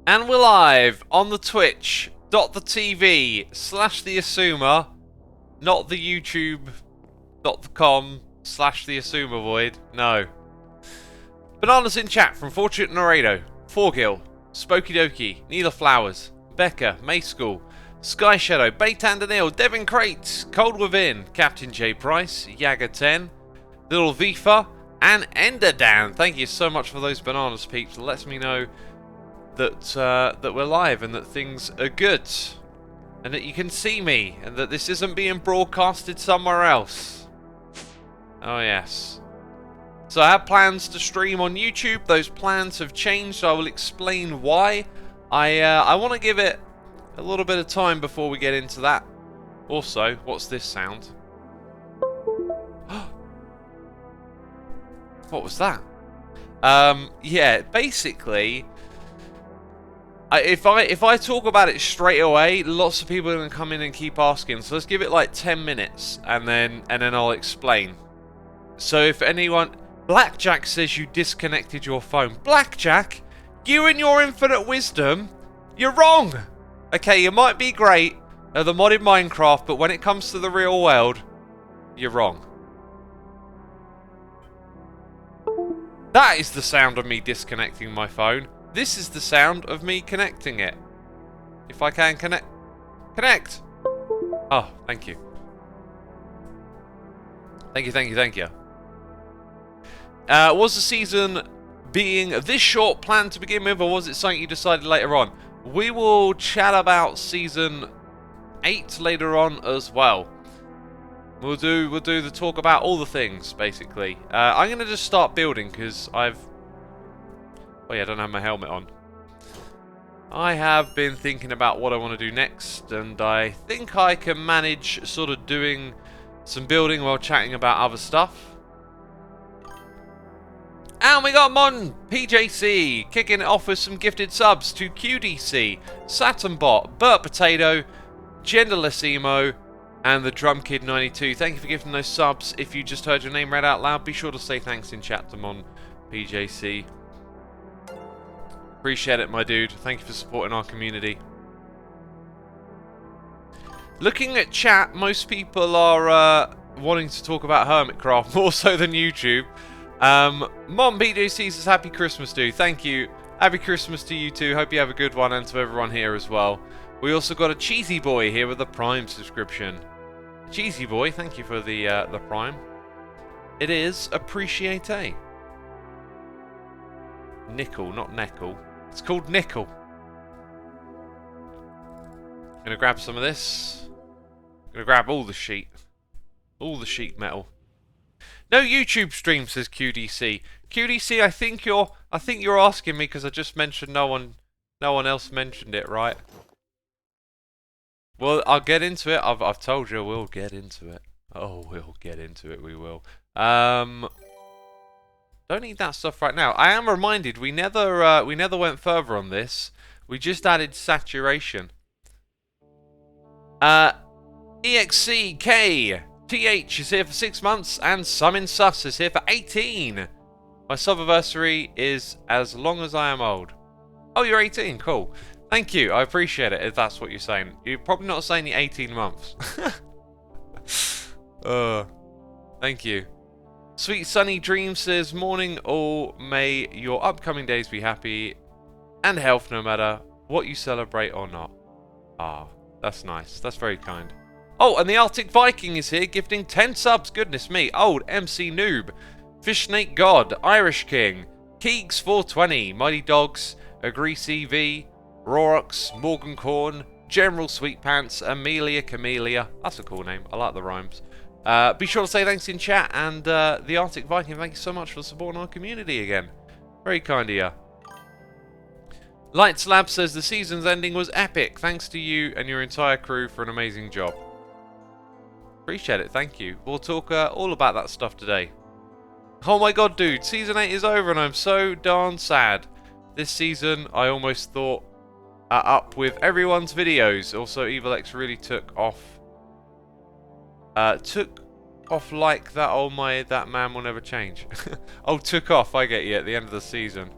And we're live on the twitch.tv/the Xisuma, not the youtube.com/the xisumavoid, no. Bananas in chat from Fortunate Narado, Forgil, Spooky Dokie, Neela Flowers, Becca, May School, Sky Shadow, Baytan Daniel, Devin Crate, Cold Within, Captain J Price, Yaga10, Little Vifa, and Enderdan. Thank you so much for those bananas, peeps. It lets me know that that we're live and that things are good, and that you can see me, and that this isn't being broadcasted somewhere else. Oh yes. So I have plans to stream on YouTube. Those plans have changed. I will explain why. I want to give it a little bit of time before we get into that. Also, what's this sound? What was that? Yeah, basically, if I talk about it straight away, lots of people are gonna come in and keep asking. So let's give it like 10 minutes, and then I'll explain. So if anyone, Blackjack says you disconnected your phone. Blackjack, you and your infinite wisdom, you're wrong. Okay, you might be great at the modded Minecraft, but when it comes to the real world, you're wrong. That is the sound of me disconnecting my phone. This is the sound of me connecting it. If I can connect. Connect! Oh, thank you. Thank you, thank you, thank you. Was the season being this short planned to begin with, or was it something you decided later on? We will chat about season 8 later on as well. We'll do the talk about all the things, basically. I'm going to just start building, because oh yeah, I don't have my helmet on. I have been thinking about what I want to do next, and I think I can manage sort of doing some building while chatting about other stuff. And we got Mon PJC kicking it off with some gifted subs to QDC, Saturnbot, Burt Potato, Genderless Emo, and the Drum Kid 92. Thank you for giving those subs. If you just heard your name read out loud, be sure to say thanks in chat to Mon PJC. Appreciate it, my dude. Thank you for supporting our community. Looking at chat, most people are wanting to talk about Hermitcraft more so than YouTube. Mom PJC says happy Christmas, dude. Thank you. Happy Christmas to you too. Hope you have a good one, and to everyone here as well. We also got a Cheesy Boy here with a Prime subscription. Cheesy Boy, thank you for the Prime. It is appreciate. Nickel, not Neckel. It's called Nickel. Gonna grab some of this. Gonna grab all the sheet. All the sheet metal. No YouTube stream, says QDC. QDC, I think you're asking me because I just mentioned no one else mentioned it, right? Well, I'll get into it. I've told you we'll get into it. Oh, we'll get into it. We will. Don't need that stuff right now. I am reminded we never went further on this. We just added saturation. EXCK TH is here for 6 months, and Summon Sus is here for 18. My subiversary is as long as I am old. Oh, you're 18. Cool. Thank you. I appreciate it, if that's what you're saying. You're probably not saying the 18 months. Thank you. Sweet Sunny Dream says, morning all. May your upcoming days be happy and health no matter what you celebrate or not. Ah, that's nice. That's very kind. Oh, and the Arctic Viking is here, gifting 10 subs. Goodness me. Old MC Noob, Fish Snake God, Irish King, Keegs420, Mighty Dogs, Agreasy V, Rorox, Morgan Corn, General Sweet Pants, Amelia Camellia. That's a cool name. I like the rhymes. Be sure to say thanks in chat, and the Arctic Viking, thank you so much for supporting our community again. Very kind of you. Light Slab says the season's ending was epic. Thanks to you and your entire crew for an amazing job. Appreciate it, thank you. We'll talk all about that stuff today. Oh my god, dude, season 8 is over and I'm so darn sad. This season, I almost thought up with everyone's videos. Also, EvilX really took off. Took off like that. Oh my, that man will never change. Oh, took off. I get you at the end of the season.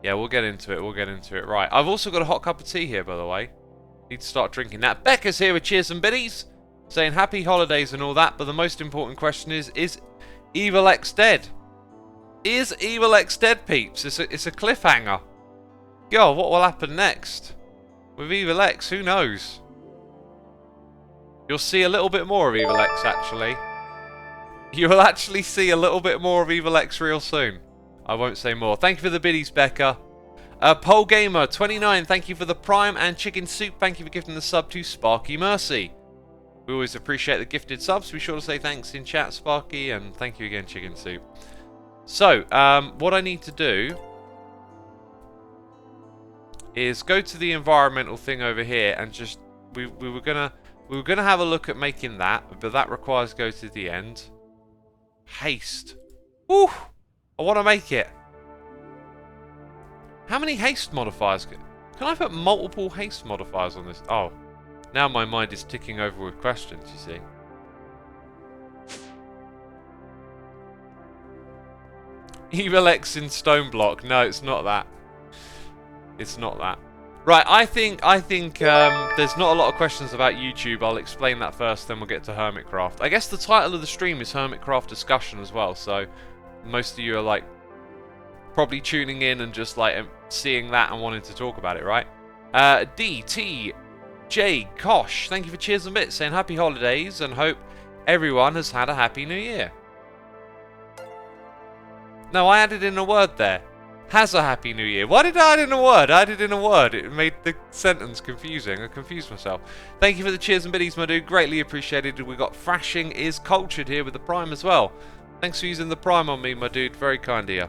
Yeah, we'll get into it. We'll get into it. Right. I've also got a hot cup of tea here, by the way. Need to start drinking that. Becca's here with cheers and biddies, saying happy holidays and all that. But the most important question is Evil X dead? Is Evil X dead, peeps? It's a cliffhanger. Yo, what will happen next? With Evil X, who knows? You'll see a little bit more of Evil X, actually. You will actually see a little bit more of Evil X real soon. I won't say more. Thank you for the biddies, Becca. Pole Gamer 29, thank you for the Prime, and Chicken Soup, thank you for gifting the sub to Sparky Mercy. We always appreciate the gifted subs. Be sure to say thanks in chat, Sparky, and thank you again, Chicken Soup. So, what I need to do is go to the environmental thing over here and just we were gonna have a look at making that, but that requires go to the end. Haste. Woo! I want to make it. How many haste modifiers? Can I put multiple haste modifiers on this? Oh, now my mind is ticking over with questions, you see. Evil X in Stoneblock. No, it's not that. It's not that. Right, I think there's not a lot of questions about YouTube. I'll explain that first, then we'll get to Hermitcraft. I guess the title of the stream is Hermitcraft Discussion as well, so most of you are like probably tuning in and just like seeing that and wanting to talk about it, right? DTJ Kosh, thank you for cheers and bits, saying happy holidays and hope everyone has had a happy new year. No, I added in a word there. Has a happy new year. Why did I add in a word? I added in a word. It made the sentence confusing. I confused myself. Thank you for the cheers and biddies, my dude. Greatly appreciated. We got Thrashing is Cultured here with the Prime as well. Thanks for using the Prime on me, my dude. Very kind of you.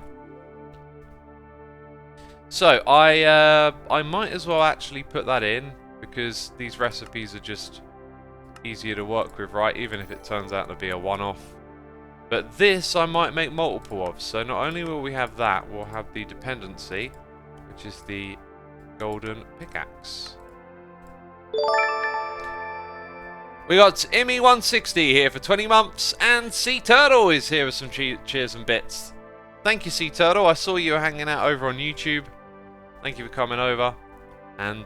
So, I might as well actually put that in, because these recipes are just easier to work with, right? Even if it turns out to be a one-off. But this I might make multiple of. So not only will we have that, we'll have the dependency, which is the golden pickaxe. We got Immy160 here for 20 months, and Sea Turtle is here with some cheers and bits. Thank you, Sea Turtle. I saw you hanging out over on YouTube. Thank you for coming over, and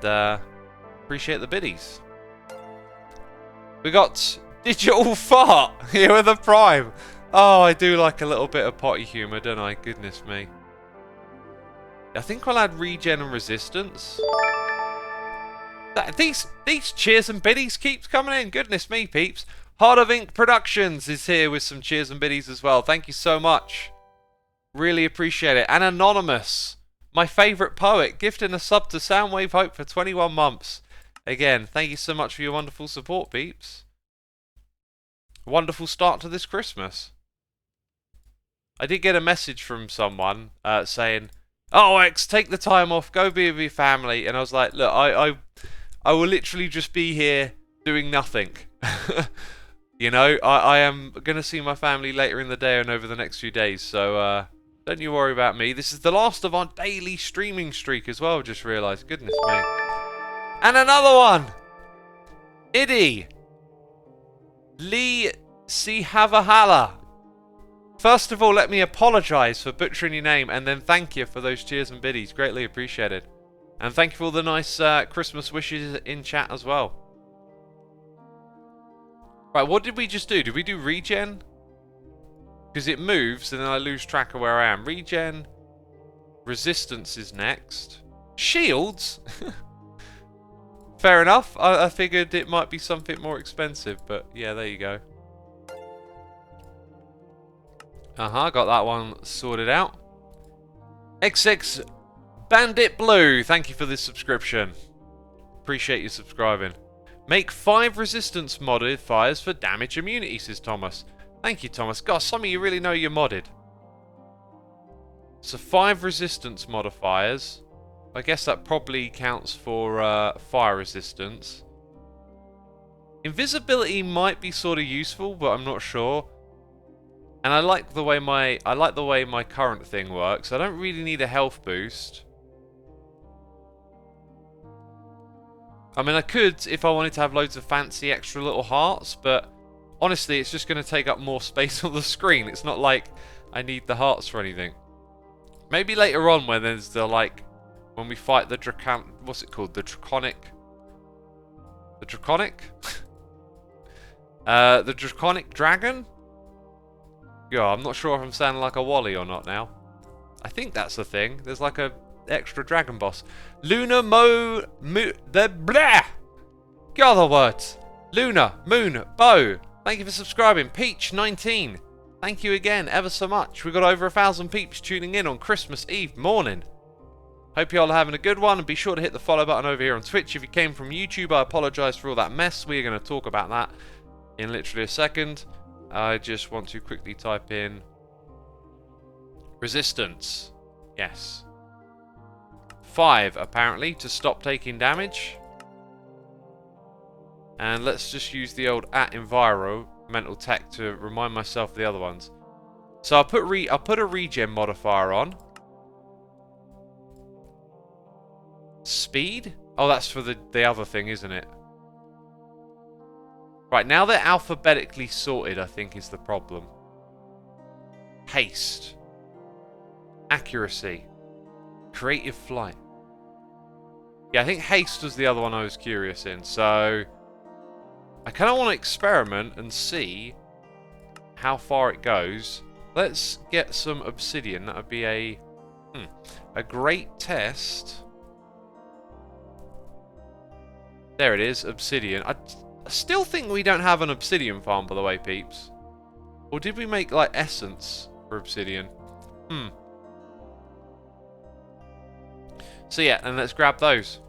appreciate the biddies. We got Digital Fart here with the Prime. Oh, I do like a little bit of potty humour, don't I? Goodness me. I think I'll add regen and resistance. These cheers and biddies keeps coming in. Goodness me, peeps. Heart of Ink Productions is here with some cheers and biddies as well. Thank you so much. Really appreciate it. And Anonymous, my favourite poet, gifting a sub to Soundwave Hope for 21 months. Again, thank you so much for your wonderful support, peeps. Wonderful start to this Christmas. I did get a message from someone saying, "Oh, X, take the time off, go be with your family." And I was like, "Look, I will literally just be here doing nothing." You know, I am going to see my family later in the day and over the next few days. So don't you worry about me. This is the last of our daily streaming streak as well. Just realised, goodness me. And another one, Iddy Lee Sihavahala. First of all, let me apologise for butchering your name, and then thank you for those cheers and biddies. Greatly appreciated. And thank you for all the nice Christmas wishes in chat as well. Right, what did we just do? Did we do regen? Because it moves, and then I lose track of where I am. Regen. Resistance is next. Shields? Fair enough. I figured it might be something more expensive, but yeah, there you go. Got that one sorted out. XX Bandit Blue, thank you for this subscription. Appreciate you subscribing. Make 5 resistance modifiers for damage immunity, says Thomas. Thank you, Thomas. Gosh, some of you really know you're modded. So 5 resistance modifiers. I guess that probably counts for fire resistance. Invisibility might be sort of useful, but I'm not sure. And I like the way my current thing works. I don't really need a health boost. I mean, I could if I wanted to have loads of fancy extra little hearts, but honestly, it's just going to take up more space on the screen. It's not like I need the hearts for anything. Maybe later on when there's the, like, when we fight the what's it called? The Draconic? The Draconic? The Draconic Dragon? Yeah, I'm not sure if I'm sounding like a Wally or not now. I think that's the thing. There's like a extra dragon boss. Luna the blah! Get other words. Luna, Moon, Bo. Thank you for subscribing. Peach19. Thank you again ever so much. We got over 1,000 peeps tuning in on Christmas Eve morning. Hope you all are having a good one, and be sure to hit the follow button over here on Twitch. If you came from YouTube, I apologise for all that mess. We are going to talk about that in literally a second. I just want to quickly type in resistance. Yes. 5 apparently to stop taking damage. And let's just use the old @environmental tech to remind myself of the other ones. So I'll put a regen modifier on. Speed? Oh, that's for the other thing, isn't it? Right, now they're alphabetically sorted, I think is the problem. Haste. Accuracy. Creative flight. Yeah, I think haste was the other one I was curious in, so I kind of want to experiment and see how far it goes. Let's get some obsidian. That would be a great test. There it is, obsidian. I still think we don't have an obsidian farm, by the way, peeps. Or did we make, like, essence for obsidian? So yeah, and let's grab those.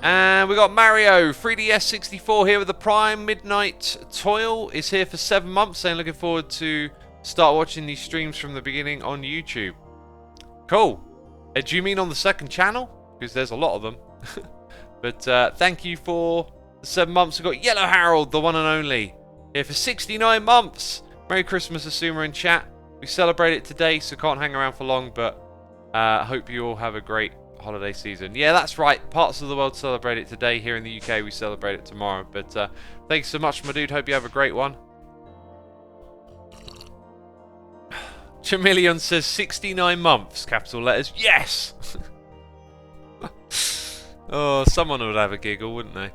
And we got Mario, 3DS64 here with the Prime. Midnight Toil is here for 7 months, saying looking forward to start watching these streams from the beginning on YouTube. Cool. Do you mean on the second channel? Because there's a lot of them. But thank you for the 7 months. We've got Yellow Harold, the one and only, here for 69 months. Merry Christmas, Xisuma in chat. We celebrate it today, so can't hang around for long, but hope you all have a great holiday season. Yeah, that's right. Parts of the world celebrate it today. Here in the UK, we celebrate it tomorrow. But thanks so much, my dude. Hope you have a great one. Chameleon says 69 months, capital letters. Yes! Oh, someone would have a giggle, wouldn't they?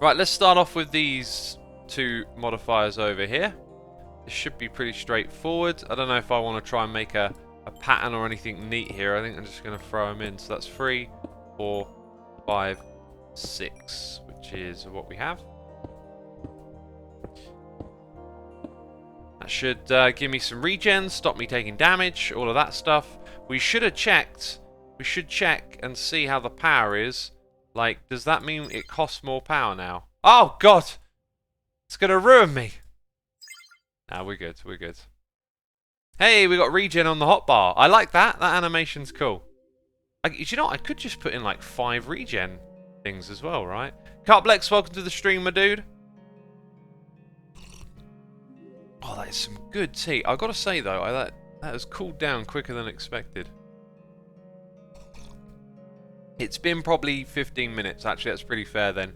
Right, let's start off with these 2 modifiers over here. This should be pretty straightforward. I don't know if I want to try and make a pattern or anything neat here. I think I'm just going to throw them in. So that's 3, 4, 5, 6, which is what we have. That should give me some regen, stop me taking damage, all of that stuff. We should have checked. We should check and see how the power is. Like, does that mean it costs more power now? Oh, God! It's going to ruin me. Nah, we're good. We're good. Hey, we got regen on the hotbar. I like that. That animation's cool. You know what? I could just put in like 5 regen things as well, right? Cartblex, welcome to the stream, my dude. Oh, that is some good tea. I've got to say, though, that has cooled down quicker than expected. It's been probably 15 minutes, actually. That's pretty fair then.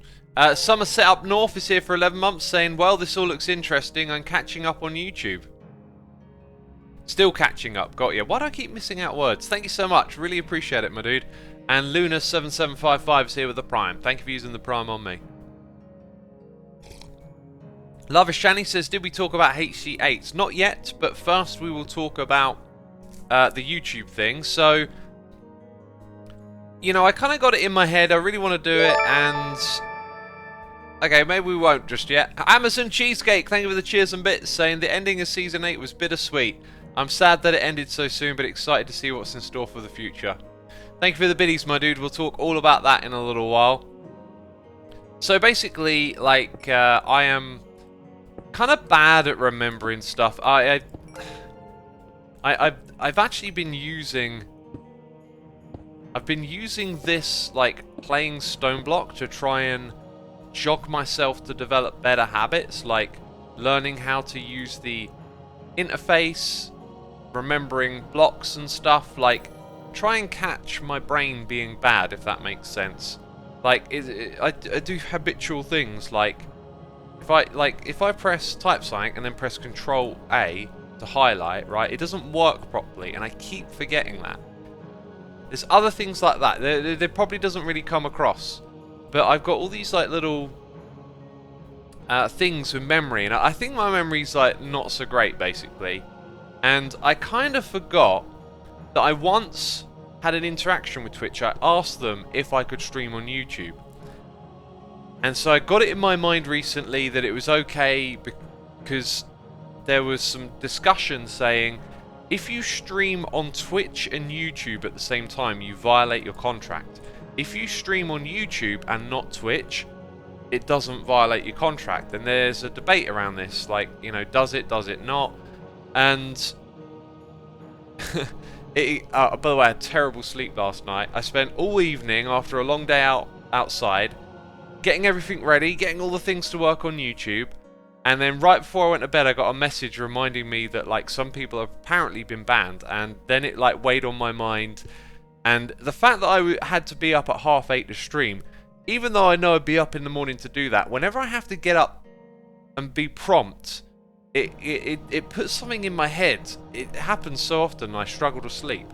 Somerset Up North is here for 11 months, saying, well, this all looks interesting. I'm catching up on YouTube. Still catching up, got you. Why do I keep missing out words? Thank you so much, really appreciate it, my dude. And Luna7755 is here with the Prime. Thank you for using the Prime on me. Lover Shani says, did we talk about HC8s? Not yet, but first we will talk about the YouTube thing. So, you know, I kind of got it in my head. I really want to do it, and okay, maybe we won't just yet. Amazon Cheesecake, thank you for the cheers and bits, saying the ending of Season 8 was bittersweet. I'm sad that it ended so soon, but excited to see what's in store for the future. Thank you for the biddies, my dude. We'll talk all about that in a little while. So basically, like, I am kind of bad at remembering stuff. I've actually been using... I've been using this, like, playing Stoneblock to try and jog myself to develop better habits, like learning how to use the interface, remembering blocks and stuff, like try and catch my brain being bad, if that makes sense. Like I do habitual things, like if I press type something and then press Control A, to highlight, right? It doesn't work properly, and I keep forgetting that. There's other things like that. There probably doesn't really come across. But I've got all these like little things with memory, and I think my memory's like not so great, basically. And I kind of forgot that I once had an interaction with Twitch. I asked them if I could stream on YouTube. And so I got it in my mind recently that it was okay because there was some discussion saying if you stream on Twitch and YouTube at the same time, you violate your contract. If you stream on YouTube and not Twitch, it doesn't violate your contract. And there's a debate around this, like, you know, does it not? And by the way, I had terrible sleep last night. I spent all evening after a long day outside getting everything ready, getting all the things to work on YouTube. And then right before I went to bed, I got a message reminding me that like some people have apparently been banned, and then it like weighed on my mind. And the fact that I had to be up at 8:30 to stream, even though I know I'd be up in the morning to do that, whenever I have to get up and be prompt, it puts something in my head. It happens so often I struggle to sleep.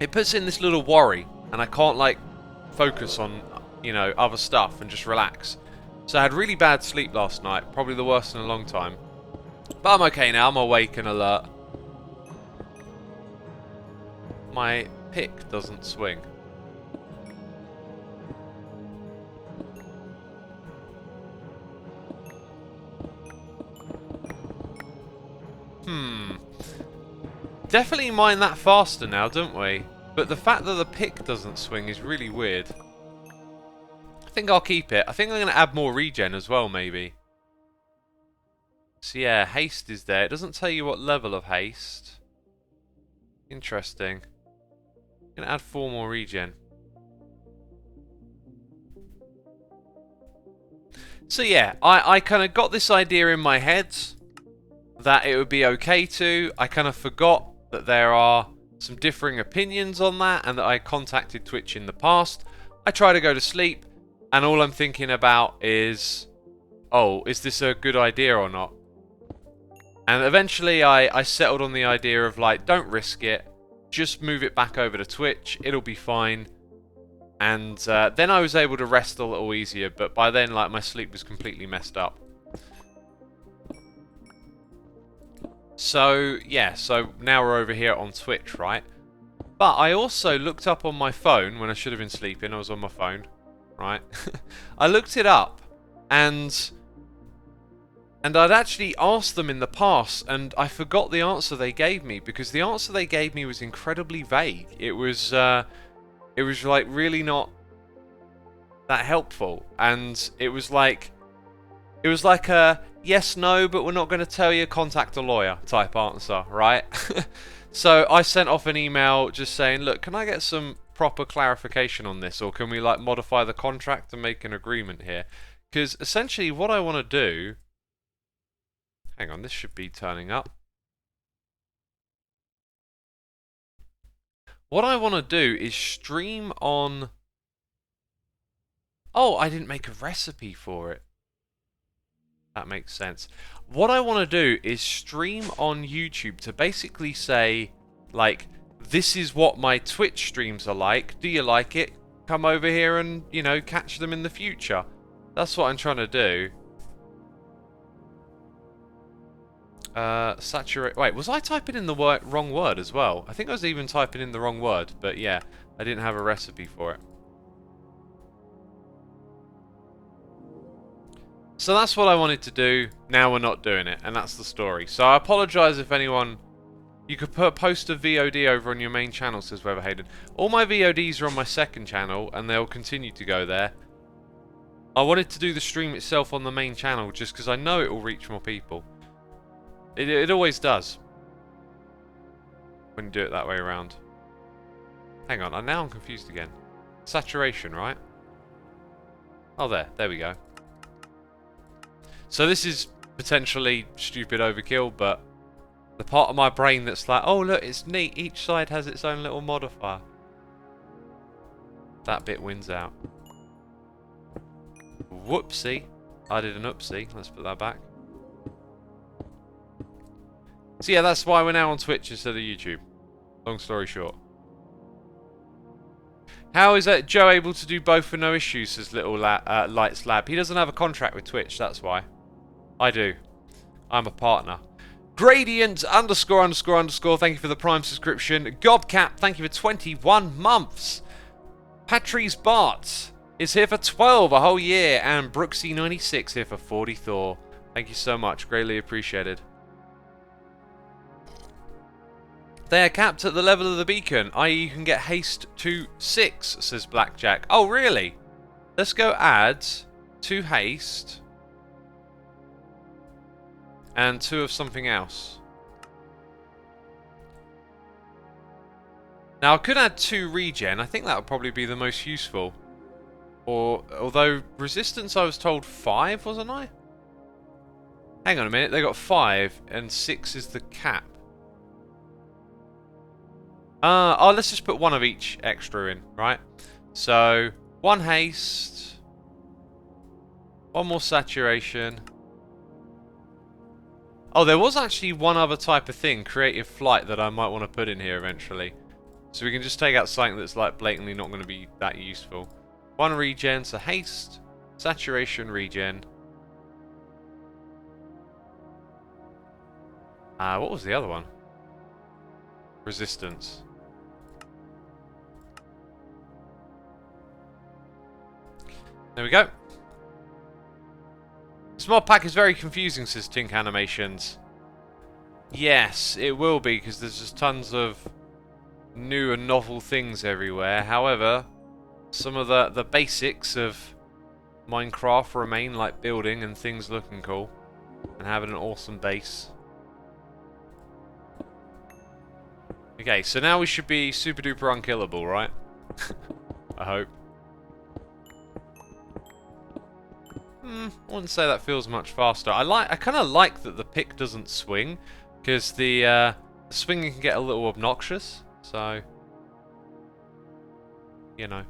It puts in this little worry, and I can't like focus on, you know, other stuff and just relax. So I had really bad sleep last night, probably the worst in a long time. But I'm okay now, I'm awake and alert. My pick doesn't swing. Definitely mine that faster now, don't we? But the fact that the pick doesn't swing is really weird. I think I'll keep it. I think I'm going to add more regen as well, maybe. So yeah, haste is there. It doesn't tell you what level of haste. Interesting. I'm going to add 4 more regen. So yeah, I kind of got this idea in my head that it would be okay to. I kind of forgot that there are some differing opinions on that, and that I contacted Twitch in the past. I try to go to sleep, and all I'm thinking about is, oh, is this a good idea or not? And eventually I settled on the idea of like, don't risk it, just move it back over to Twitch, it'll be fine. And then I was able to rest a little easier, but by then like my sleep was completely messed up. So yeah, so now we're over here on Twitch, right? But I also looked up on my phone when I should have been sleeping. I was on my phone, right? I looked it up, and I'd actually asked them in the past, and I forgot the answer they gave me, because the answer they gave me was incredibly vague. It was like really not that helpful, and it was like a yes, no, but we're not going to tell you, contact a lawyer type answer, right? So I sent off an email just saying, look, can I get some proper clarification on this, or can we like modify the contract and make an agreement here? Because essentially what I want to do, hang on, this should be turning up. What I want to do is stream on... Oh, I didn't make a recipe for it. That makes sense. What I want to do is stream on YouTube to basically say, like, this is what my Twitch streams are like. Do you like it? Come over here and, you know, catch them in the future. That's what I'm trying to do. Saturate... Wait, was I typing in the wrong word as well? I think I was even typing in the wrong word, but yeah, I didn't have a recipe for it. So that's what I wanted to do. Now we're not doing it, and that's the story. So I apologise if anyone... You could post a VOD over on your main channel, says Weather Hayden. All my VODs are on my second channel, and they'll continue to go there. I wanted to do the stream itself on the main channel, just because I know it will reach more people. It always does. When you do it that way around. Hang on, now I'm confused again. Saturation, right? Oh, there we go. So this is potentially stupid overkill, but the part of my brain that's like, oh look, it's neat, each side has its own little modifier. That bit wins out. Whoopsie. I did an oopsie. Let's put that back. So yeah, that's why we're now on Twitch instead of YouTube. Long story short. How is Joe able to do both with no issues, says Little Lights Lab? He doesn't have a contract with Twitch, that's why. I do. I'm a partner. Gradient ____, thank you for the Prime subscription. Gobcap, thank you for 21 months. Patrice Bart is here for 12, a whole year. And Brooksy96 here for 40 Thor. Thank you so much, greatly appreciated. They are capped at the level of the beacon, i.e. you can get haste to 6, says Blackjack. Oh, really? Let's go add 2 haste. And 2 of something else. Now, I could add 2 regen. I think that would probably be the most useful. Or, although, resistance I was told 5, wasn't I? Hang on a minute, they got 5, and 6 is the cap. Oh, let's just put 1 of each extra in, right? So, 1 haste. 1 more saturation. Oh, there was actually one other type of thing, creative flight, that I might want to put in here eventually. So we can just take out something that's like blatantly not going to be that useful. 1 regen, so haste, saturation, regen. What was the other one? Resistance. There we go. This mod pack is very confusing, says Tink Animations. Yes, it will be, because there's just tons of new and novel things everywhere. However, some of the basics of Minecraft remain, like building and things looking cool and having an awesome base. Okay, so now we should be super duper unkillable, right? I hope. I wouldn't say that feels much faster. I kind of like that the pick doesn't swing, because the swinging can get a little obnoxious. So, you know.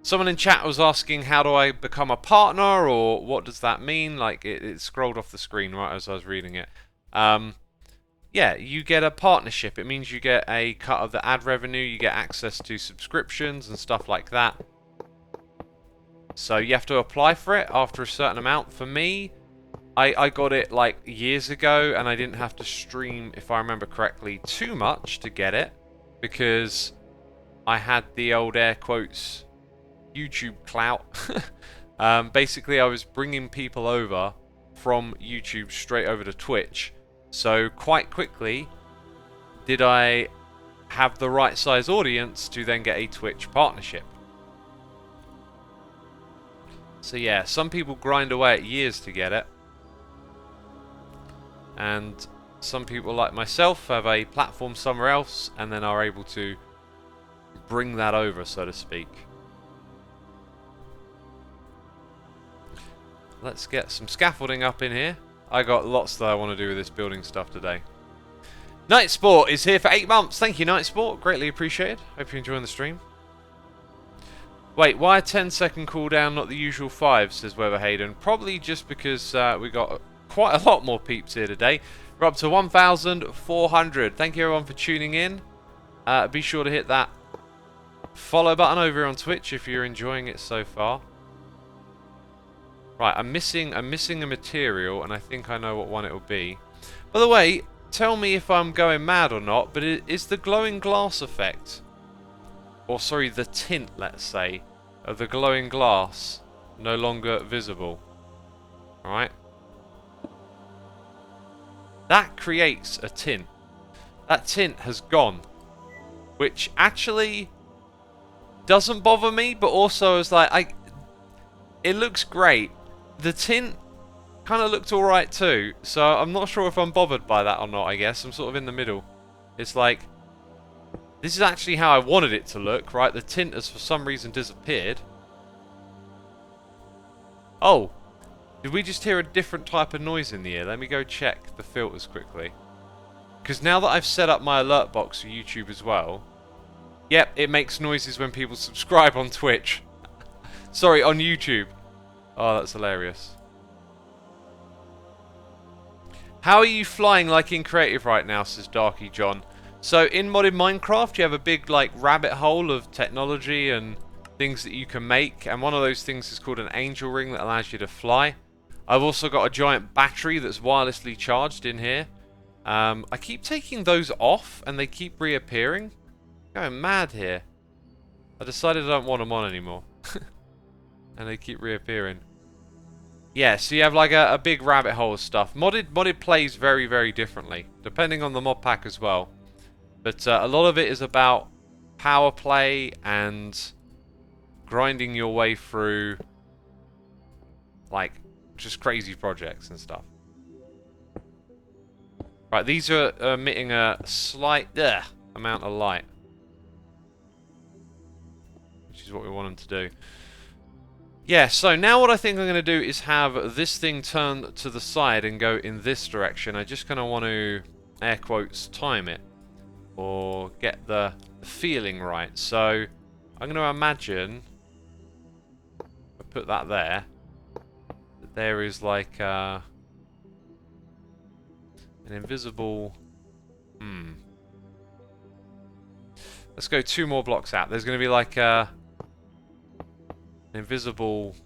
Someone in chat was asking, how do I become a partner, or what does that mean? Like, it scrolled off the screen right as I was reading it. Yeah, you get a partnership. It means you get a cut of the ad revenue, you get access to subscriptions and stuff like that. So you have to apply for it after a certain amount. For me, I got it like years ago, and I didn't have to stream, if I remember correctly, too much to get it, because I had the old air quotes YouTube clout. Basically, I was bringing people over from YouTube straight over to Twitch. So quite quickly did I have the right size audience to then get a Twitch partnership. So yeah, some people grind away at years to get it. And some people like myself have a platform somewhere else and then are able to bring that over, so to speak. Let's get some scaffolding up in here. I got lots that I want to do with this building stuff today. Night Sport is here for 8 months. Thank you, Night Sport. Greatly appreciated. Hope you're enjoying the stream. Wait, why a 10-second cooldown, not the usual 5, says Weather Hayden. Probably just because we got quite a lot more peeps here today. We're up to 1,400. Thank you everyone for tuning in. Be sure to hit that follow button over here on Twitch if you're enjoying it so far. Right, I'm missing a material, and I think I know what one it will be. By the way, tell me if I'm going mad or not, but is the glowing glass effect, or sorry, the tint, let's say, of the glowing glass no longer visible? Alright? That creates a tint. That tint has gone, which actually doesn't bother me, but also is like, it looks great. The tint kind of looked alright too, so I'm not sure if I'm bothered by that or not, I guess. I'm sort of in the middle. It's like, this is actually how I wanted it to look, right? The tint has for some reason disappeared. Oh, did we just hear a different type of noise in the ear? Let me go check the filters quickly. Because now that I've set up my alert box for YouTube as well, yep, it makes noises when people subscribe on Twitch. Sorry, on YouTube. Oh, that's hilarious. How are you flying like in creative right now, says Darky John. So in modded Minecraft, you have a big like rabbit hole of technology and things that you can make, and one of those things is called an angel ring that allows you to fly. I've also got a giant battery that's wirelessly charged in here. I keep taking those off and they keep reappearing. I'm going mad here. I decided I don't want them on anymore. And they keep reappearing. Yeah, so you have like a big rabbit hole of stuff. Modded plays very, very differently, depending on the mod pack as well. But a lot of it is about power play and grinding your way through like just crazy projects and stuff. Right, these are emitting a slight amount of light, which is what we want them to do. Yeah, so now what I think I'm going to do is have this thing turn to the side and go in this direction. I just kind of want to, air quotes, time it. Or get the feeling right. So, I'm going to imagine, I put that there, that there is like an invisible... Let's go 2 more blocks out. There's going to be like an invisible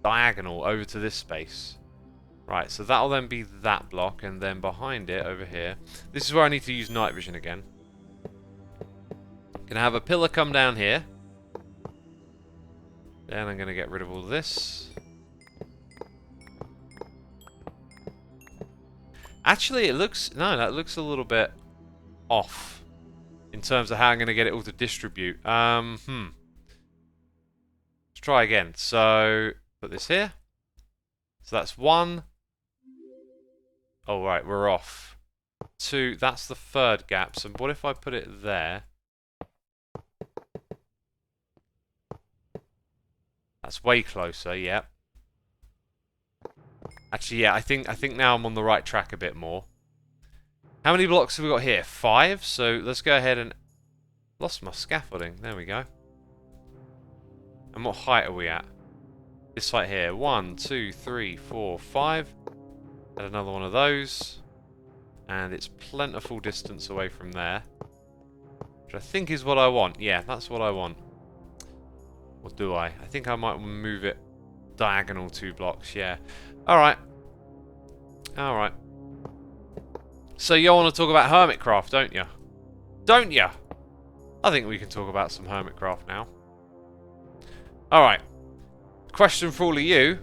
diagonal over to this space. Right, so that'll then be that block, and then behind it, over here, this is where I need to use night vision again. Gonna have a pillar come down here. Then I'm gonna get rid of all this. Actually, it looks... No, that looks a little bit off in terms of how I'm gonna get it all to distribute. Let's try again. So, put this here. So that's 1. Oh, right, we're off. 2, that's the 3rd gap. So what if I put it there? That's way closer, yeah. Actually, yeah, I think now I'm on the right track a bit more. How many blocks have we got here? 5, so let's go ahead and... Lost my scaffolding, there we go. And what height are we at? This height here, 1, 2, 3, 4, 5. Add another one of those. And it's plentiful distance away from there. Which I think is what I want. Yeah, that's what I want. Or do I? I think I might move it diagonal 2 blocks, yeah. Alright. Alright. So you want to talk about Hermitcraft, don't you? Don't you? I think we can talk about some Hermitcraft now. Alright. Question for all of you.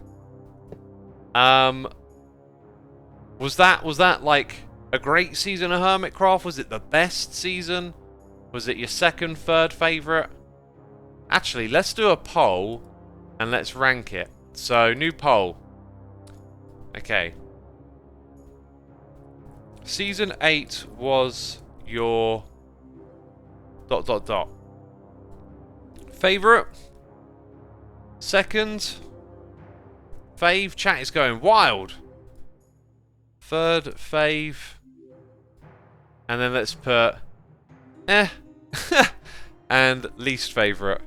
Was that like a great season of Hermitcraft? Was it the best season? Was it your 2nd, 3rd favourite? Actually, let's do a poll and let's rank it. So, new poll. Okay. Season 8 was your... ... Favourite? 2nd? Fave? Chat is going wild. 3rd, fave. And then let's put... and least favourite.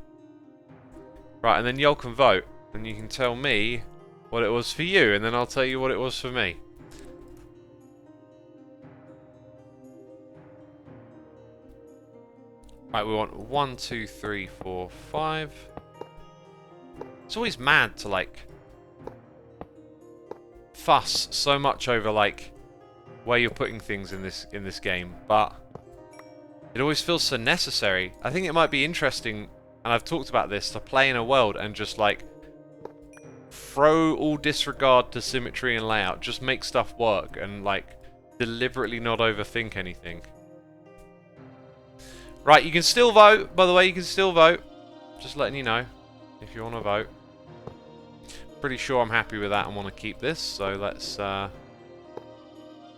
Right, and then y'all can vote. And you can tell me what it was for you, and then I'll tell you what it was for me. Right, we want 1, 2, 3, 4, 5. It's always mad to, like, fuss so much over, like, where you're putting things in this game, but it always feels so necessary. I think it might be interesting, and I've talked about this, to play in a world and just, like, throw all disregard to symmetry and layout. Just make stuff work and, like, deliberately not overthink anything. Right, you can still vote. By the way, you can still vote. Just letting you know if you want to vote. Pretty sure I'm happy with that and want to keep this, so let's look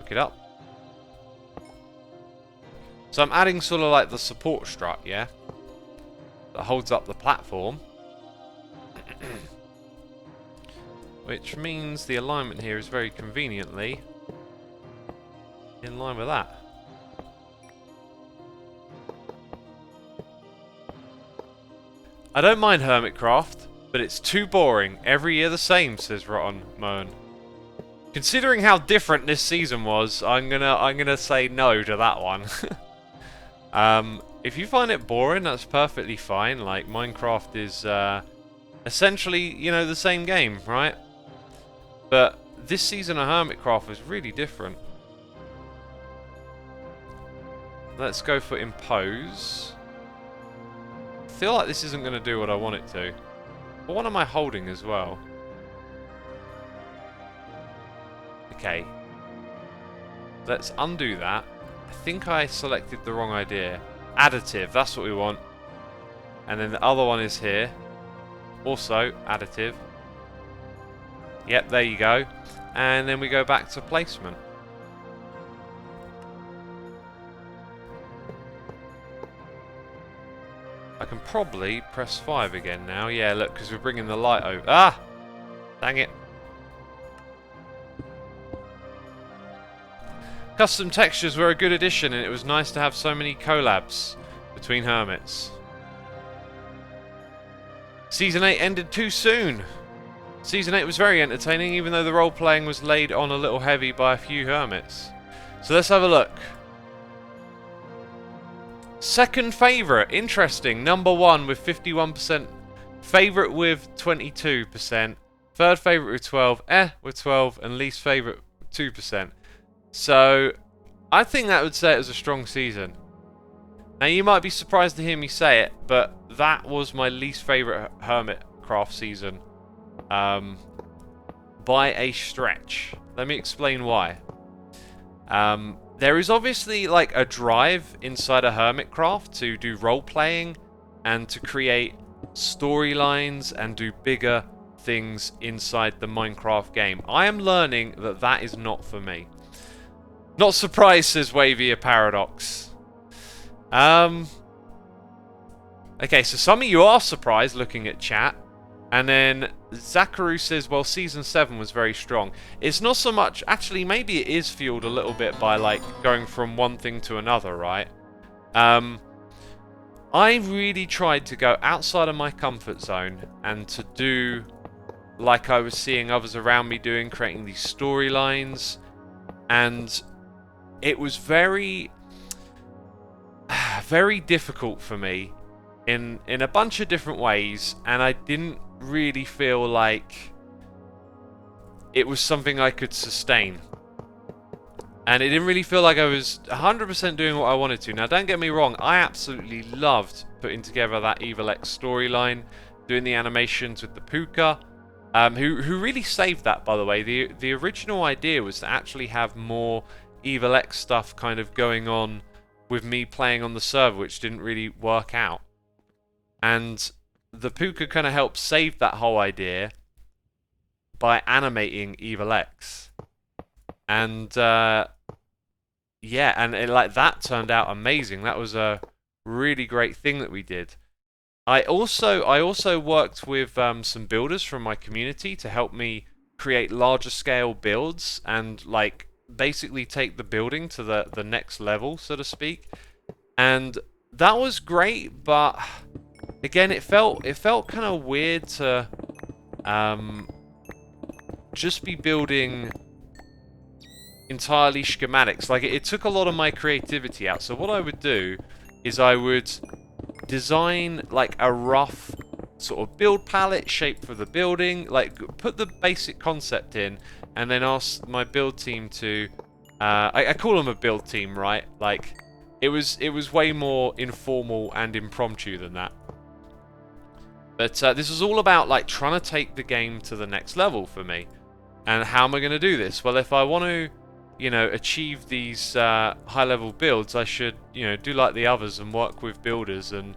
it up. So I'm adding sort of like the support strut, yeah? That holds up the platform. Which means the alignment here is very conveniently in line with that. I don't mind Hermitcraft, but it's too boring. Every year the same, says Rotten Moan. Considering how different this season was, I'm gonna say no to that one. If you find it boring, that's perfectly fine. Like, Minecraft is essentially, you know, the same game, right? But this season of Hermitcraft was really different. Let's go for impose. I feel like this isn't going to do what I want it to. But what am I holding as well? Okay. Let's undo that. I think I selected the wrong idea. Additive, that's what we want. And then the other one is here. Also, additive. Yep, there you go. And then we go back to placement. I can probably press 5 again now. Yeah, look, because we're bringing the light over. Ah! Dang it. Custom textures were a good addition, and it was nice to have so many collabs between Hermits. Season 8 ended too soon. Season 8 was very entertaining, even though the role-playing was laid on a little heavy by a few Hermits. So let's have a look. Second favourite, interesting. Number 1 with 51%. Favourite with 22%. Third favourite with 12. With 12. And least favourite 2%. So, I think that would say it was a strong season. Now, you might be surprised to hear me say it, but that was my least favourite Hermitcraft season. By a stretch. Let me explain why. There is obviously like a drive inside a Hermitcraft to do role-playing and to create storylines and do bigger things inside the Minecraft game. I am learning that that is not for me. Not surprised, says Wavy Paradox. Okay, so some of you are surprised looking at chat. And then Zakaru says, well, Season 7 was very strong. It's not so much... Actually, maybe it is fueled a little bit by, like, going from one thing to another, right? I really tried to go outside of my comfort zone and to do like I was seeing others around me doing, creating these storylines. And it was very, very difficult for me in a bunch of different ways, and I didn't really feel like it was something I could sustain. And it didn't really feel like I was 100% doing what I wanted to. Now, don't get me wrong, I absolutely loved putting together that Evil X storyline, doing the animations with the Puka, who really saved that, by the way. The original idea was to actually have more Evil X stuff kind of going on with me playing on the server, which didn't really work out. And the Puka kind of helped save that whole idea by animating Evil X. And yeah, and like that turned out amazing. That was a really great thing that we did. I also worked with some builders from my community to help me create larger scale builds and like basically take the building to the next level, so to speak. And that was great, but again, it felt kind of weird to just be building entirely schematics. Like it took a lot of my creativity out. So what I would do is I would design like a rough sort of build palette shape for the building, like put the basic concept in, and then ask my build team to I call them a build team, right? Like it was way more informal and impromptu than that. But this was all about like trying to take the game to the next level for me. And how am I going to do this? Well, if I want to, you know, achieve these high-level builds, I should, you know, do like the others and work with builders and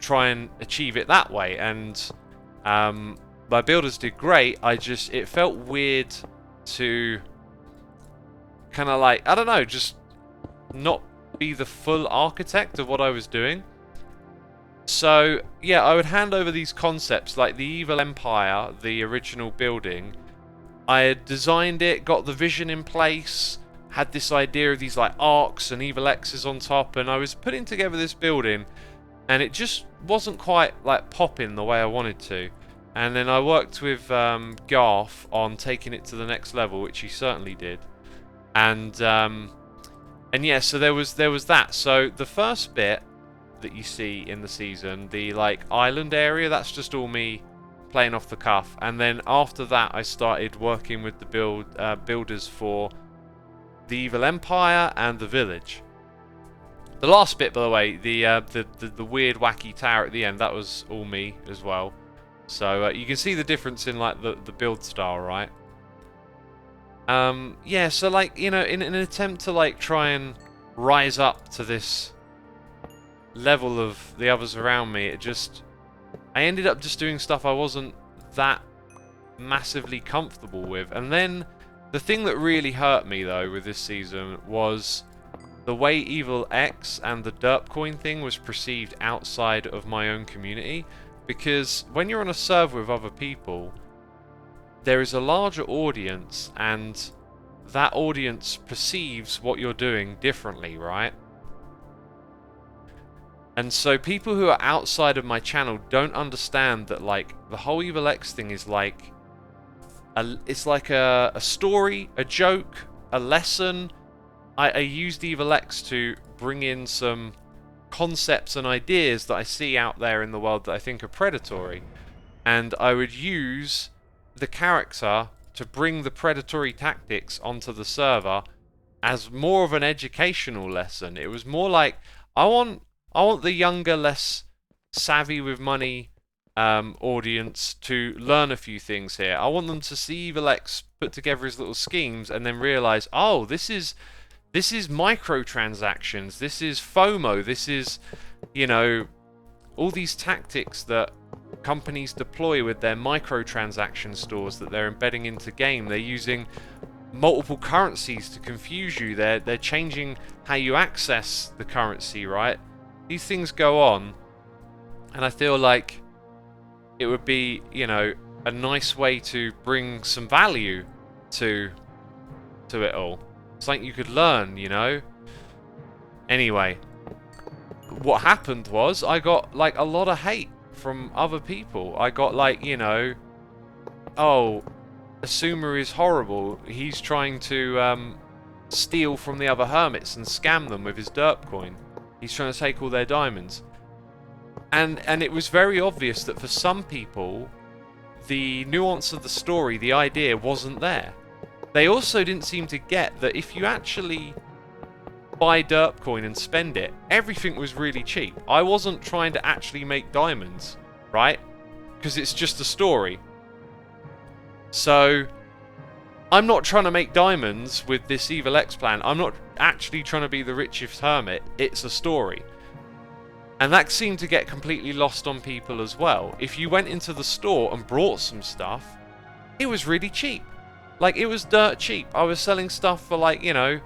try and achieve it that way. And my builders did great. It felt weird to kind of like, I don't know, just not be the full architect of what I was doing. So yeah, I would hand over these concepts like the Evil Empire, the original building. I had designed it, got the vision in place, had this idea of these like arcs and Evil X's on top, and I was putting together this building, and it just wasn't quite like popping the way I wanted to. And then I worked with Garth on taking it to the next level, which he certainly did. And yeah, so there was that. So the first bit that you see in the season, the like island area, that's just all me playing off the cuff. And then after that, I started working with the builders for the Evil Empire and the village. The last bit, by the way, the weird wacky tower at the end, that was all me as well. So you can see the difference in like the build style, right? Yeah, so like, you know, in an attempt to like try and rise up to this level of the others around me, I ended up just doing stuff I wasn't that massively comfortable with. And then the thing that really hurt me though with this season was the way Evil X and the derp coin thing was perceived outside of my own community. Because when you're on a server with other people, there is a larger audience, and that audience perceives what you're doing differently, right? And so people who are outside of my channel don't understand that, like, the whole Evil X thing is like it's like a story, a joke, a lesson. I used Evil X to bring in some concepts and ideas that I see out there in the world that I think are predatory, and I would use the character to bring the predatory tactics onto the server as more of an educational lesson. It was more like, I want the younger, less savvy with money audience to learn a few things here. I want them to see Evil X put together his little schemes and then realize, oh, this is microtransactions, this is FOMO, this is, you know, all these tactics that companies deploy with their microtransaction stores that they're embedding into game. They're using multiple currencies to confuse you. They're changing how you access the currency, right? These things go on, and I feel like it would be, you know, a nice way to bring some value to it all. Something you could learn, you know? Anyway, what happened was I got like a lot of hate from other people. I got like, you know, oh, Xisuma is horrible. He's trying to steal from the other hermits and scam them with his derp coin. He's trying to take all their diamonds. And it was very obvious that for some people, the nuance of the story, the idea wasn't there. They also didn't seem to get that if you actually buy derp coin and spend it, everything was really cheap. I wasn't trying to actually make diamonds, right? Because it's just a story. So I'm not trying to make diamonds with this Evil X plan. I'm not actually trying to be the richest hermit. It's a story. And that seemed to get completely lost on people as well. If you went into the store and brought some stuff, it was really cheap. Like, it was dirt cheap. I was selling stuff for, like, you know,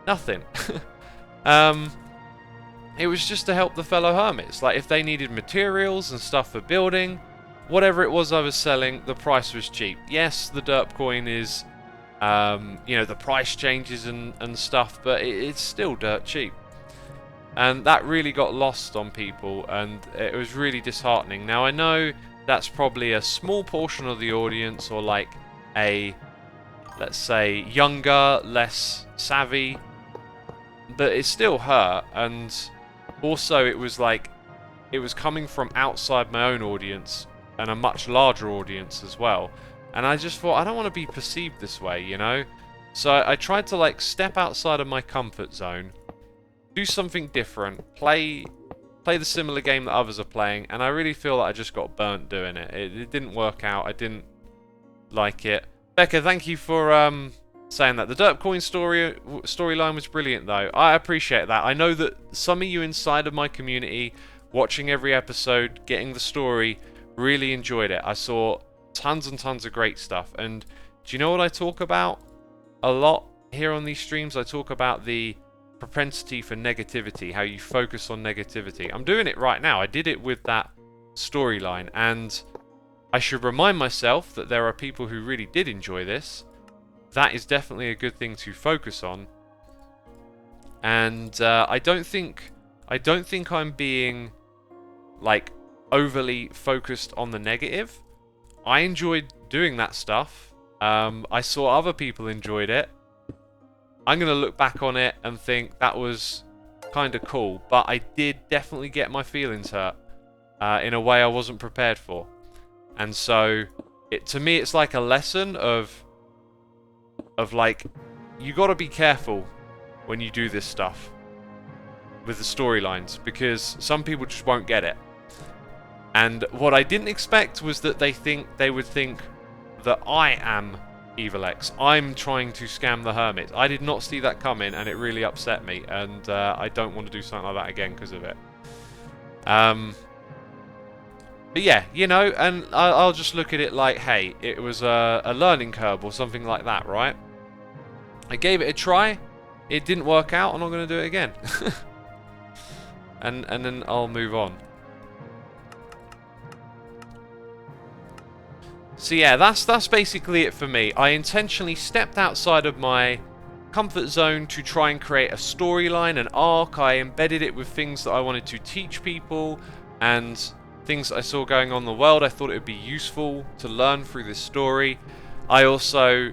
nothing. It was just to help the fellow hermits. Like, if they needed materials and stuff for building, whatever it was I was selling, the price was cheap. Yes, the derp coin is, you know, the price changes and stuff, but it's still dirt cheap. And that really got lost on people, and it was really disheartening. Now, I know that's probably a small portion of the audience, or like a, let's say, younger, less savvy, but it still hurt. And also it was like, it was coming from outside my own audience and a much larger audience as well, and I just thought, I don't want to be perceived this way, you know. So I tried to like step outside of my comfort zone, do something different, play the similar game that others are playing, and I really feel that I just got burnt doing it. It didn't work out. I didn't like it. Becca, thank you for saying that. The derp coin storyline was brilliant, though. I appreciate that. I know that some of you inside of my community, watching every episode, getting the story, really enjoyed it. I saw tons and tons of great stuff. And do you know what I talk about a lot here on these streams? I talk about the propensity for negativity, how you focus on negativity. I'm doing it right now. I did it with that storyline, and I should remind myself that there are people who really did enjoy this. That is definitely a good thing to focus on. And I don't think I'm being like overly focused on the negative. I enjoyed doing that stuff. I saw other people enjoyed it. I'm going to look back on it and think that was kind of cool, but I did definitely get my feelings hurt in a way I wasn't prepared for. And so, to me, it's like a lesson of like, you got to be careful when you do this stuff with the storylines, because some people just won't get it. And what I didn't expect was that they would think that I am Evil X. I'm trying to scam the Hermit. I did not see that coming, and it really upset me. And I don't want to do something like that again because of it. But yeah, you know, and I'll just look at it like, hey, it was a learning curve or something like that, right? I gave it a try. It didn't work out. I'm not going to do it again. and then I'll move on. So yeah, that's basically it for me. I intentionally stepped outside of my comfort zone to try and create a storyline, an arc. I embedded it with things that I wanted to teach people and things I saw going on in the world. I thought it would be useful to learn through this story. I also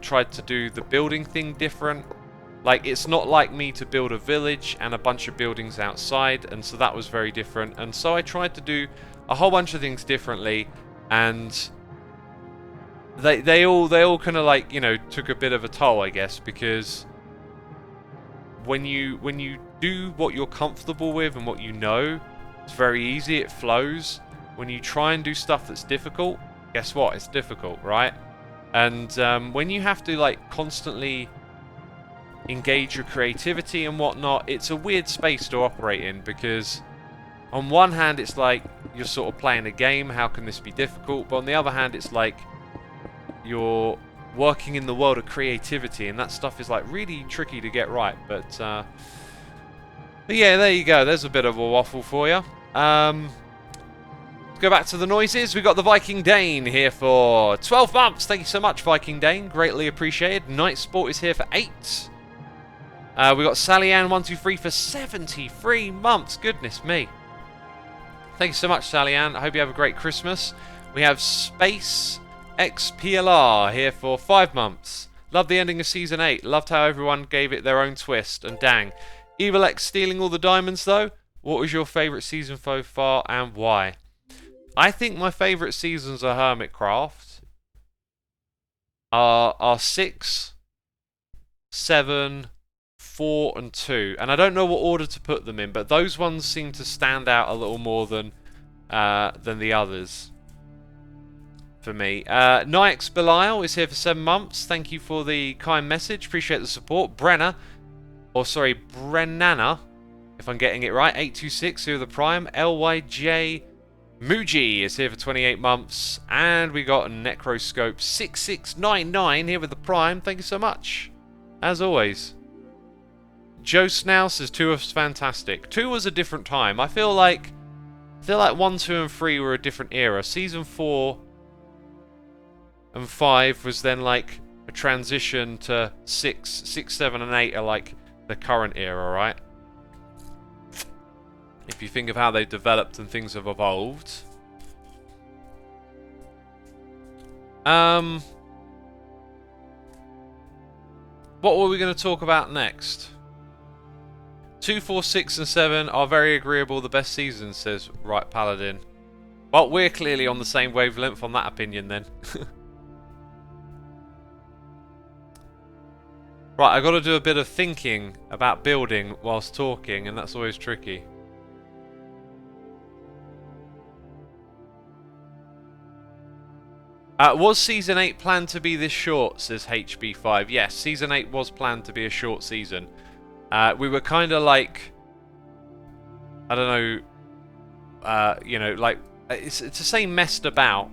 tried to do the building thing different. Like, it's not like me to build a village and a bunch of buildings outside, and so that was very different. And so I tried to do a whole bunch of things differently, and they all kind of, like, you know, took a bit of a toll, I guess, because when you do what you're comfortable with and what you know, it's very easy, it flows. When you try and do stuff that's difficult, guess what? It's difficult, right? And when you have to, like, constantly engage your creativity and whatnot, it's a weird space to operate in, because on one hand it's like you're sort of playing a game, how can this be difficult? But on the other hand, it's like you're working in the world of creativity, and that stuff is like really tricky to get right. But yeah, there you go, there's a bit of a waffle for you. Let's go back to the noises. We've got the Viking Dane here for 12 months. Thank you so much, Viking Dane, greatly appreciated. Night Sport is here for 8. We got Sally Ann 123 for 73 months. Goodness me. Thank you so much, Sally Ann. I hope you have a great Christmas. We have Space XPLR here for 5 months. Loved the ending of Season 8. Loved how everyone gave it their own twist. And dang. Evil X stealing all the diamonds, though. What was your favourite season so far, and why? I think my favourite seasons of Hermitcraft are 6, 7... 4 and 2, and I don't know what order to put them in, but those ones seem to stand out a little more than the others for me. Nix Belial is here for 7 months. Thank you for the kind message. Appreciate the support. Brennana, if I'm getting it right. 826 here with the Prime. LYJ Muji is here for 28 months, and we got Necroscope 6699 here with the Prime. Thank you so much, as always. Joe Snow says 2 was fantastic. 2 was a different time. I feel like 1, 2, and 3 were a different era. Season 4 and 5 was then like a transition to 6, 7, and 8 are like the current era, right? If you think of how they've developed and things have evolved. What were we going to talk about next? 2, 4, 6, and 7 are very agreeable, the best seasons, says Right Paladin. Well, we're clearly on the same wavelength on that opinion then. Right, I've got to do a bit of thinking about building whilst talking, and that's always tricky. Was Season 8 planned to be this short, says HB5. Yes, Season 8 was planned to be a short season. We were kind of like, I don't know, you know, like, it's to say messed about.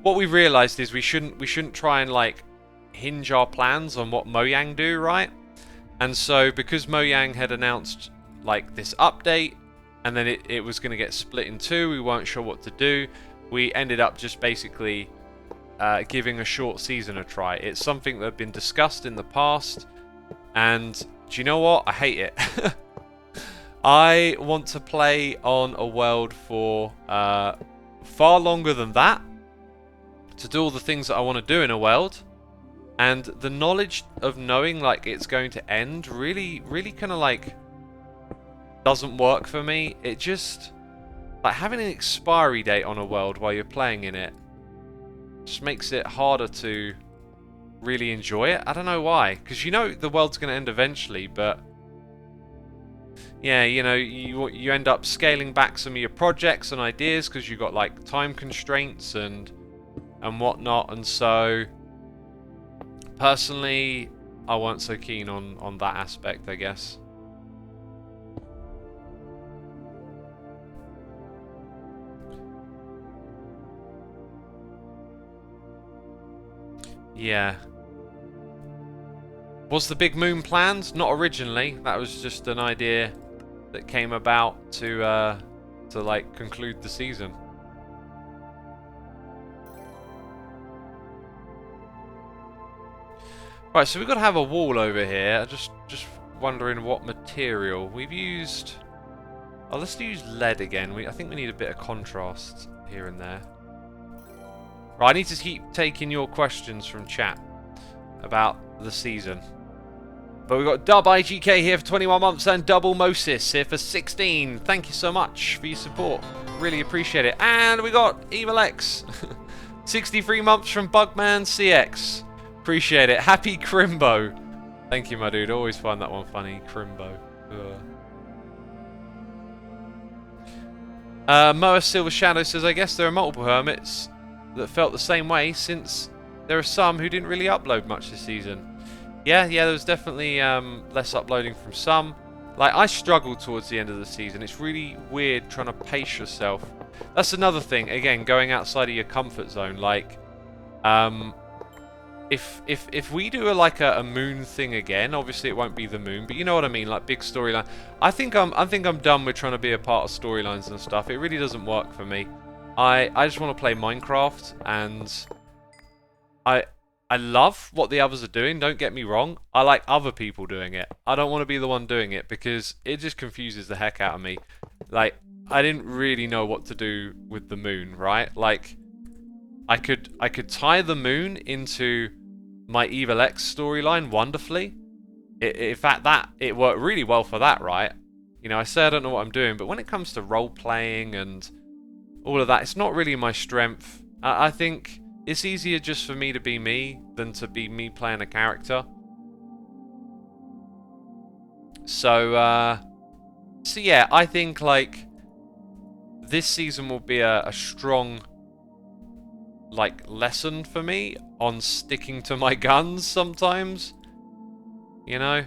What we realised is we shouldn't try and, like, hinge our plans on what Mojang do, right? And so, because Mojang had announced, like, this update, and then it was going to get split in 2, we weren't sure what to do. We ended up just basically giving a short season a try. It's something that had been discussed in the past, and do you know what? I hate it. I want to play on a world for far longer than that, to do all the things that I want to do in a world. And the knowledge of knowing like it's going to end really kind of like doesn't work for me. It just, like, having an expiry date on a world while you're playing in it just makes it harder to really enjoy it. I don't know why, because you know the world's going to end eventually, but yeah, you know, you end up scaling back some of your projects and ideas because you've got like time constraints and whatnot. And so personally, I weren't so keen on that aspect, I guess. Yeah. Was the big moon planned? Not originally. That was just an idea that came about to like conclude the season. Right, so we've got to have a wall over here. Just wondering what material we've used. Oh, let's use lead again. I think we need a bit of contrast here and there. Right, I need to keep taking your questions from chat about the season. But we've got Dub IGK here for 21 months and Double Moses here for 16. Thank you so much for your support. Really appreciate it. And we got Evil X. 63 months from Bugman CX. Appreciate it. Happy Crimbo. Thank you, my dude. Always find that one funny. Crimbo. Moa Silver Shadow says, I guess there are multiple hermits that felt the same way, since there are some who didn't really upload much this season. Yeah, there was definitely less uploading from some. Like, I struggled towards the end of the season. It's really weird trying to pace yourself. That's another thing, again, going outside of your comfort zone. Like, if we do a moon thing again, obviously it won't be the moon, but you know what I mean, like big storyline. I think I'm done with trying to be a part of storylines and stuff. It really doesn't work for me. I just want to play Minecraft, and I love what the others are doing, don't get me wrong. I like other people doing it. I don't want to be the one doing it because it just confuses the heck out of me. Like, I didn't really know what to do with the moon, right? Like, I could tie the moon into my Evil X storyline wonderfully. In fact, it worked really well for that, right? You know, I say I don't know what I'm doing, but when it comes to role-playing and all of that, it's not really my strength. I think it's easier just for me to be me than to be me playing a character. So yeah, I think like this season will be a strong like lesson for me on sticking to my guns sometimes. You know?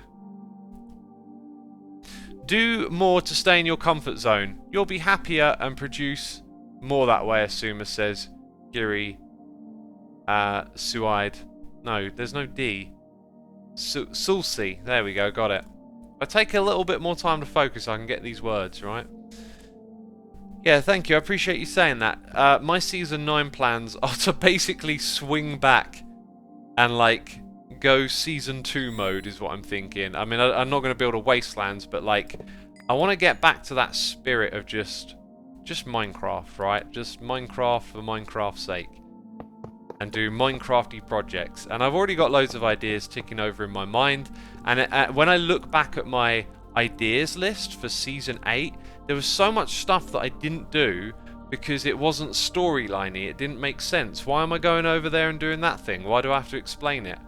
Do more to stay in your comfort zone. You'll be happier and produce more that way, Xisuma says. Giri Suide. No, there's no D. Sulci. There we go, got it. I take a little bit more time to focus, I can get these words, right? Yeah, thank you. I appreciate you saying that. My Season 9 plans are to basically swing back and, like, go Season 2 mode is what I'm thinking. I mean, I'm not going to build a Wastelands, but, like, I want to get back to that spirit of just Minecraft, right? Just Minecraft for Minecraft's sake. And do Minecrafty projects. And I've already got loads of ideas ticking over in my mind. And when I look back at my ideas list for Season 8, there was so much stuff that I didn't do because it wasn't storyliney. It didn't make sense. Why am I going over there and doing that thing? Why do I have to explain it?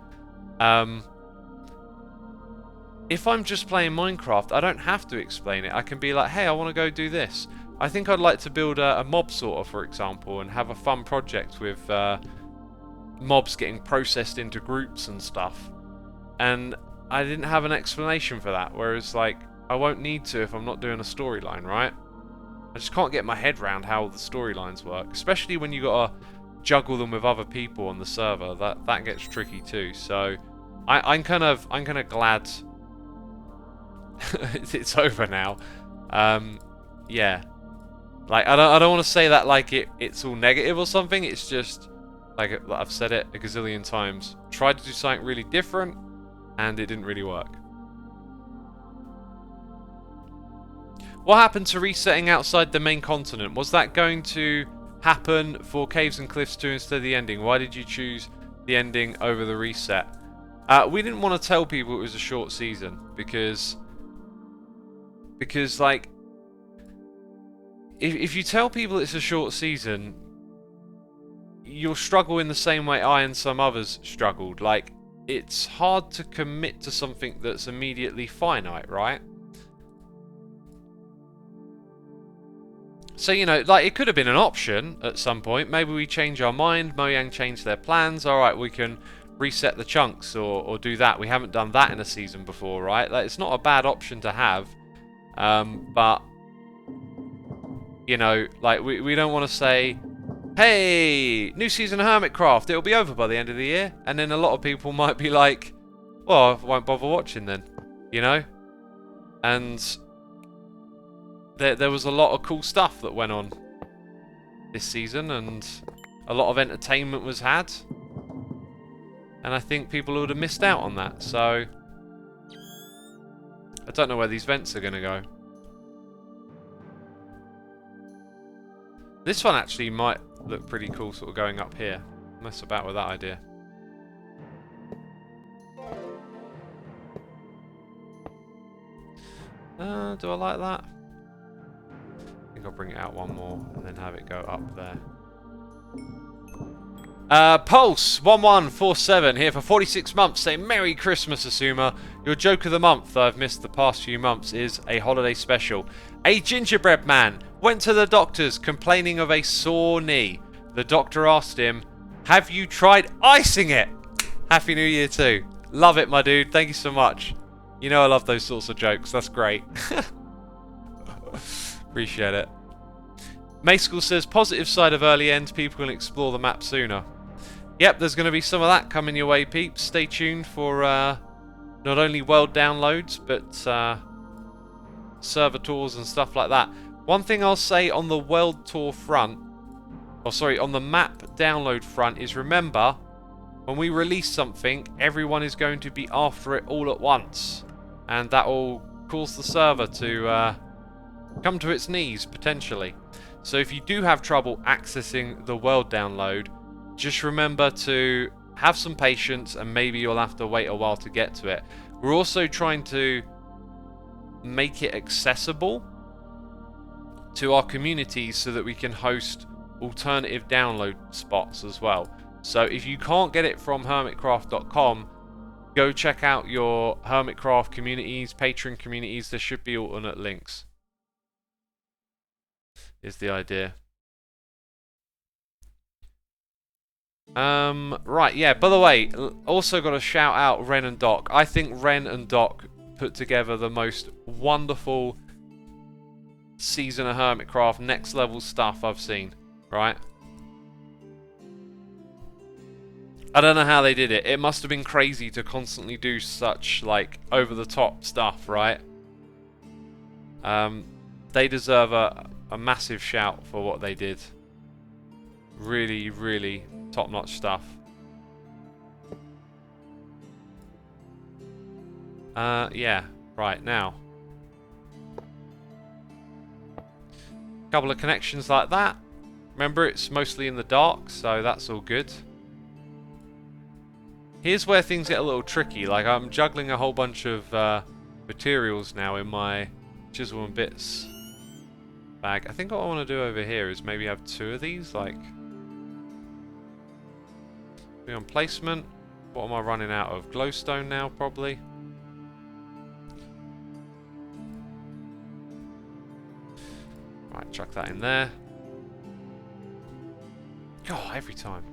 If I'm just playing Minecraft, I don't have to explain it. I can be like, hey, I want to go do this. I think I'd like to build a mob sorter, for example, and have a fun project with mobs getting processed into groups and stuff. And I didn't have an explanation for that, whereas, like, I won't need to if I'm not doing a storyline, right? I just can't get my head around how the storylines work, especially when you gotta juggle them with other people on the server. That gets tricky too. So I'm kind of glad it's over now. Yeah, like I don't want to say that like it's all negative or something. It's just like I've said it a gazillion times. Tried to do something really different, and it didn't really work. What happened to resetting outside the main continent? Was that going to happen for Caves and Cliffs 2 instead of the ending? Why did you choose the ending over the reset? We didn't want to tell people it was a short season because like, if you tell people it's a short season, you'll struggle in the same way I and some others struggled. Like, it's hard to commit to something that's immediately finite, right? So, you know, like, it could have been an option at some point. Maybe we change our mind, Mojang changed their plans. Alright, we can reset the chunks or do that. We haven't done that in a season before, right? Like, it's not a bad option to have. But, you know, like, we don't want to say, hey, new season of Hermitcraft, it'll be over by the end of the year. And then a lot of people might be like, well, I won't bother watching then, you know? And there was a lot of cool stuff that went on this season, and a lot of entertainment was had. And I think people would have missed out on that, so I don't know where these vents are going to go. This one actually might look pretty cool, sort of going up here. Mess about with that idea. Do I like that? I think I'll bring it out one more and then have it go up there. Pulse 1147 here for 46 months saying Merry Christmas, Xisuma. Your joke of the month that I've missed the past few months is a holiday special. A gingerbread man went to the doctors complaining of a sore knee. The doctor asked him, have you tried icing it? Happy New Year too. Love it, my dude. Thank you so much. You know I love those sorts of jokes. That's great. Appreciate it. Mayschool says, positive side of early end, people can explore the map sooner. Yep, there's going to be some of that coming your way, peeps. Stay tuned for not only world downloads, but server tours and stuff like that. One thing I'll say on the world tour front, or sorry, on the map download front, is remember, when we release something, everyone is going to be after it all at once. And that will cause the server to come to its knees, potentially. So if you do have trouble accessing the world download, just remember to have some patience and maybe you'll have to wait a while to get to it. We're also trying to make it accessible to our communities so that we can host alternative download spots as well. So if you can't get it from hermitcraft.com, go check out your Hermitcraft communities, Patreon communities. There should be alternate links, is the idea. Right, yeah, by the way, also got to shout out Ren and Doc. I think Ren and Doc put together the most wonderful season of Hermitcraft, next level stuff I've seen, right? I don't know how they did it. It must have been crazy to constantly do such, like, over-the-top stuff, right? They deserve a massive shout for what they did. Really, really top-notch stuff. Yeah, right, now. Couple of connections like that. Remember, it's mostly in the dark, so that's all good. Here's where things get a little tricky. Like, I'm juggling a whole bunch of materials now in my chisel and bits bag. I think what I want to do over here is maybe have two of these, like, be on placement. What am I running out of? Glowstone now, probably. Right, chuck that in there. God, every time.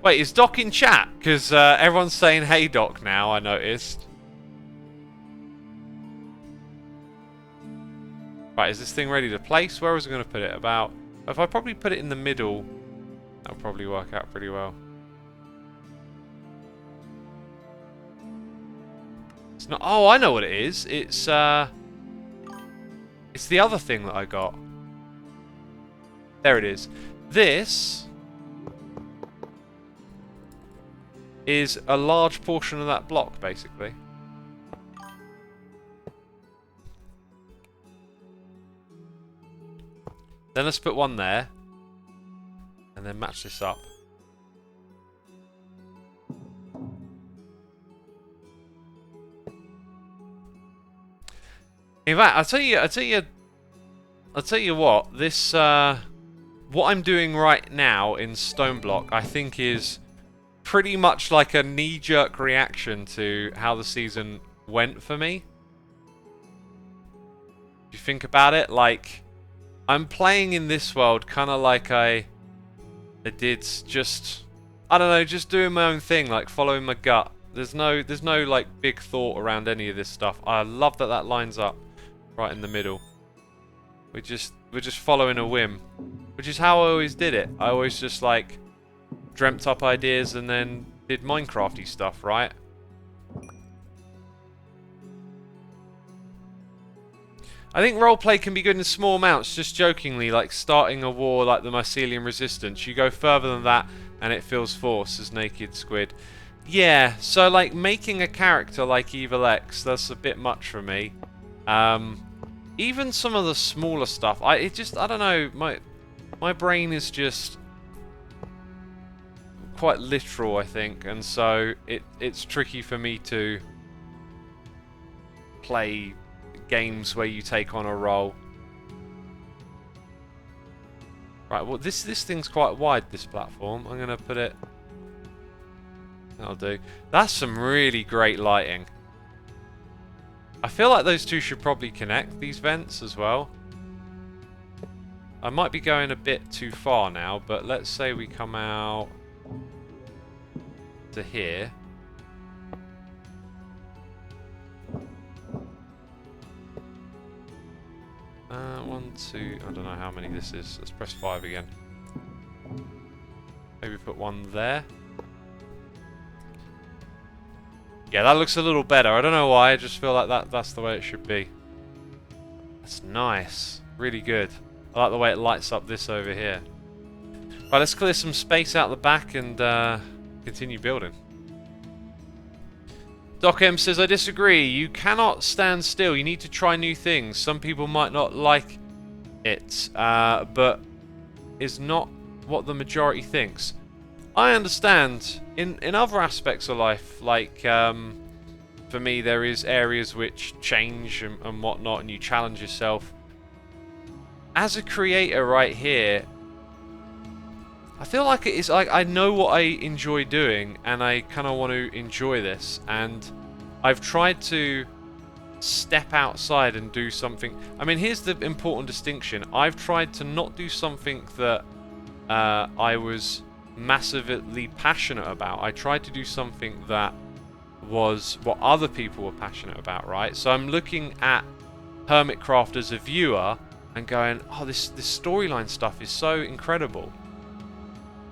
Wait, is Doc in chat? Because everyone's saying hey Doc now, I noticed. Right, is this thing ready to place? Where was I going to put it? About... If I probably put it in the middle, that'll probably work out pretty well. It's not... Oh, I know what it is. It's the other thing that I got. There it is. This is a large portion of that block, basically. Then let's put one there. And then match this up. In fact, I'll tell you what, this, what I'm doing right now in Stoneblock, I think is pretty much like a knee-jerk reaction to how the season went for me. If you think about it, like, I'm playing in this world kind of like I did just, I don't know, just doing my own thing, like following my gut. There's no like big thought around any of this stuff. I love that that lines up right in the middle. We're just following a whim, which is how I always did it. I always just like dreamt up ideas and then did Minecrafty stuff, right? I think roleplay can be good in small amounts, just jokingly, like starting a war like the Mycelium Resistance. You go further than that and it feels forced, says Naked Squid. Yeah, so like making a character like Evil X, that's a bit much for me. Even some of the smaller stuff, I don't know, my brain is just quite literal, I think, and so it's tricky for me to play games where you take on a role. Right, well this thing's quite wide, this platform. I'm gonna put it, that'll do. That's some really great lighting. I feel like those two should probably connect, these vents as well. I might be going a bit too far now, but let's say we come out to here. One, two, I don't know how many this is. Let's press 5 again. Maybe put one there. Yeah, that looks a little better. I don't know why, I just feel like that's the way it should be. That's nice. Really good. I like the way it lights up this over here. Right, let's clear some space out the back and continue building. Doc M says, I disagree. You cannot stand still. You need to try new things. Some people might not like it, but is not what the majority thinks. I understand. In other aspects of life, like for me, there is areas which change and whatnot, and you challenge yourself. As a creator right here, I feel like it is like I know what I enjoy doing, and I kind of want to enjoy this, and I've tried to step outside and do something. I mean, here's the important distinction. I've tried to not do something that I was massively passionate about. I tried to do something that was what other people were passionate about, right? So I'm looking at Hermitcraft as a viewer and going, oh, this storyline stuff is so incredible.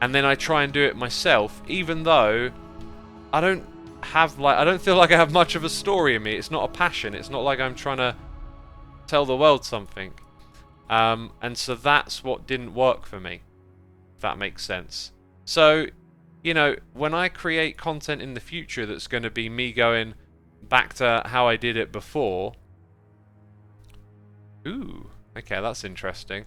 And then I try and do it myself, even though I don't feel like I have much of a story in me. It's not a passion. It's not like I'm trying to tell the world something. And so that's what didn't work for me, if that makes sense. So, you know, when I create content in the future that's going to be me going back to how I did it before. Ooh, okay, that's interesting.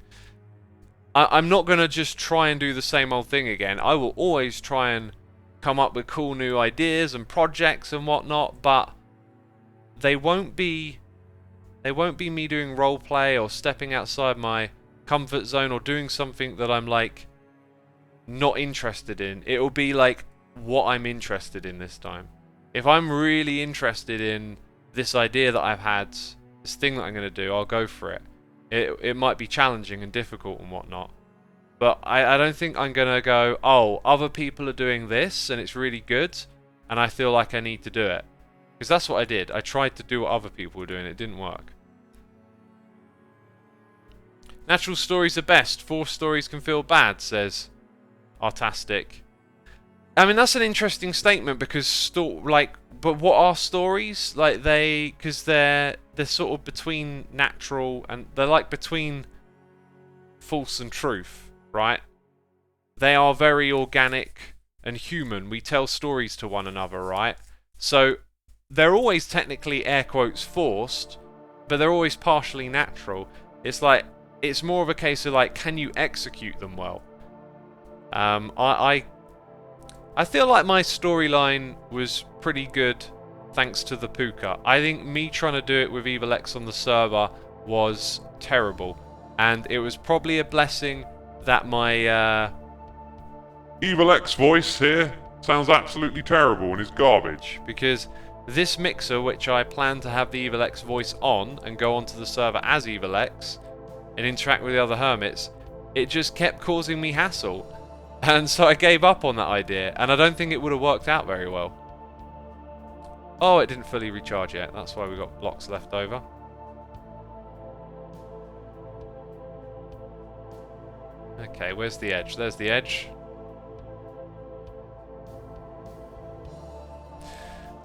I'm not going to just try and do the same old thing again. I will always try and come up with cool new ideas and projects and whatnot, but they won't be me doing roleplay or stepping outside my comfort zone or doing something that I'm like not interested in. It will be like what I'm interested in this time. If I'm really interested in this idea that I've had, this thing that I'm going to do, I'll go for it. It might be challenging and difficult and whatnot, but I don't think I'm going to go, oh, other people are doing this and it's really good and I feel like I need to do it. Because that's what I did. I tried to do what other people were doing. It didn't work. Natural stories are best. Forced stories can feel bad, says Artastic. I mean, that's an interesting statement because but what are stories? Like because they're sort of between natural and they're like between false and truth, right? They are very organic and human. We tell stories to one another, right? So they're always technically air quotes forced, but they're always partially natural. It's like it's more of a case of like, can you execute them well? I feel like my storyline was pretty good thanks to the Puka. I think me trying to do it with Evil X on the server was terrible, and it was probably a blessing that my Evil X voice here sounds absolutely terrible and is garbage. because this mixer, which I plan to have the Evil X voice on and go onto the server as Evil X and interact with the other hermits, it just kept causing me hassle. And so I gave up on that idea, and I don't think it would have worked out very well. Oh, it didn't fully recharge yet. That's why we got blocks left over. Okay, where's the edge? There's the edge.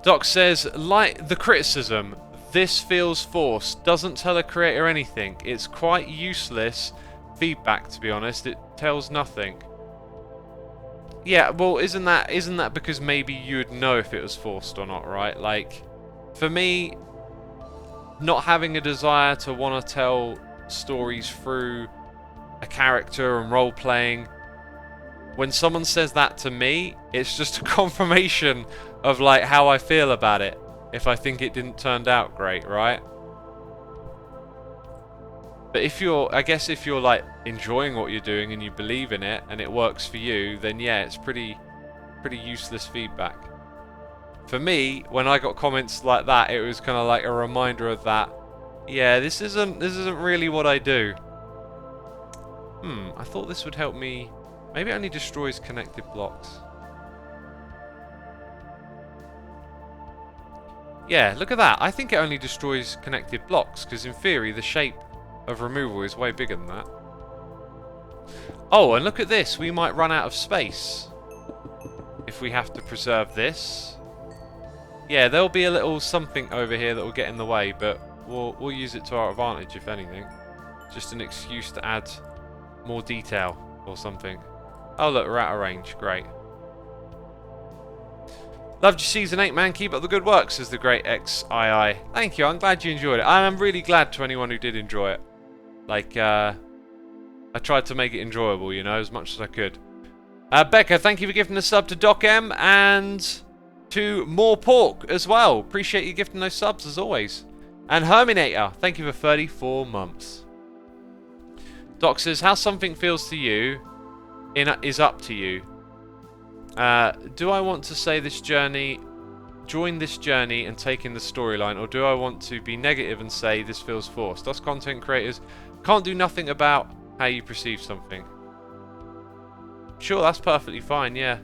Doc says, like the criticism, this feels forced. Doesn't tell a creator anything. It's quite useless feedback, to be honest. It tells nothing. Yeah, well, isn't that because maybe you'd know if it was forced or not, right? Like, for me, not having a desire to want to tell stories through a character and role-playing, when someone says that to me, it's just a confirmation of, like, how I feel about it, if I think it didn't turn out great, right? But if you're, I guess if you're like enjoying what you're doing and you believe in it and it works for you, then yeah, it's pretty useless feedback. For me, when I got comments like that, it was kind of like a reminder of that. Yeah, this isn't really what I do. I thought this would help me. Maybe it only destroys connected blocks. Yeah, look at that. I think it only destroys connected blocks because in theory the shape of removal is way bigger than that. Oh, and look at this. We might run out of space if we have to preserve this. Yeah, there'll be a little something over here that will get in the way, but we'll use it to our advantage, if anything. Just an excuse to add more detail or something. Oh, look, we're out of range. Great. Loved your Season 8, man. Keep up the good work, says the great XII. Thank you. I'm glad you enjoyed it. And I'm really glad to anyone who did enjoy it. Like, I tried to make it enjoyable, you know, as much as I could. Becca, thank you for gifting a sub to Doc M and to More Pork as well. Appreciate you gifting those subs as always. And Herminator, thank you for 34 months. Doc says, how something feels to you is up to you. Do I want to say this journey, join this journey and take in the storyline, or do I want to be negative and say this feels forced? Us content creators can't do nothing about how you perceive something. Sure, that's perfectly fine, yeah.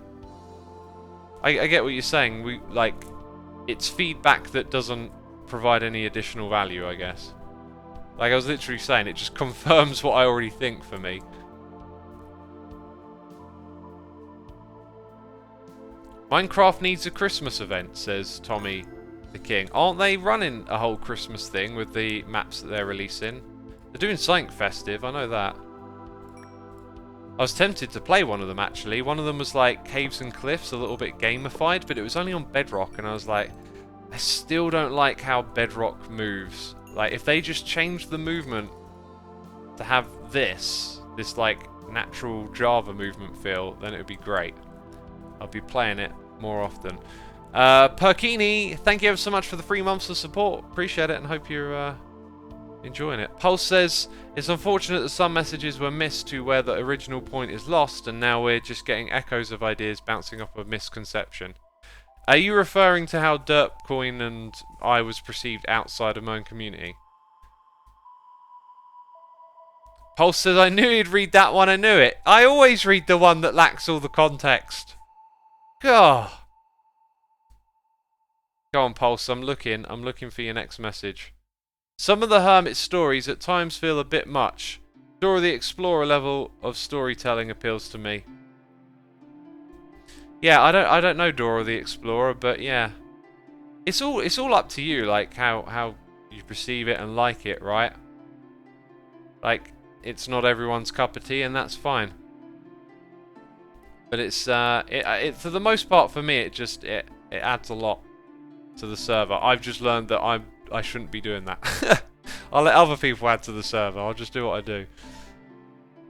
I get what you're saying. It's feedback that doesn't provide any additional value, I guess. Like I was literally saying, it just confirms what I already think for me. Minecraft needs a Christmas event, says Tommy the King. Aren't they running a whole Christmas thing with the maps that they're releasing? They're doing something festive, I know that. I was tempted to play one of them, actually. One of them was like Caves and Cliffs, a little bit gamified, but it was only on Bedrock, and I was like, I still don't like how Bedrock moves. Like, if they just changed the movement to have this like natural Java movement feel, then it would be great. I'll be playing it more often. Perkini, thank you ever so much for the 3 months of support. Appreciate it and hope you're enjoying it. Pulse says, it's unfortunate that some messages were missed to where the original point is lost, and now we're just getting echoes of ideas bouncing off a misconception. Are you referring to how Derpcoin and I was perceived outside of my own community? Pulse says, I knew he'd read that one, I knew it. I always read the one that lacks all the context. God. Go on, Pulse, I'm looking for your next message. Some of the Hermit stories at times feel a bit much. Dora the Explorer level of storytelling appeals to me. Yeah, I don't know Dora the Explorer, but yeah. It's all up to you, like how you perceive it and like it, right? Like, it's not everyone's cup of tea, and that's fine. But it's it for the most part for me, it adds a lot to the server. I've just learned that I shouldn't be doing that. I'll let other people add to the server. I'll just do what I do.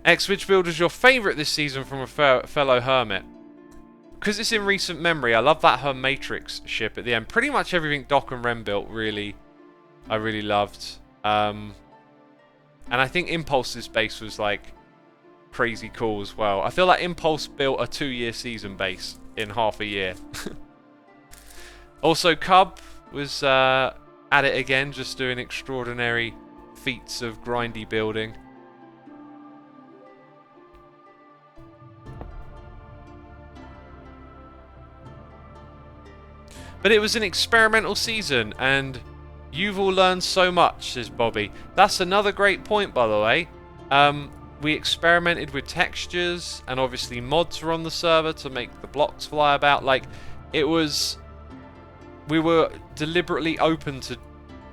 X, which build was your favourite this season from a fellow Hermit? Because it's in recent memory, I love that Hermatrix ship at the end. Pretty much everything Doc and Ren built, really, I really loved. And I think Impulse's base was, like, crazy cool as well. I feel like Impulse built a 2-year season base in half a year. Also, Cub was at it again, just doing extraordinary feats of grindy building. But it was an experimental season, and you've all learned so much, says Bobby. That's another great point, by the way. We experimented with textures, and obviously mods were on the server to make the blocks fly about. Like, it was... We were deliberately open to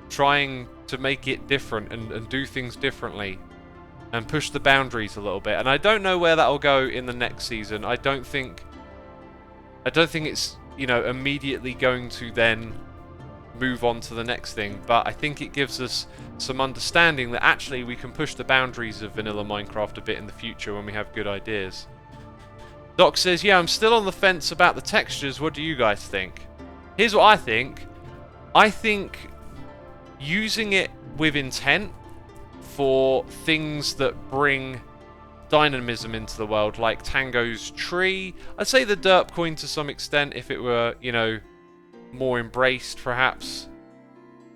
trying to make it different and do things differently and push the boundaries a little bit. And I don't know where that will go in the next season. I don't think it's, you know, immediately going to then move on to the next thing, but I think it gives us some understanding that actually we can push the boundaries of vanilla Minecraft a bit in the future when we have good ideas. Doc says, yeah, I'm still on the fence about the textures. What do you guys think? Here's what I think. I think using it with intent for things that bring dynamism into the world, like Tango's tree. I'd say the derp coin to some extent, if it were, you know, more embraced perhaps.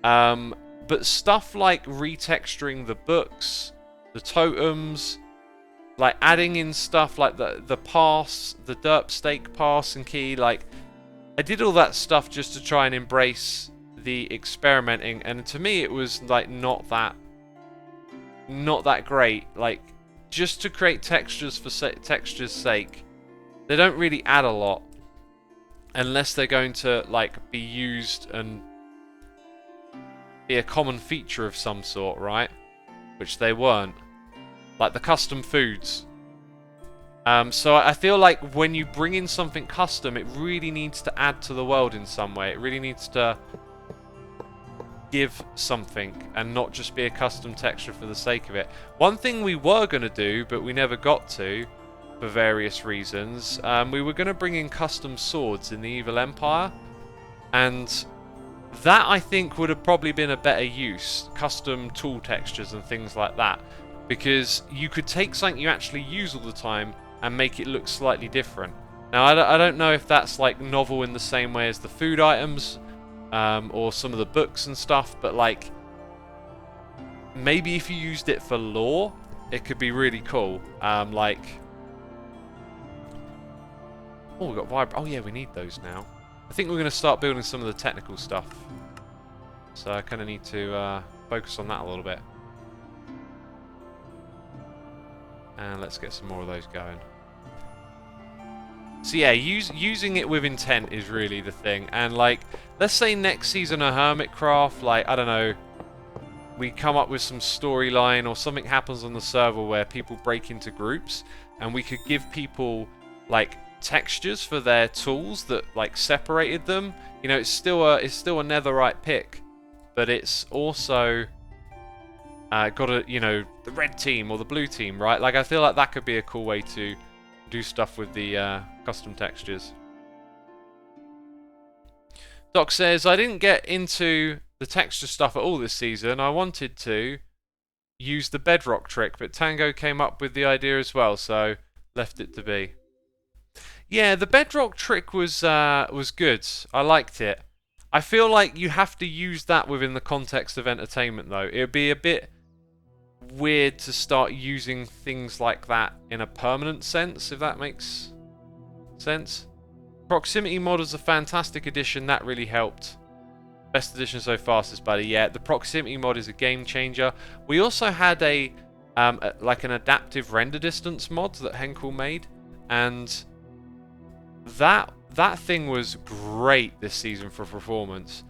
But stuff like retexturing the books, the totems, like adding in stuff like the pass, the derp stake pass and key, like I did all that stuff just to try and embrace the experimenting, and to me it was like not that great. Like, just to create textures for texture's sake, they don't really add a lot unless they're going to like be used and be a common feature of some sort, right? Which they weren't. Like the custom foods. So I feel like when you bring in something custom, it really needs to add to the world in some way. It really needs to give something and not just be a custom texture for the sake of it. One thing we were going to do, but we never got to for various reasons, we were going to bring in custom swords in the Evil Empire, and that I think would have probably been a better use, custom tool textures and things like that, because you could take something you actually use all the time and make it look slightly different. Now I don't know if that's like novel in the same way as the food items, or some of the books and stuff, but like maybe if you used it for lore, it could be really cool. Like, oh, we got oh yeah, we need those now. I think we're going to start building some of the technical stuff, so I kind of need to focus on that a little bit. And let's get some more of those going. So yeah, using it with intent is really the thing. And like, let's say next season of Hermitcraft, like, I don't know, we come up with some storyline or something happens on the server where people break into groups, and we could give people like textures for their tools that like separated them. You know, it's still a netherite pick, but it's also got a, you know, the red team or the blue team, right? Like, I feel like that could be a cool way to do stuff with the custom textures. Doc says, I didn't get into the texture stuff at all this season. I wanted to use the bedrock trick, but Tango came up with the idea as well, so left it to be. Yeah, the bedrock trick was good. I liked it. I feel like you have to use that within the context of entertainment, though. It would be a bit weird to start using things like that in a permanent sense, if that makes sense. Proximity mod is a fantastic addition. That really helped. Best addition so far, says Buddy. Yeah, the proximity mod is a game changer. We also had a like an adaptive render distance mod that Henkel made, and that thing was great this season for performance.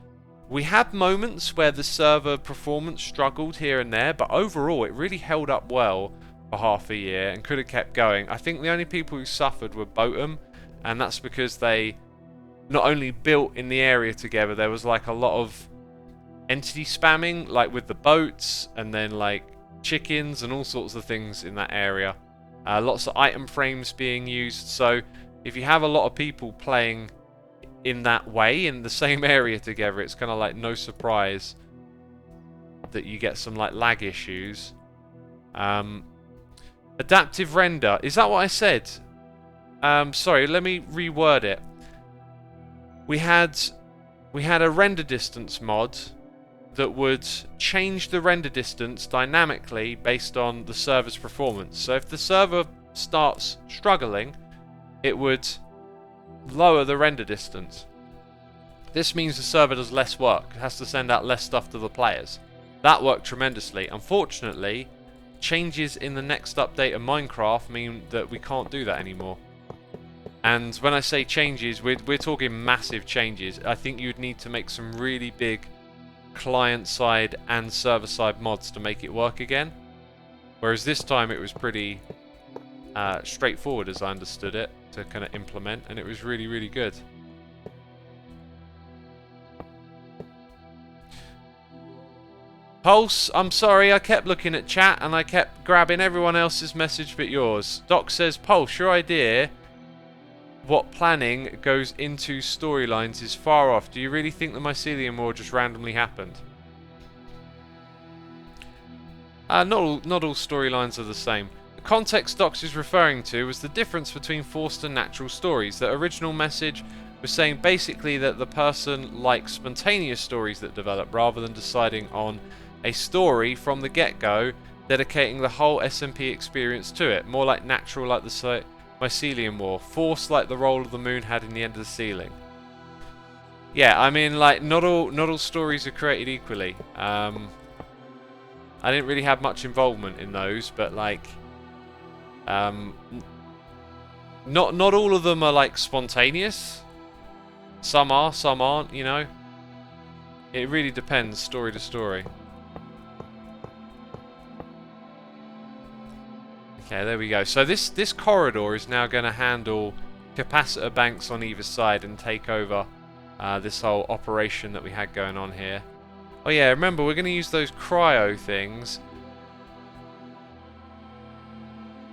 We had moments where the server performance struggled here and there, but overall it really held up well for half a year and could have kept going. I think the only people who suffered were Boatum, and that's because they not only built in the area together, there was like a lot of entity spamming, like with the boats, and then like chickens and all sorts of things in that area. Lots of item frames being used. So if you have a lot of people playing in that way, in the same area together, it's kind of like no surprise that you get some like lag issues. Adaptive render, is that what I said? Sorry, let me reword it. We had a render distance mod that would change the render distance dynamically based on the server's performance. So if the server starts struggling, it would lower the render distance. This means the server does less work, it has to send out less stuff to the players. That worked tremendously. Unfortunately, changes in the next update of Minecraft mean that we can't do that anymore. And when I say changes, we're talking massive changes. I think you'd need to make some really big client-side and server-side mods to make it work again. Whereas this time it was pretty straightforward, as I understood it, to kind of implement, and it was really, really good. Pulse, I'm sorry, I kept looking at chat and I kept grabbing everyone else's message but yours. Doc says, Pulse, your idea what planning goes into storylines is far off. Do you really think the Mycelium War just randomly happened? Not all storylines are the same. The context Doc is referring to was the difference between forced and natural stories. The original message was saying basically that the person likes spontaneous stories that develop rather than deciding on a story from the get-go, dedicating the whole SMP experience to it. More like natural, like the Mycelium War. Force like the role of the moon had in the End of the Ceiling. Yeah, I mean, like, not all stories are created equally. I didn't really have much involvement in those, but like, not all of them are like spontaneous. Some are, some aren't. You know, it really depends, story to story. Okay, there we go. So this corridor is now going to handle capacitor banks on either side and take over this whole operation that we had going on here. Oh yeah, remember we're going to use those cryo things.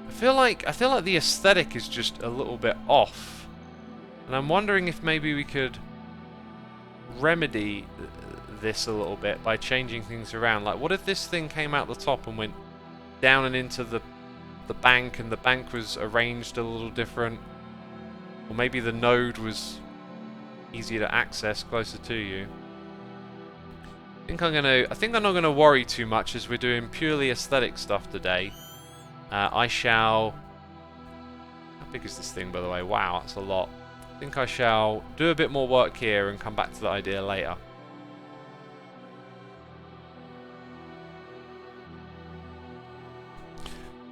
I feel like the aesthetic is just a little bit off, and I'm wondering if maybe we could remedy this a little bit by changing things around. Like, what if this thing came out the top and went down and into the bank, and the bank was arranged a little different, or maybe the node was easier to access, closer to you. I think I'm not gonna worry too much as we're doing purely aesthetic stuff today. I shall. How big is this thing, by the way? Wow, that's a lot. I think I shall do a bit more work here and come back to that idea later.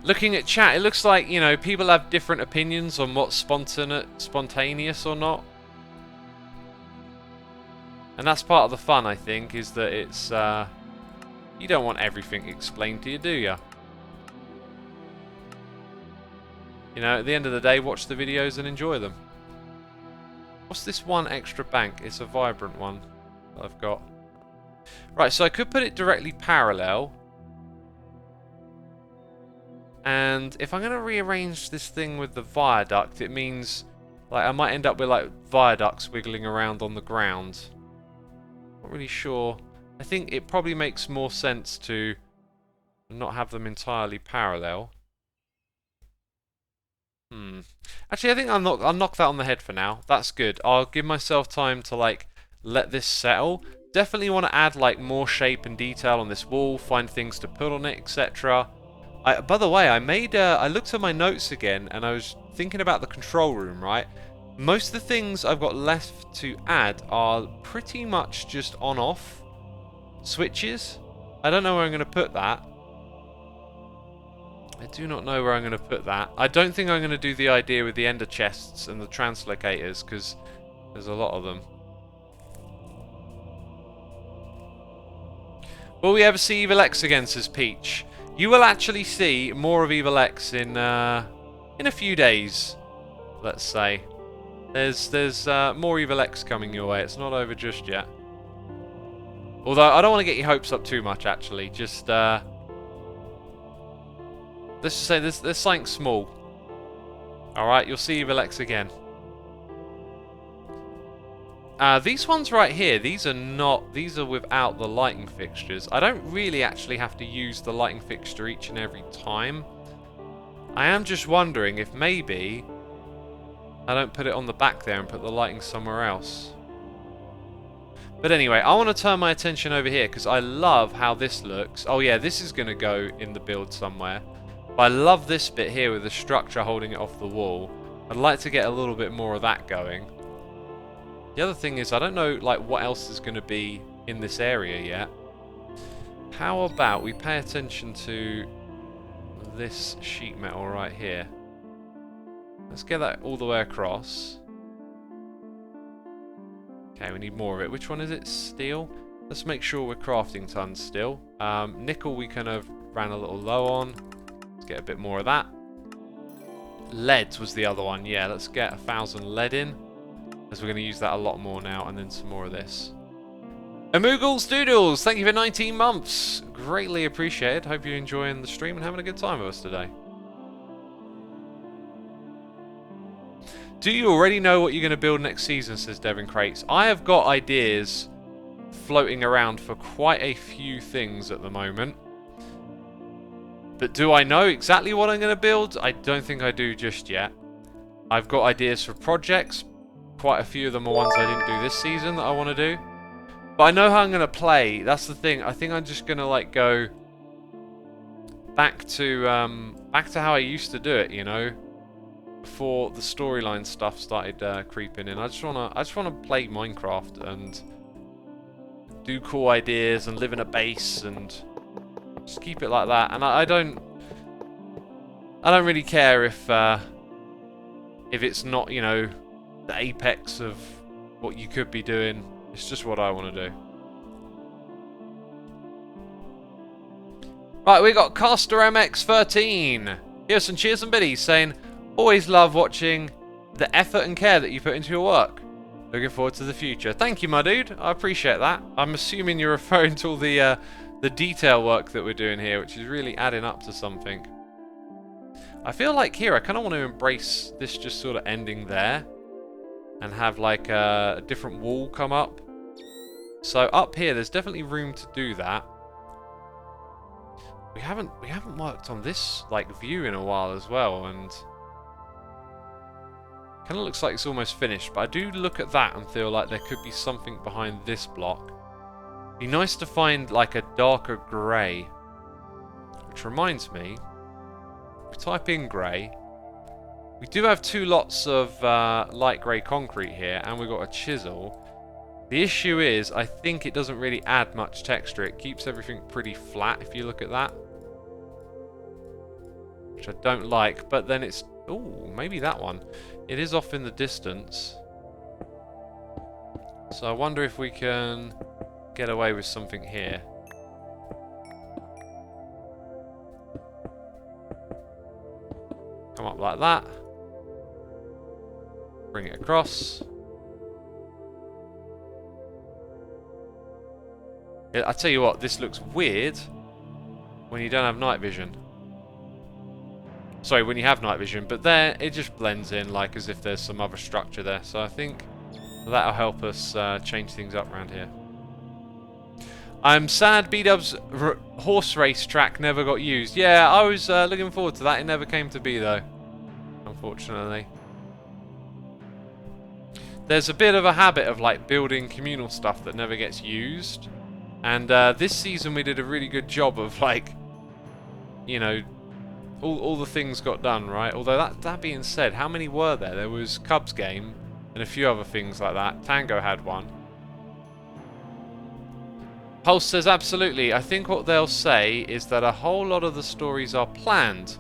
Looking at chat, it looks like, you know, people have different opinions on what's spontaneous or not. And that's part of the fun, I think, is that it's, you don't want everything explained to you, do you? You know, at the end of the day, watch the videos and enjoy them. What's this one extra bank? It's a vibrant one that I've got. Right, so I could put it directly parallel. And if I'm going to rearrange this thing with the viaduct, it means like I might end up with like viaducts wiggling around on the ground. Not really sure. I think it probably makes more sense to not have them entirely parallel. Actually, I think I'll knock that on the head for now. That's good. I'll give myself time to like let this settle. Definitely want to add like more shape and detail on this wall, find things to put on it, etc. By the way, I looked at my notes again and I was thinking about the control room, right? Most of the things I've got left to add are pretty much just on-off switches. I don't know where I'm going to put that. I do not know where I'm going to put that. I don't think I'm going to do the idea with the ender chests and the translocators because there's a lot of them. Will we ever see Evil X again, says Peach? You will actually see more of Evil X in a few days, let's say. There's more Evil X coming your way. It's not over just yet. Although, I don't want to get your hopes up too much, actually. Just, let's just say there's something small. Alright, you'll see Evil X again. These ones right here, these are without the lighting fixtures. I don't really actually have to use the lighting fixture each and every time. I am just wondering if maybe I don't put it on the back there and put the lighting somewhere else. But anyway, I want to turn my attention over here because I love how this looks. Oh yeah, this is going to go in the build somewhere. But I love this bit here with the structure holding it off the wall. I'd like to get a little bit more of that going. The other thing is, I don't know like what else is going to be in this area yet. How about we pay attention to this sheet metal right here. Let's get that all the way across. Okay, we need more of it. Which one is it? Steel? Let's make sure we're crafting tons still. Nickel we kind of ran a little low on. Let's get a bit more of that. Lead was the other one. Yeah, let's get 1,000 lead in, as we're going to use that a lot more now, and then some more of this. Amoogles Doodles, thank you for 19 months. Greatly appreciated. Hope you're enjoying the stream and having a good time with us today. Do you already know what you're going to build next season, says Devin Crates. I have got ideas floating around for quite a few things at the moment. But do I know exactly what I'm going to build? I don't think I do just yet. I've got ideas for projects. Quite a few of them are ones I didn't do this season that I want to do. But I know how I'm going to play. That's the thing. I think I'm just going to like go back to how I used to do it, you know, before the storyline stuff started creeping in. I just want to play Minecraft and do cool ideas and live in a base and just keep it like that. And I don't really care if it's not, you know, the apex of what you could be doing. It's just what I want to do. Right, we got Caster MX13. Here's some cheers and biddies saying, always love watching the effort and care that you put into your work. Looking forward to the future. Thank you, my dude. I appreciate that. I'm assuming you're referring to all the detail work that we're doing here, which is really adding up to something. I feel like here I kind of want to embrace this just sort of ending there and have like a different wall come up. So up here there's definitely room to do that. We haven't worked on this like view in a while as well, and kind of looks like it's almost finished, but I do look at that and feel like there could be something behind this block. Be nice to find like a darker grey. Which reminds me, if we type in grey, we do have 2 lots of light grey concrete here, and we've got a chisel. The issue is, I think it doesn't really add much texture. It keeps everything pretty flat if you look at that. Which I don't like, but then it's... Ooh, maybe that one. It is off in the distance. So I wonder if we can get away with something here. Come up like that. Bring it across. I tell you what, this looks weird when you don't have night vision. Sorry, when you have night vision, but there it just blends in like as if there's some other structure there. So I think that'll help us change things up around here. I'm sad B-Dub's horse race track never got used. Yeah, I was looking forward to that. It never came to be though, unfortunately. There's a bit of a habit of like building communal stuff that never gets used. And this season we did a really good job of like, you know, all the things got done, right? Although that being said, how many were there? There was Cubs game and a few other things like that. Tango had one. Pulse says absolutely. I think what they'll say is that a whole lot of the stories are planned,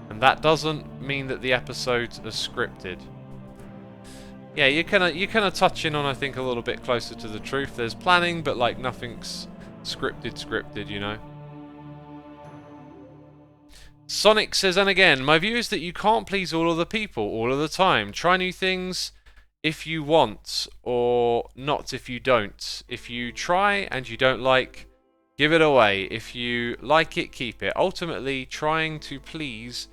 and that doesn't mean that the episodes are scripted. Yeah, you're kind of touching on, I think, a little bit closer to the truth. There's planning, but like nothing's scripted, you know. Sonic says, and again, my view is that you can't please all of the people all of the time. Try new things. if you want, or not if you don't. If you try and you don't like, give it away. If you like it, keep it. Ultimately, trying to please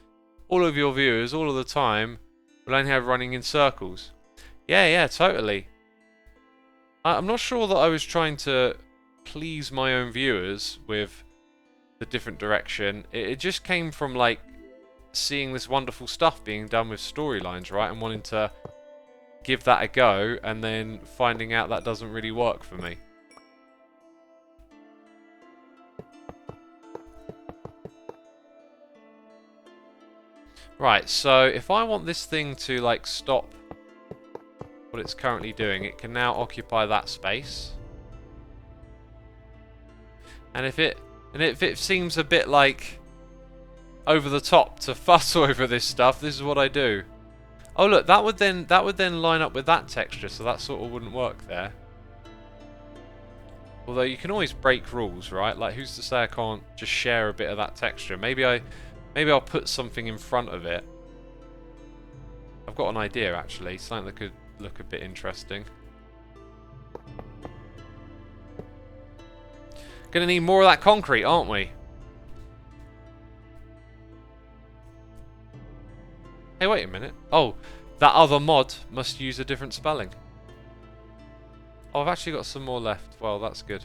all of your viewers all of the time will only have running in circles. Yeah, totally. I'm not sure that I was trying to please my own viewers with the different direction. It just came from, like, seeing this wonderful stuff being done with storylines, right? And wanting to give that a go, and then finding out that doesn't really work for me. Right, so if I want this thing to, like, stop what it's currently doing, it can now occupy that space. And if it seems a bit like over the top to fuss over this stuff, this is what I do. Oh look, that would then line up with that texture, so that sort of wouldn't work there. Although you can always break rules, right? Like, who's to say I can't just share a bit of that texture? Maybe I'll put something in front of it. I've got an idea, actually. Something that could look a bit interesting. Gonna need more of that concrete, aren't we? Hey, wait a minute. Oh, that other mod must use a different spelling. Oh, I've actually got some more left. Well, that's good.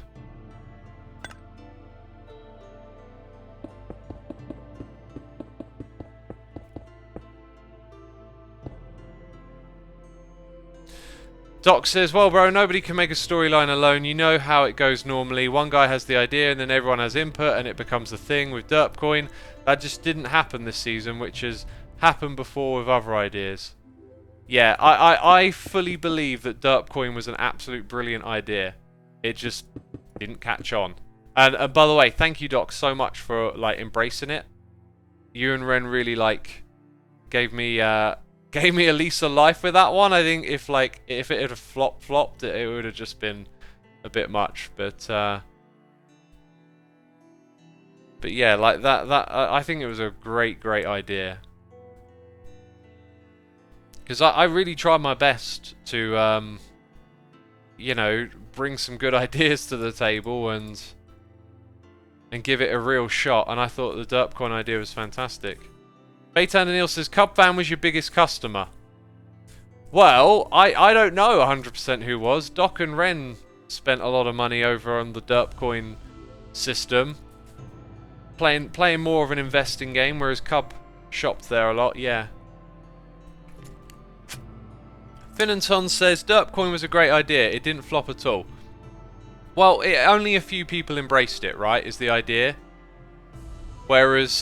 Doc says, well, bro, nobody can make a storyline alone. You know how it goes normally. One guy has the idea and then everyone has input and it becomes a thing. With Derpcoin, that just didn't happen this season, which has happened before with other ideas. Yeah, I fully believe that Derpcoin was an absolute brilliant idea. It just didn't catch on. And by the way, thank you, Doc, so much for, like, embracing it. You and Ren really, like, gave me a lease of life with that one. I think if it had flopped, it would have just been a bit much. But yeah, like that I think it was a great idea. Because I really tried my best to you know, bring some good ideas to the table and give it a real shot, and I thought the Derpcoin idea was fantastic. Baytan Daniel says, Cub fan was your biggest customer. Well, I don't know 100% who was. Doc and Ren spent a lot of money over on the Derpcoin system. Playing more of an investing game, whereas Cub shopped there a lot, yeah. Finanton says, Derpcoin was a great idea. It didn't flop at all. Well, only a few people embraced it, right, is the idea. Whereas,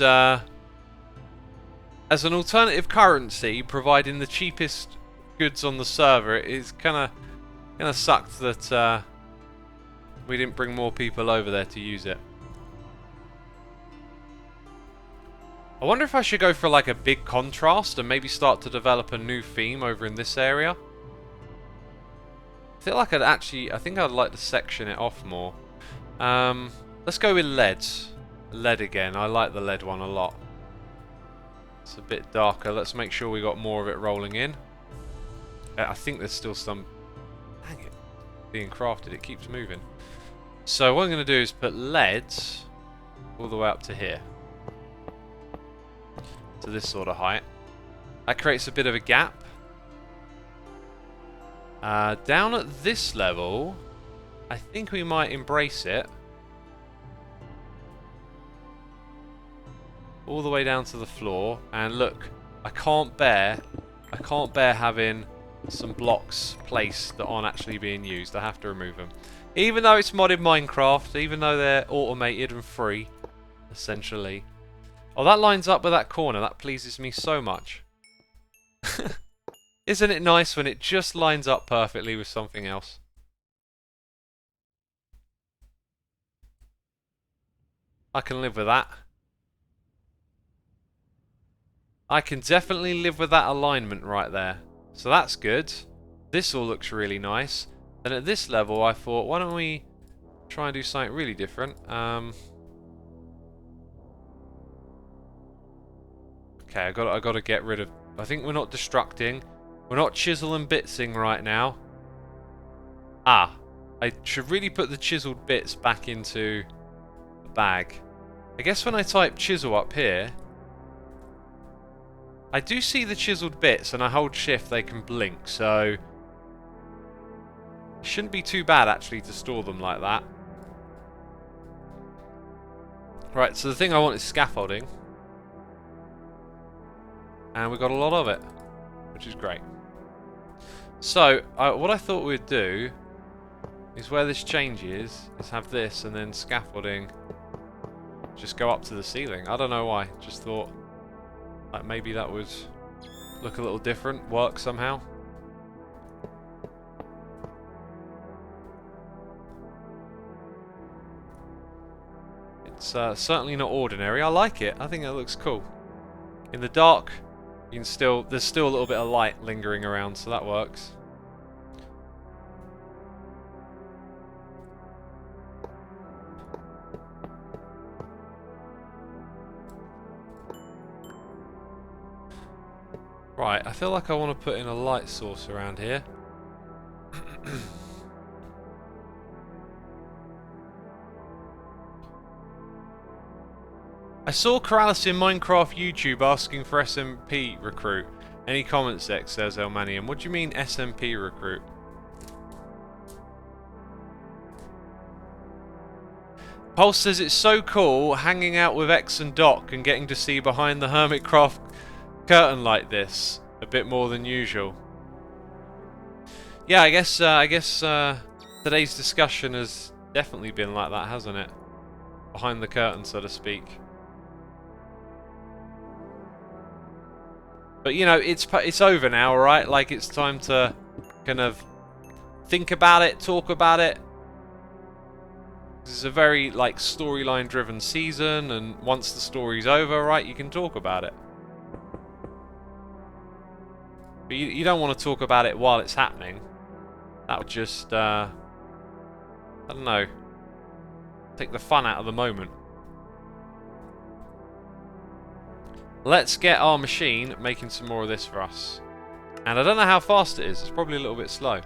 as an alternative currency, providing the cheapest goods on the server, it's kind of sucked that we didn't bring more people over there to use it. I wonder if I should go for like a big contrast and maybe start to develop a new theme over in this area. I feel like I think I'd like to section it off more. Let's go with lead. Lead again. I like the lead one a lot. It's a bit darker. Let's make sure we got more of it rolling in. I think there's still some... Dang it. Being crafted. It keeps moving. So what I'm going to do is put lead all the way up to here. To this sort of height. That creates a bit of a gap. Down at this level, I think we might embrace it. All the way down to the floor. And look, I can't bear having some blocks placed that aren't actually being used. I have to remove them. Even though it's modded Minecraft, even though they're automated and free, essentially. Oh, that lines up with that corner. That pleases me so much. Isn't it nice when it just lines up perfectly with something else? I can live with that. I can definitely live with that alignment right there. So that's good. This all looks really nice. And at this level, I thought, why don't we try and do something really different? Okay, I got to get rid of... I think we're not destructing. We're not chisel and bitsing right now. Ah, I should really put the chiseled bits back into the bag. I guess when I type chisel up here, I do see the chiseled bits, and I hold shift, they can blink, so it shouldn't be too bad actually to store them like that. Right, so the thing I want is scaffolding, and we've got a lot of it, which is great. So what I thought we'd do is where this changes is have this and then scaffolding just go up to the ceiling. I don't know why, just thought like maybe that would look a little different, work somehow. It's certainly not ordinary. I like it. I think it looks cool. In the dark, you can still there's still a little bit of light lingering around, so that works. Right, I feel like I want to put in a light source around here. I saw Corrales in Minecraft YouTube asking for SMP recruit. Any comments, X, says Elmanium. What do you mean SMP recruit? Pulse says it's so cool hanging out with X and Doc and getting to see behind the Hermitcraft curtain like this a bit more than usual. Yeah, I guess today's discussion has definitely been like that, hasn't it? Behind the curtain, so to speak. But you know, it's over now, right? Like it's time to kind of think about it, talk about it. This is a very like storyline driven season, and once the story's over, right, you can talk about it. But you don't want to talk about it while it's happening. That would just, I don't know, take the fun out of the moment. Let's get our machine making some more of this for us. And I don't know how fast it is. It's probably a little bit slow.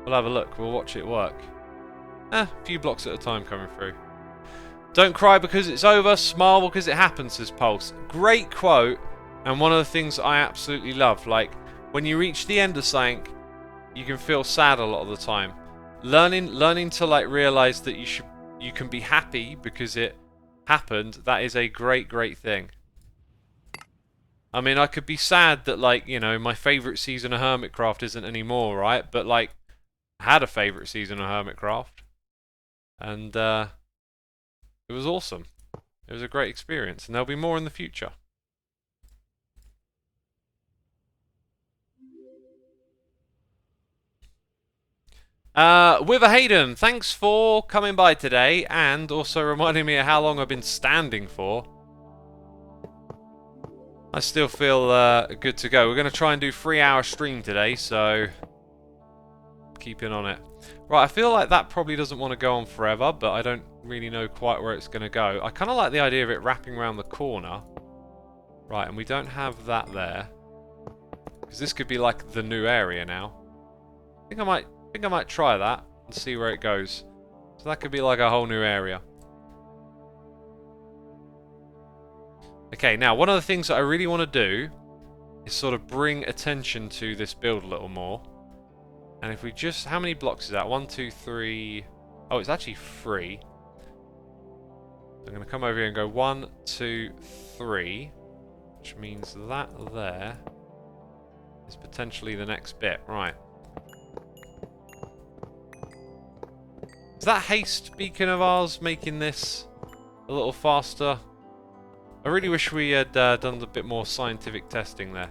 We'll have a look. We'll watch it work. A few blocks at a time coming through. Don't cry because it's over. Smile because it happens, says Pulse. Great quote. And one of the things I absolutely love. Like, when you reach the end of something, you can feel sad a lot of the time. Learning to like realize that you can be happy because it happened. That is a great thing. I mean, I could be sad that, like, you know, my favourite season of Hermitcraft isn't anymore, right? But, like, I had a favourite season of Hermitcraft. And, it was awesome. It was a great experience. And there'll be more in the future. With a Hayden, thanks for coming by today. And also reminding me of how long I've been standing for. I still feel good to go. We're going to try and do 3-hour stream today, so keep in on it. Right, I feel like that probably doesn't want to go on forever, but I don't really know quite where it's going to go. I kind of like the idea of it wrapping around the corner. Right, and we don't have that there. Because this could be like the new area now. I think I might try that and see where it goes. So that could be like a whole new area. Okay, now one of the things that I really want to do is sort of bring attention to this build a little more. And if we just... How many blocks is that? 1, 2, 3... Oh, it's actually 3. I'm going to come over here and go 1, 2, 3. Which means that there is potentially the next bit. Right. Is that haste beacon of ours making this a little faster? I really wish we had done a bit more scientific testing there.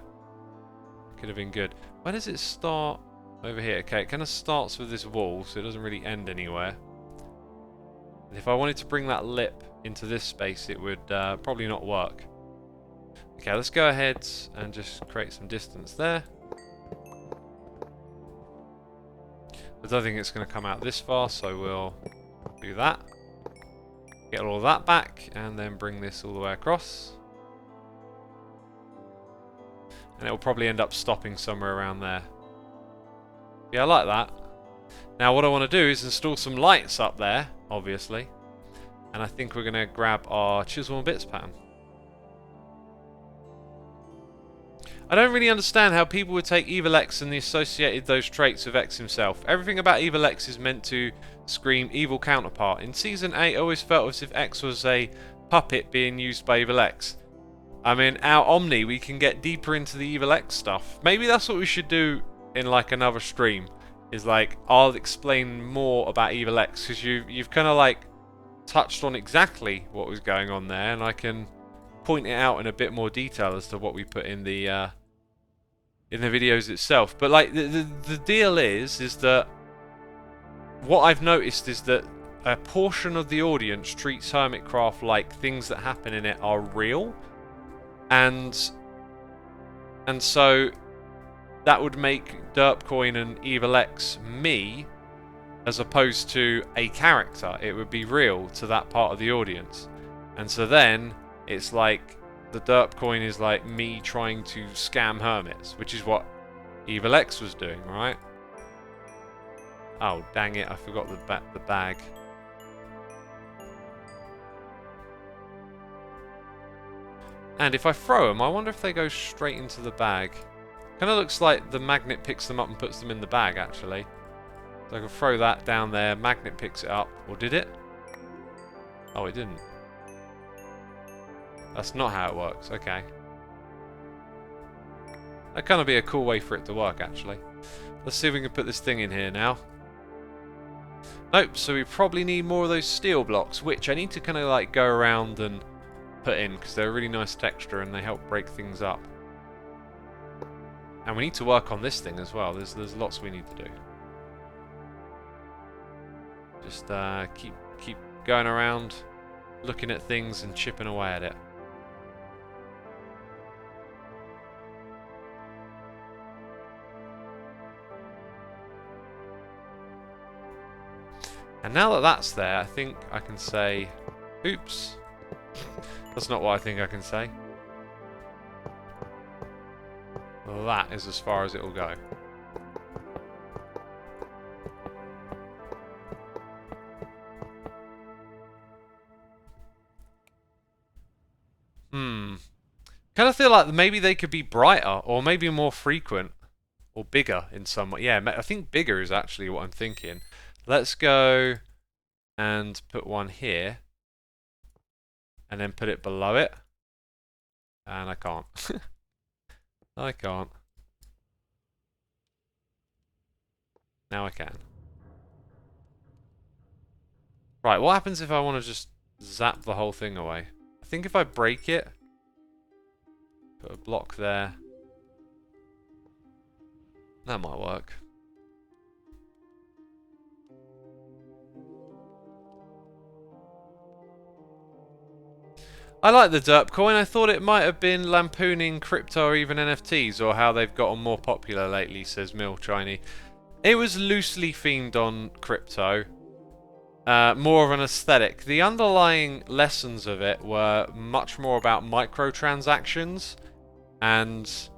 Could have been good. Where does it start? Over here. Okay, it kind of starts with this wall, so it doesn't really end anywhere. And if I wanted to bring that lip into this space, it would probably not work. Okay, let's go ahead and just create some distance there. I don't think it's going to come out this far, so we'll do that. Get all of that back, and then bring this all the way across. And it'll probably end up stopping somewhere around there. Yeah, I like that. Now what I want to do is install some lights up there, obviously. And I think we're going to grab our chisel and bits pattern. I don't really understand how people would take Evil X and associated those traits with X himself. Everything about Evil X is meant to scream evil counterpart. In Season 8, I always felt as if X was a puppet being used by Evil X. I mean, our Omni, we can get deeper into the Evil X stuff. Maybe that's what we should do in like another stream. Is like, I'll explain more about Evil X, because you've kind of like touched on exactly what was going on there, and I can point it out in a bit more detail as to what we put in the videos itself. But like the deal is that what I've noticed is that a portion of the audience treats Hermitcraft like things that happen in it are real, and so that would make Derpcoin and Evil X me, as opposed to a character. It would be real to that part of the audience, and so then it's like the Derpcoin is like me trying to scam hermits, which is what Evil X was doing, right? Oh, dang it, I forgot the bag. And if I throw them, I wonder if they go straight into the bag. Kind of looks like the magnet picks them up and puts them in the bag, actually. So I can throw that down there, magnet picks it up. Or did it? Oh, it didn't. That's not how it works, okay. That'd kind of be a cool way for it to work, actually. Let's see if we can put this thing in here now. Nope, so we probably need more of those steel blocks, which I need to kind of like go around and put in, because they're a really nice texture and they help break things up. And we need to work on this thing as well. There's lots we need to do. Just keep going around, looking at things and chipping away at it. And now that that's there, I think I can say, oops. That's not what I think I can say. Well, that is as far as it will go. Kind of feel like maybe they could be brighter, or maybe more frequent, or bigger in some way. Yeah, I think bigger is actually what I'm thinking. Let's go and put one here, and then put it below it. And I can't. I can't. Now I can. Right, what happens if I want to just zap the whole thing away? I think if I break it, put a block there, that might work. I like the derp coin. I thought it might have been lampooning crypto or even NFTs, or how they've gotten more popular lately, says Milchiny. It was loosely themed on crypto. More of an aesthetic. The underlying lessons of it were much more about microtransactions and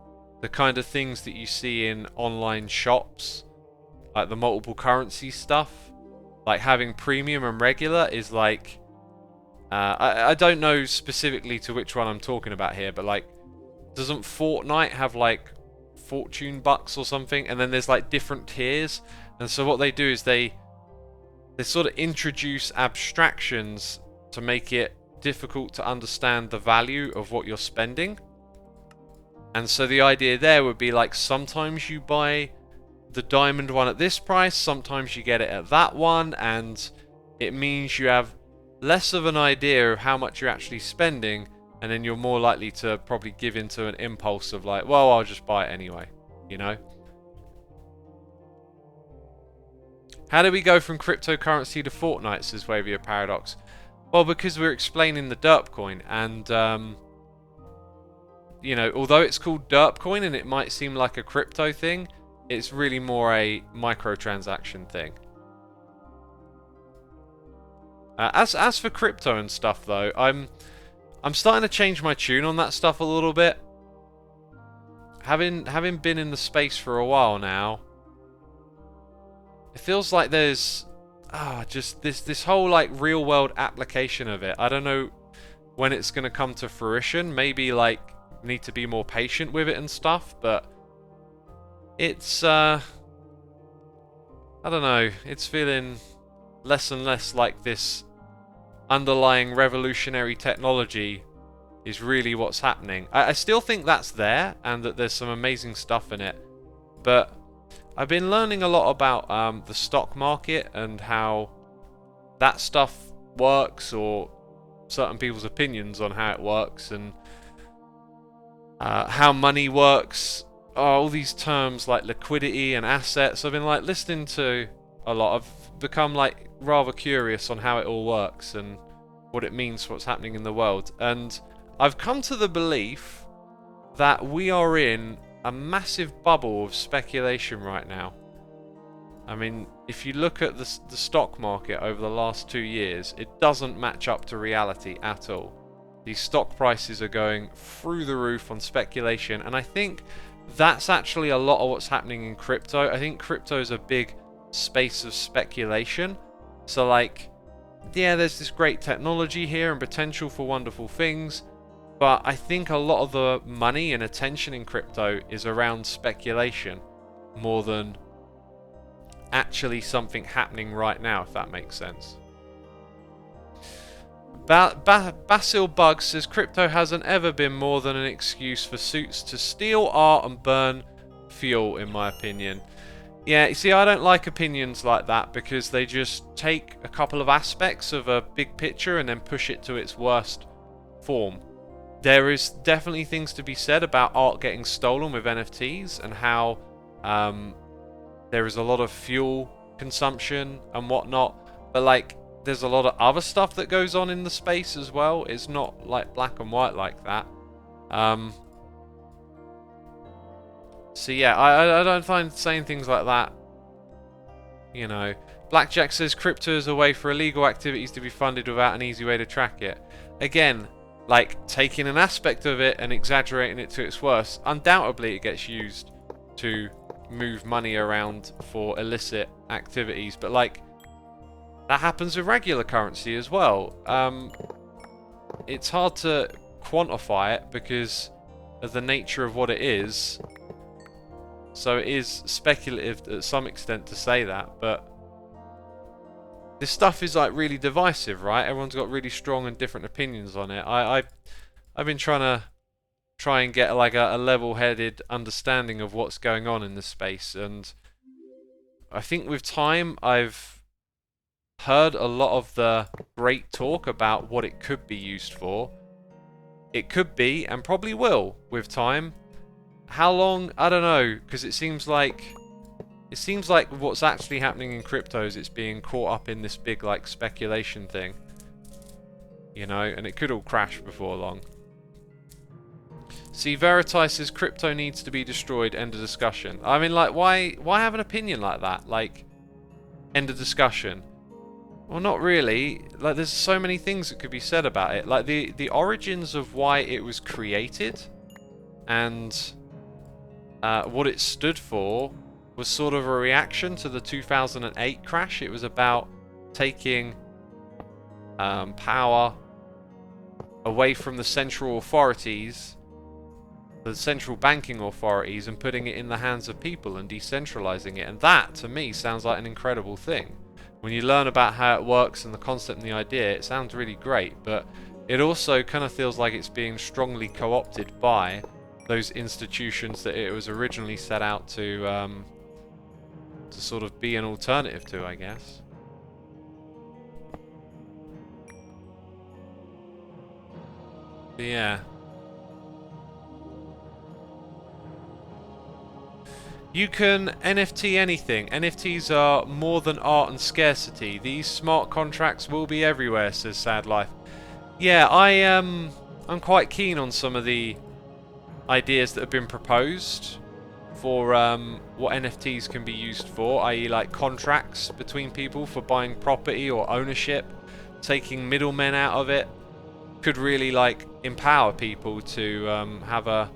the kind of things that you see in online shops, like the multiple currency stuff. Like having premium and regular is like... I don't know specifically to which one I'm talking about here, but like, doesn't Fortnite have like fortune bucks or something? And then there's like different tiers, and so what they do is they sort of introduce abstractions to make it difficult to understand the value of what you're spending. And so the idea there would be like, sometimes you buy the diamond one at this price, sometimes you get it at that one, and it means you have less of an idea of how much you're actually spending, and then you're more likely to probably give into an impulse of like, well, I'll just buy it anyway, you know? How do we go from cryptocurrency to Fortnite, says Wavia Paradox? Well, because we're explaining the derp coin, and you know, although it's called derp coin and it might seem like a crypto thing, it's really more a microtransaction thing. As for crypto and stuff though, I'm starting to change my tune on that stuff a little bit. having been in the space for a while now, it feels like there's just this whole like real world application of it. I don't know when it's going to come to fruition. Maybe like need to be more patient with it and stuff, but it's I don't know, it's feeling less and less like this underlying revolutionary technology is really what's happening. I still think that's there and that there's some amazing stuff in it, but I've been learning a lot about the stock market and how that stuff works, or certain people's opinions on how it works, and how money works. All these terms like liquidity and assets. I've been like listening to a lot. I've become like rather curious on how it all works and what it means for what's happening in the world. And I've come to the belief that we are in a massive bubble of speculation right now. I mean, if you look at the stock market over the last 2 years, it doesn't match up to reality at all. These stock prices are going through the roof on speculation, and I think that's actually a lot of what's happening in crypto. I think crypto is a big space of speculation. So like, yeah, there's this great technology here and potential for wonderful things, but I think a lot of the money and attention in crypto is around speculation more than actually something happening right now, if that makes sense. Basil Bug says crypto hasn't ever been more than an excuse for suits to steal art and burn fuel, in my opinion. Yeah, you see, I don't like opinions like that because they just take a couple of aspects of a big picture and then push it to its worst form. There is definitely things to be said about art getting stolen with NFTs and how there is a lot of fuel consumption and whatnot, but like there's a lot of other stuff that goes on in the space as well. It's not like black and white like that. So yeah, I don't find saying things like that, you know. Blackjack says crypto is a way for illegal activities to be funded without an easy way to track it. Again, like taking an aspect of it and exaggerating it to its worst, undoubtedly it gets used to move money around for illicit activities, but like that happens with regular currency as well. It's hard to quantify it because of the nature of what it is. So it is speculative to some extent to say that, but this stuff is like really divisive, right? Everyone's got really strong and different opinions on it. I've been trying and get like a level-headed understanding of what's going on in this space, and I think with time I've heard a lot of the great talk about what it could be used for. It could be, and probably will, with time. How long? I don't know, because it seems like what's actually happening in cryptos, it's being caught up in this big like speculation thing, you know, and it could all crash before long. See, Veritas says crypto needs to be destroyed. End of discussion. I mean, like, why have an opinion like that? Like, end of discussion. Well, not really. Like, there's so many things that could be said about it. Like, the origins of why it was created and what it stood for was sort of a reaction to the 2008 crash. It was about taking power away from the central authorities, the central banking authorities, and putting it in the hands of people and decentralizing it. And that, to me, sounds like an incredible thing. When you learn about how it works and the concept and the idea, it sounds really great, but it also kind of feels like it's being strongly co-opted by those institutions that it was originally set out to sort of be an alternative to, I guess. But yeah. You can NFT anything. NFTs are more than art and scarcity. These smart contracts will be everywhere, says Sad Life. Yeah, I'm quite keen on some of the ideas that have been proposed for what NFTs can be used for, i.e. like contracts between people for buying property or ownership, taking middlemen out of it. Could really like empower people to have a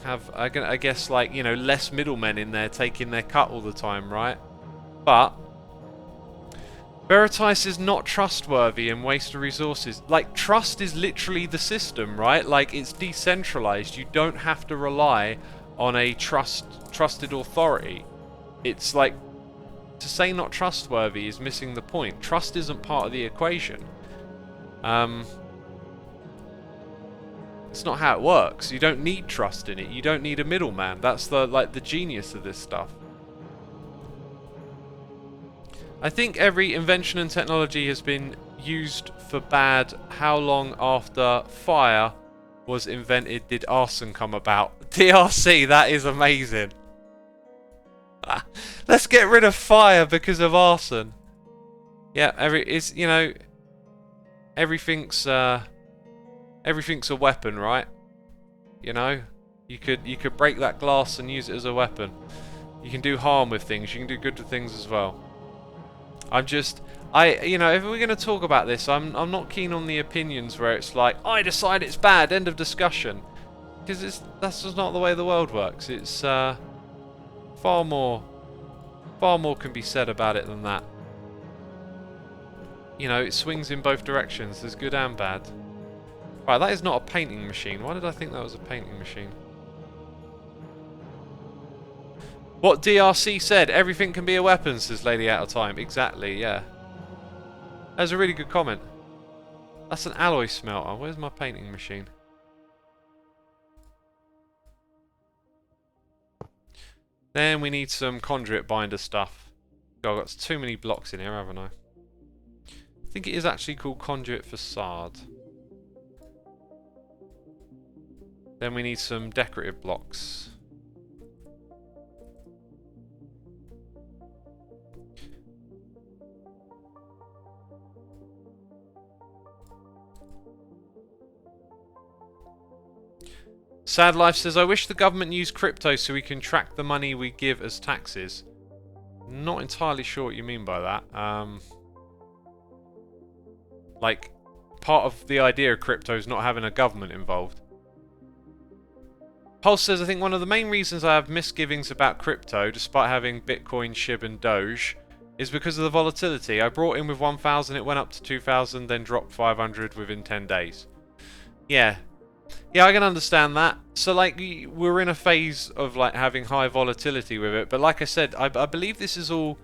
have, I guess, like, you know, less middlemen in there taking their cut all the time, right? But Veritas is not trustworthy and waste of resources. Like, trust is literally the system, right? Like, it's decentralized. You don't have to rely on a trusted authority. It's like, to say not trustworthy is missing the point. Trust isn't part of the equation. It's not how it works. You don't need trust in it. You don't need a middleman. That's the genius of this stuff. I think every invention and technology has been used for bad. How long after fire was invented did arson come about? DRC, that is amazing. Let's get rid of fire because of arson. Yeah, everything's a weapon, right? You know, you could break that glass and use it as a weapon. You can do harm with things. You can do good with things as well. if we're going to talk about this, I'm not keen on the opinions where it's like, I decide it's bad, end of discussion. Because that's just not the way the world works. It's far more can be said about it than that. You know, it swings in both directions. There's good and bad. Right, that is not a painting machine. Why did I think that was a painting machine? What DRC said, everything can be a weapon, says Lady Out of Time. Exactly, yeah. That's a really good comment. That's an alloy smelter. Where's my painting machine? Then we need some conduit binder stuff. God, I've got too many blocks in here, haven't I? I think it is actually called conduit facade. Then we need some decorative blocks. Sad Life says, I wish the government used crypto so we can track the money we give as taxes. Not entirely sure what you mean by that. Like, part of the idea of crypto is not having a government involved. Pulse says, I think one of the main reasons I have misgivings about crypto, despite having Bitcoin, SHIB and Doge, is because of the volatility. I brought in with 1,000, it went up to 2,000, then dropped 500 within 10 days. Yeah, I can understand that. So, like, we're in a phase of, like, having high volatility with it. But like I said, I believe this is all,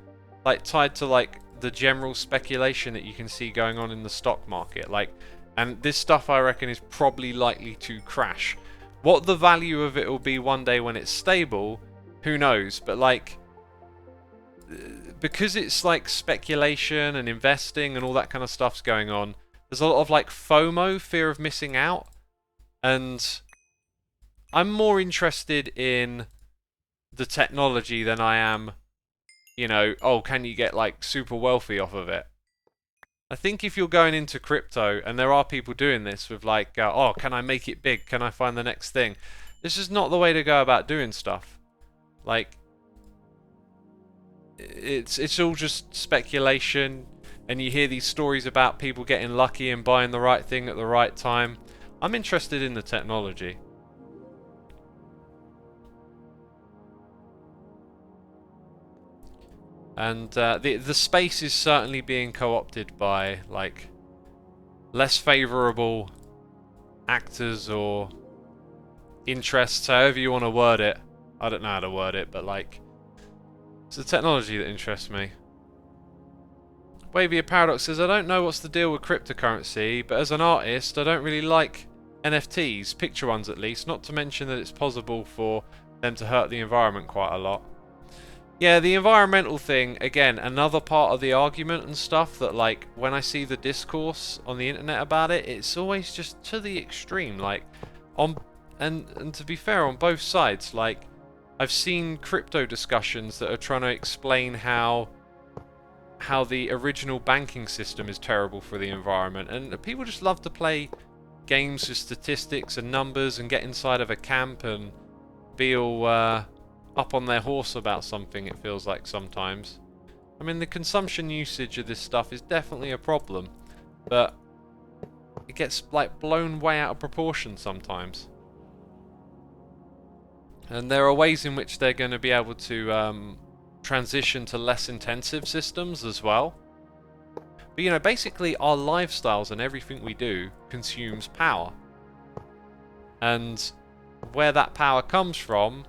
like, tied to, like, the general speculation that you can see going on in the stock market. Like, and this stuff, I reckon, is probably likely to crash. What the value of it will be one day when it's stable, who knows? But, like, because it's, like, speculation and investing and all that kind of stuff's going on, there's a lot of, like, FOMO, fear of missing out. And I'm more interested in the technology than I am, you know, oh, can you get, like, super wealthy off of it? I think if you're going into crypto, and there are people doing this with, like, oh, can I make it big? Can I find the next thing? This is not the way to go about doing stuff. Like, it's all just speculation, and you hear these stories about people getting lucky and buying the right thing at the right time. I'm interested in the technology. And the space is certainly being co-opted by, like, less favourable actors or interests, however you want to word it. I don't know how to word it, but, like, it's the technology that interests me. Wavy Paradox says, I don't know what's the deal with cryptocurrency, but as an artist, I don't really like NFTs, picture ones at least, not to mention that it's possible for them to hurt the environment quite a lot. Yeah, the environmental thing, again, another part of the argument and stuff that, like, when I see the discourse on the internet about it, it's always just to the extreme, like, and to be fair, on both sides, like, I've seen crypto discussions that are trying to explain how the original banking system is terrible for the environment, and people just love to play games with statistics and numbers and get inside of a camp and be all up on their horse about something, it feels like sometimes. I mean, the consumption usage of this stuff is definitely a problem, but it gets, like, blown way out of proportion sometimes. And there are ways in which they're going to be able to transition to less intensive systems as well. But, you know, basically our lifestyles and everything we do consumes power. And where that power comes from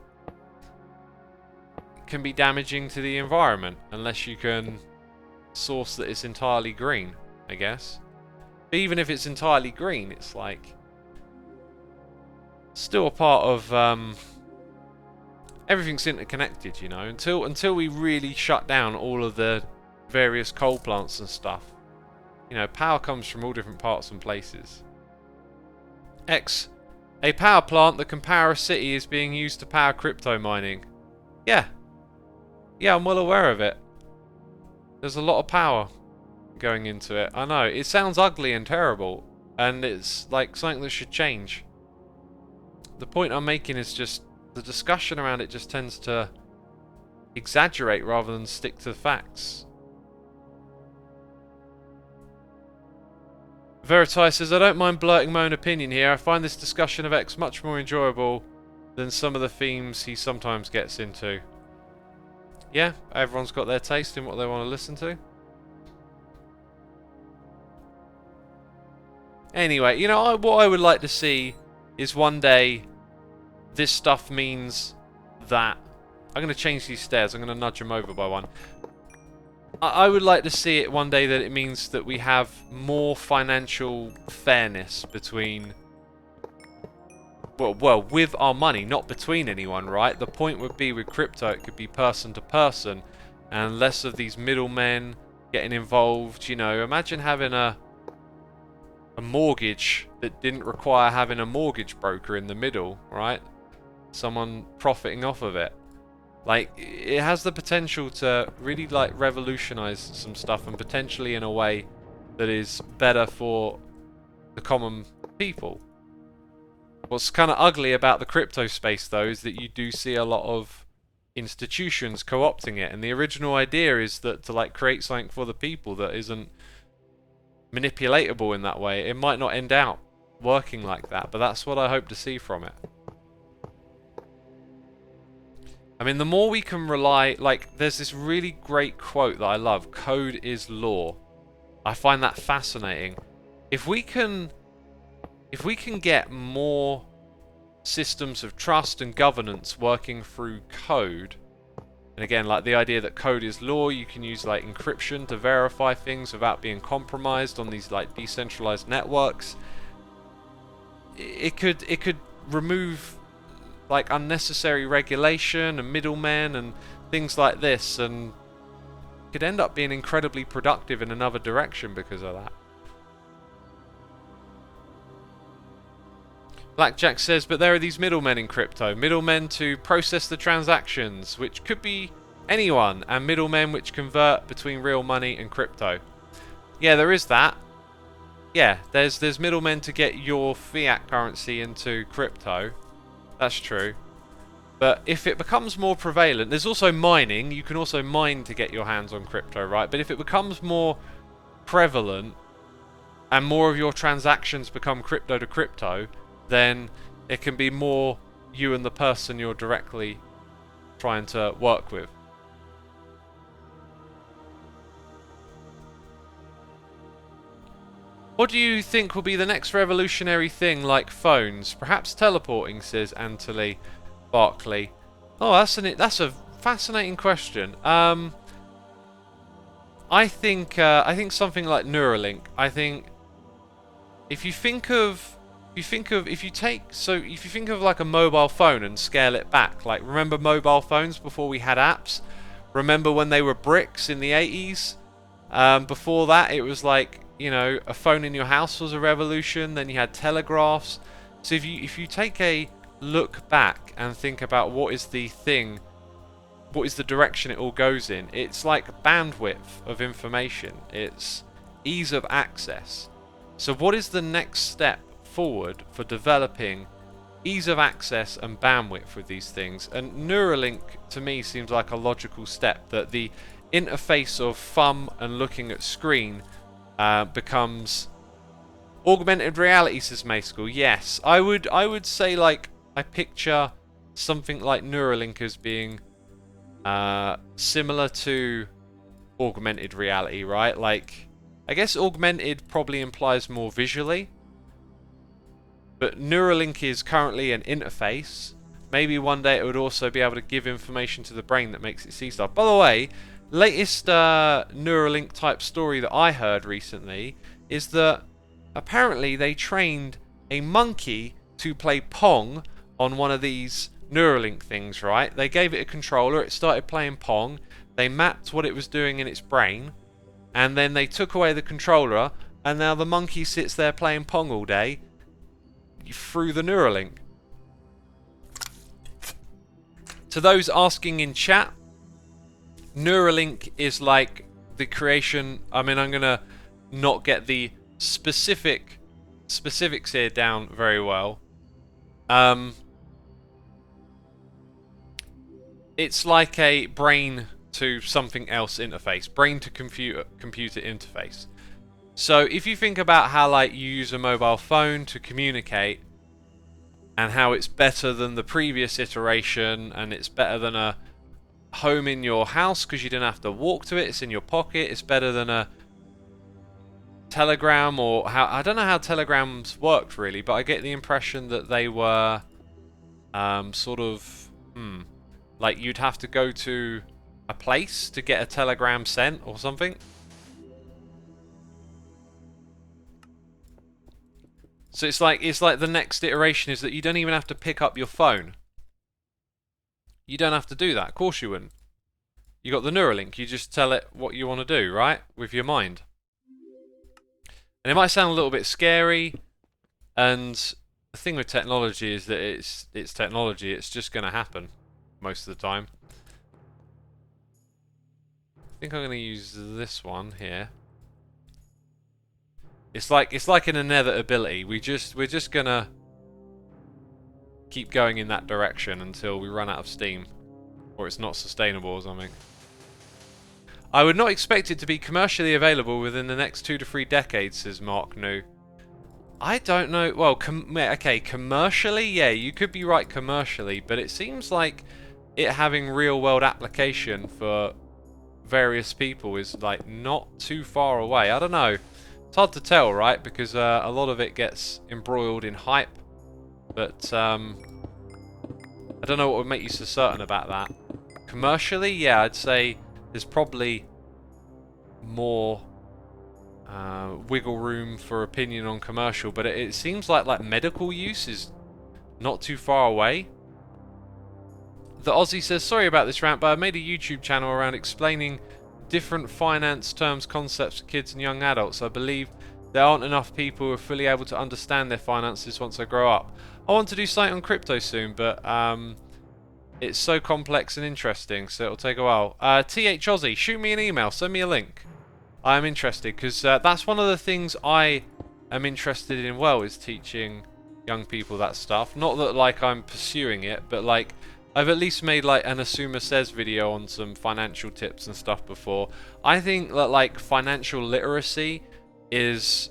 can be damaging to the environment, unless you can source that it's entirely green, I guess. But even if it's entirely green, it's like still a part of everything's interconnected, you know, until we really shut down all of the various coal plants and stuff. You know, power comes from all different parts and places. A power plant that can power a city is being used to power crypto mining. Yeah. Yeah, I'm well aware of it. There's a lot of power going into it. I know, it sounds ugly and terrible, and it's like something that should change. The point I'm making is just the discussion around it just tends to exaggerate rather than stick to the facts. Veritai says, I don't mind blurting my own opinion here. I find this discussion of X much more enjoyable than some of the themes he sometimes gets into. Yeah, everyone's got their taste in what they want to listen to. Anyway, you know, what I would like to see is one day this stuff means that... I'm going to change these stairs. I'm going to nudge them over by one. I would like to see it one day that it means that we have more financial fairness between... Well, with our money, not between anyone, right? The point would be with crypto, it could be person to person, and less of these middlemen getting involved. You know, imagine having a mortgage that didn't require having a mortgage broker in the middle, right? Someone profiting off of it. Like, it has the potential to really, like, revolutionize some stuff, and potentially in a way that is better for the common people. What's kind of ugly about the crypto space, though, is that you do see a lot of institutions co-opting it, and the original idea is that to, like, create something for the people that isn't manipulatable in that way. It might not end out working like that, but that's what I hope to see from it. I mean, the more we can rely... Like, there's this really great quote that I love. Code is law. I find that fascinating. If we can get more systems of trust and governance working through code, and again, like the idea that code is law, you can use like encryption to verify things without being compromised on these like decentralized networks. It could remove like unnecessary regulation and middlemen and things like this, and could end up being incredibly productive in another direction because of that. Blackjack says, but there are these middlemen in crypto. Middlemen to process the transactions, which could be anyone, and middlemen which convert between real money and crypto. Yeah, there is that. Yeah, there's middlemen to get your fiat currency into crypto. That's true. But if it becomes more prevalent, there's also mining. You can also mine to get your hands on crypto, right? But if it becomes more prevalent and more of your transactions become crypto to crypto, then it can be more you and the person you're directly trying to work with. What do you think will be the next revolutionary thing like phones? Perhaps teleporting, says Anthony Barkley. Oh, that's a fascinating question. I think something like Neuralink. I think if you think of like a mobile phone and scale it back, like remember mobile phones before we had apps? Remember when they were bricks in the 80s? Before that, it was like, you know, a phone in your house was a revolution. Then you had telegraphs. So if you take a look back and think about what is the direction it all goes in, it's like bandwidth of information. It's ease of access. So what is the next step forward for developing ease of access and bandwidth with these things? And Neuralink to me seems like a logical step, that the interface of thumb and looking at screen becomes augmented reality, says May School. Yes, I would say, like, I picture something like Neuralink as being similar to augmented reality, right? Like, I guess augmented probably implies more visually, but Neuralink is currently an interface. Maybe one day it would also be able to give information to the brain that makes it see stuff. By the way, latest Neuralink type story that I heard recently is that apparently they trained a monkey to play Pong on one of these Neuralink things, right? They gave it a controller, it started playing Pong, they mapped what it was doing in its brain, and then they took away the controller, and now the monkey sits there playing Pong all day through the Neuralink. To those asking in chat, Neuralink is like the creation... I mean, I'm going to not get the specifics here down very well. It's like a brain to something else interface. Brain to computer interface. So if you think about how like you use a mobile phone to communicate, and how it's better than the previous iteration, and it's better than a home in your house because you didn't have to walk to it, it's in your pocket, it's better than a telegram, or how, I don't know how telegrams worked really, but I get the impression that they were sort of like you'd have to go to a place to get a telegram sent or something. So it's like the next iteration is that you don't even have to pick up your phone. You don't have to do that. Of course you wouldn't. You got the Neuralink. You just tell it what you want to do, right? With your mind. And it might sound a little bit scary. And the thing with technology is that it's technology. It's just going to happen most of the time. I think I'm going to use this one here. It's like an inevitability. We're just gonna keep going in that direction until we run out of steam, or it's not sustainable or something. I would not expect it to be commercially available within the next 2 to 3 decades, says Mark New. I don't know. Well, okay, commercially, yeah, you could be right commercially, but it seems like it having real-world application for various people is like not too far away. I don't know. It's hard to tell, right? Because a lot of it gets embroiled in hype. But I don't know what would make you so certain about that. Commercially, yeah, I'd say there's probably more wiggle room for opinion on commercial. But it seems like medical use is not too far away. The Aussie says, sorry about this rant, but I made a YouTube channel around explaining different finance terms, concepts for kids and young adults. I believe there aren't enough people who are fully able to understand their finances once they grow up. I want to do something on crypto soon, but it's so complex and interesting, so it'll take a while. TH Aussie, shoot me an email, send me a link. I am interested, because that's one of the things I am interested in, well, is teaching young people that stuff. Not that like I'm pursuing it, but like I've at least made like an Xisuma Says video on some financial tips and stuff before. I think that like financial literacy is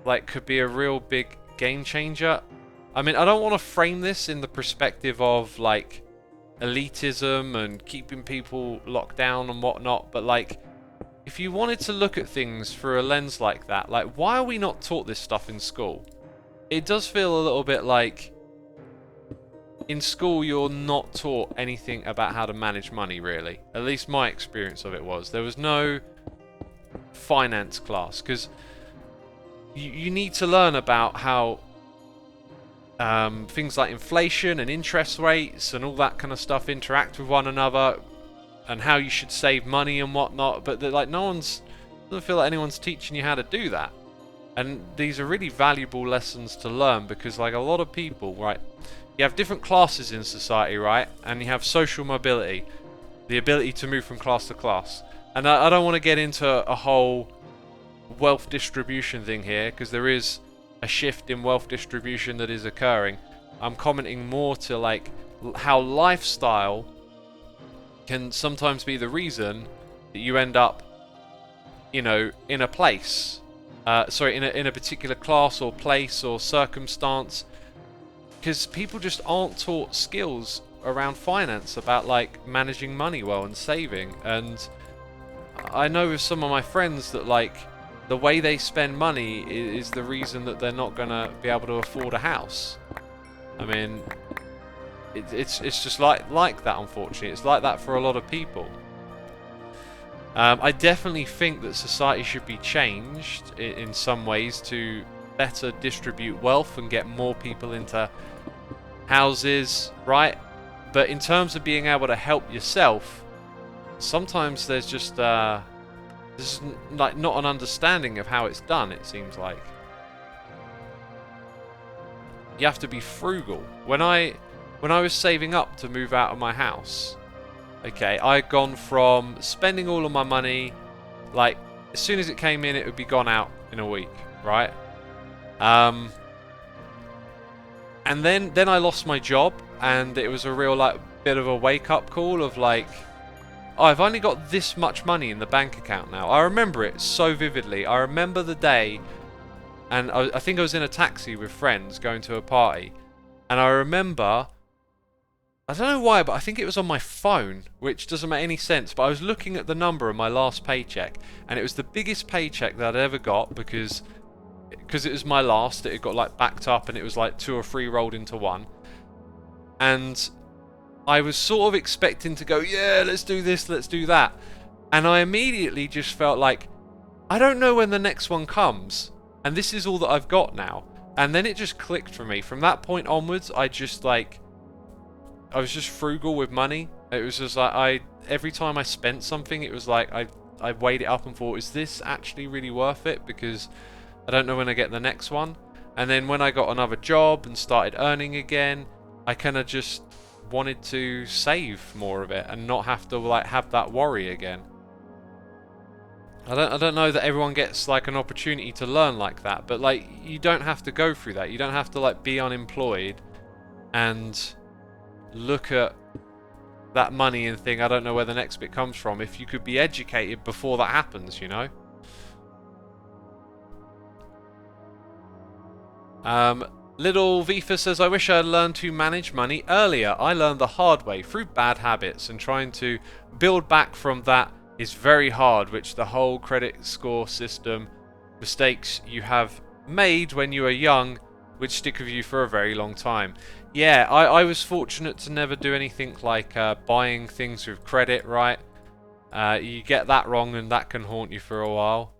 like could be a real big game changer. I mean, I don't want to frame this in the perspective of like elitism and keeping people locked down and whatnot, but like if you wanted to look at things through a lens like that, like why are we not taught this stuff in school? It does feel a little bit like in school you're not taught anything about how to manage money, really. At least my experience of it was. There was no finance class, because you need to learn about how things like inflation and interest rates and all that kind of stuff interact with one another, and how you should save money and whatnot, but like doesn't feel like anyone's teaching you how to do that. And these are really valuable lessons to learn, because like a lot of people, right, you have different classes in society, right? And you have social mobility, the ability to move from class to class. And I don't want to get into a whole wealth distribution thing here, because there is a shift in wealth distribution that is occurring. I'm commenting more to like how lifestyle can sometimes be the reason that you end up, you know, in a place, in a particular class or place or circumstance, because people just aren't taught skills around finance, about like managing money well and saving. And I know with some of my friends that like the way they spend money is the reason that they're not gonna be able to afford a house. I mean, it's just like that, unfortunately. It's like that for a lot of people. I definitely think that society should be changed in some ways to better distribute wealth and get more people into houses, right? But in terms of being able to help yourself, sometimes there's just there's like not an understanding of how it's done. It seems like you have to be frugal. When I was saving up to move out of my house, okay, I had gone from spending all of my money, like as soon as it came in, it would be gone out in a week, right? And then I lost my job, and it was a real like bit of a wake-up call of like, oh, I've only got this much money in the bank account now. I remember it so vividly. I remember the day, and I think I was in a taxi with friends going to a party, and I remember, I don't know why, but I think it was on my phone, which doesn't make any sense, but I was looking at the number of my last paycheck, and it was the biggest paycheck that I'd ever got, because it was my last. It got like backed up, and it was like 2 or 3 rolled into one. And I was sort of expecting to go, yeah, let's do this, let's do that. And I immediately just felt like, I don't know when the next one comes, and this is all that I've got now. And then it just clicked for me. From that point onwards, I was just frugal with money. It was just like, every time I spent something, it was like I weighed it up and thought, is this actually really worth it? Because I don't know when I get the next one. And then when I got another job and started earning again, I kind of just wanted to save more of it and not have to like have that worry again. I don't know that everyone gets like an opportunity to learn like that, but like you don't have to go through that. You don't have to like be unemployed and look at that money and think, I don't know where the next bit comes from. If you could be educated before that happens, you know. Little Vifa says, I wish I had learned to manage money earlier. I learned the hard way through bad habits, and trying to build back from that is very hard, which the whole credit score system mistakes you have made when you are young, which stick with you for a very long time. Yeah, I was fortunate to never do anything like buying things with credit, right? You get that wrong and that can haunt you for a while.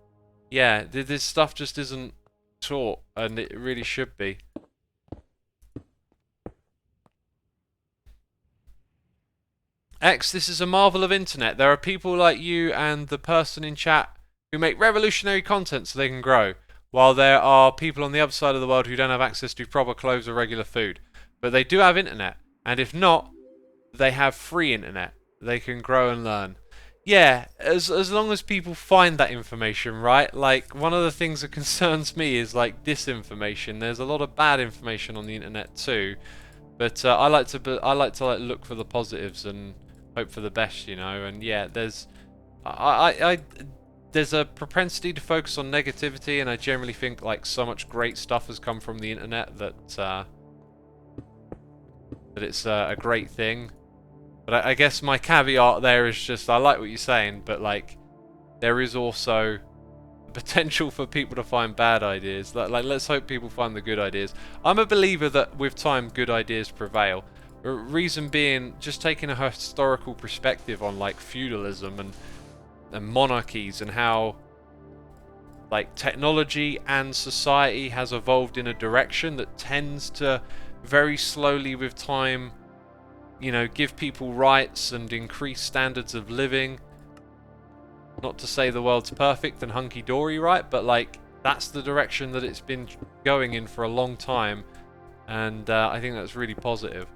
Yeah, this stuff just isn't taught, and it really should be. X, this is a marvel of internet. There are people like you and the person in chat who make revolutionary content so they can grow, while there are people on the other side of the world who don't have access to proper clothes or regular food. But they do have internet, and if not, they have free internet. They can grow and learn. Yeah, as long as people find that information, right? Like, one of the things that concerns me is like disinformation. There's a lot of bad information on the internet too, but I like to like look for the positives and hope for the best, you know. And yeah, there's there's a propensity to focus on negativity, and I generally think like so much great stuff has come from the internet that it's a great thing. But I guess my caveat there is just, I like what you're saying, but like there is also the potential for people to find bad ideas. Like let's hope people find the good ideas. I'm a believer that with time good ideas prevail. Reason being, just taking a historical perspective on like feudalism and monarchies, and how like technology and society has evolved in a direction that tends to very slowly with time, you know, give people rights and increase standards of living. Not to say the world's perfect and hunky-dory, right? But like that's the direction that it's been going in for a long time, and I think that's really positive.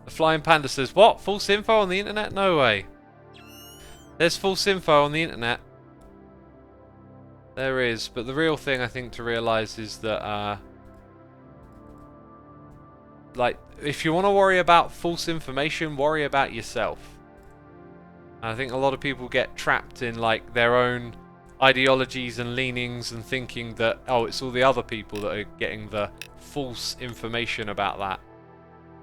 The Flying Panda says, what? False info on the internet? No way. There's false info on the internet. There is, but the real thing I think to realise is that like, if you want to worry about false information, worry about yourself. And I think a lot of people get trapped in like their own ideologies and leanings and thinking that, oh, it's all the other people that are getting the false information about that.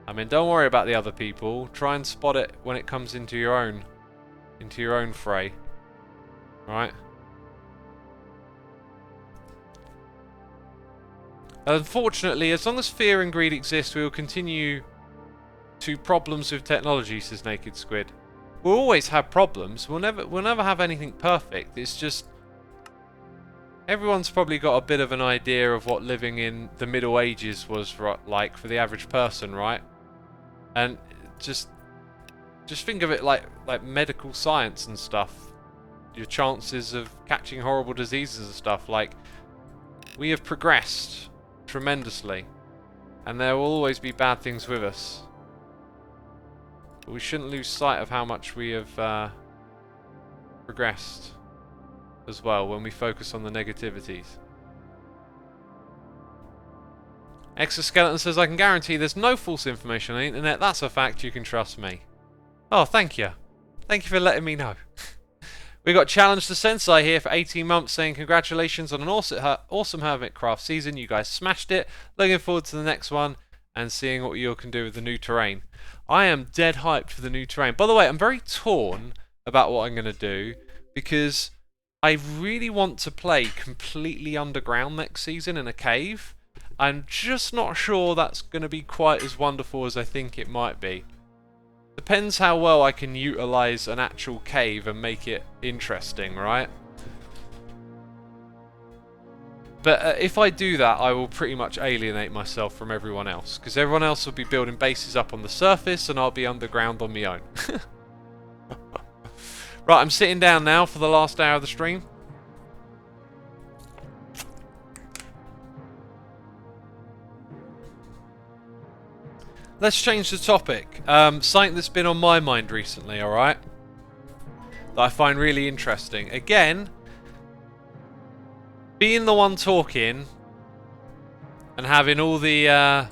I mean, don't worry about the other people. Try and spot it when it comes into your own fray. Right? Unfortunately, as long as fear and greed exist, we will continue to problems with technology, says Naked Squid. We'll always have problems. We'll never have anything perfect. It's just everyone's probably got a bit of an idea of what living in the Middle Ages was like for the average person, right? And just think of it like medical science and stuff. Your chances of catching horrible diseases and stuff. Like, we have progressed tremendously, and there will always be bad things with us. But we shouldn't lose sight of how much we have progressed as well when we focus on the negativities. Exoskeleton says, I can guarantee there's no false information on the internet. That's a fact. You can trust me. Oh, thank you. Thank you for letting me know. We got Challenge the Sensei here for 18 months saying congratulations on an awesome Hermitcraft season. You guys smashed it. Looking forward to the next one and seeing what you can do with the new terrain. I am dead hyped for the new terrain. By the way, I'm very torn about what I'm going to do because I really want to play completely underground next season in a cave. I'm just not sure that's going to be quite as wonderful as I think it might be. Depends how well I can utilize an actual cave and make it interesting, right? But if I do that, I will pretty much alienate myself from everyone else, because everyone else will be building bases up on the surface and I'll be underground on my own. Right, I'm sitting down now for the last hour of the stream. Let's change the topic. Something that's been on my mind recently, alright? That I find really interesting. Again, being the one talking and having all the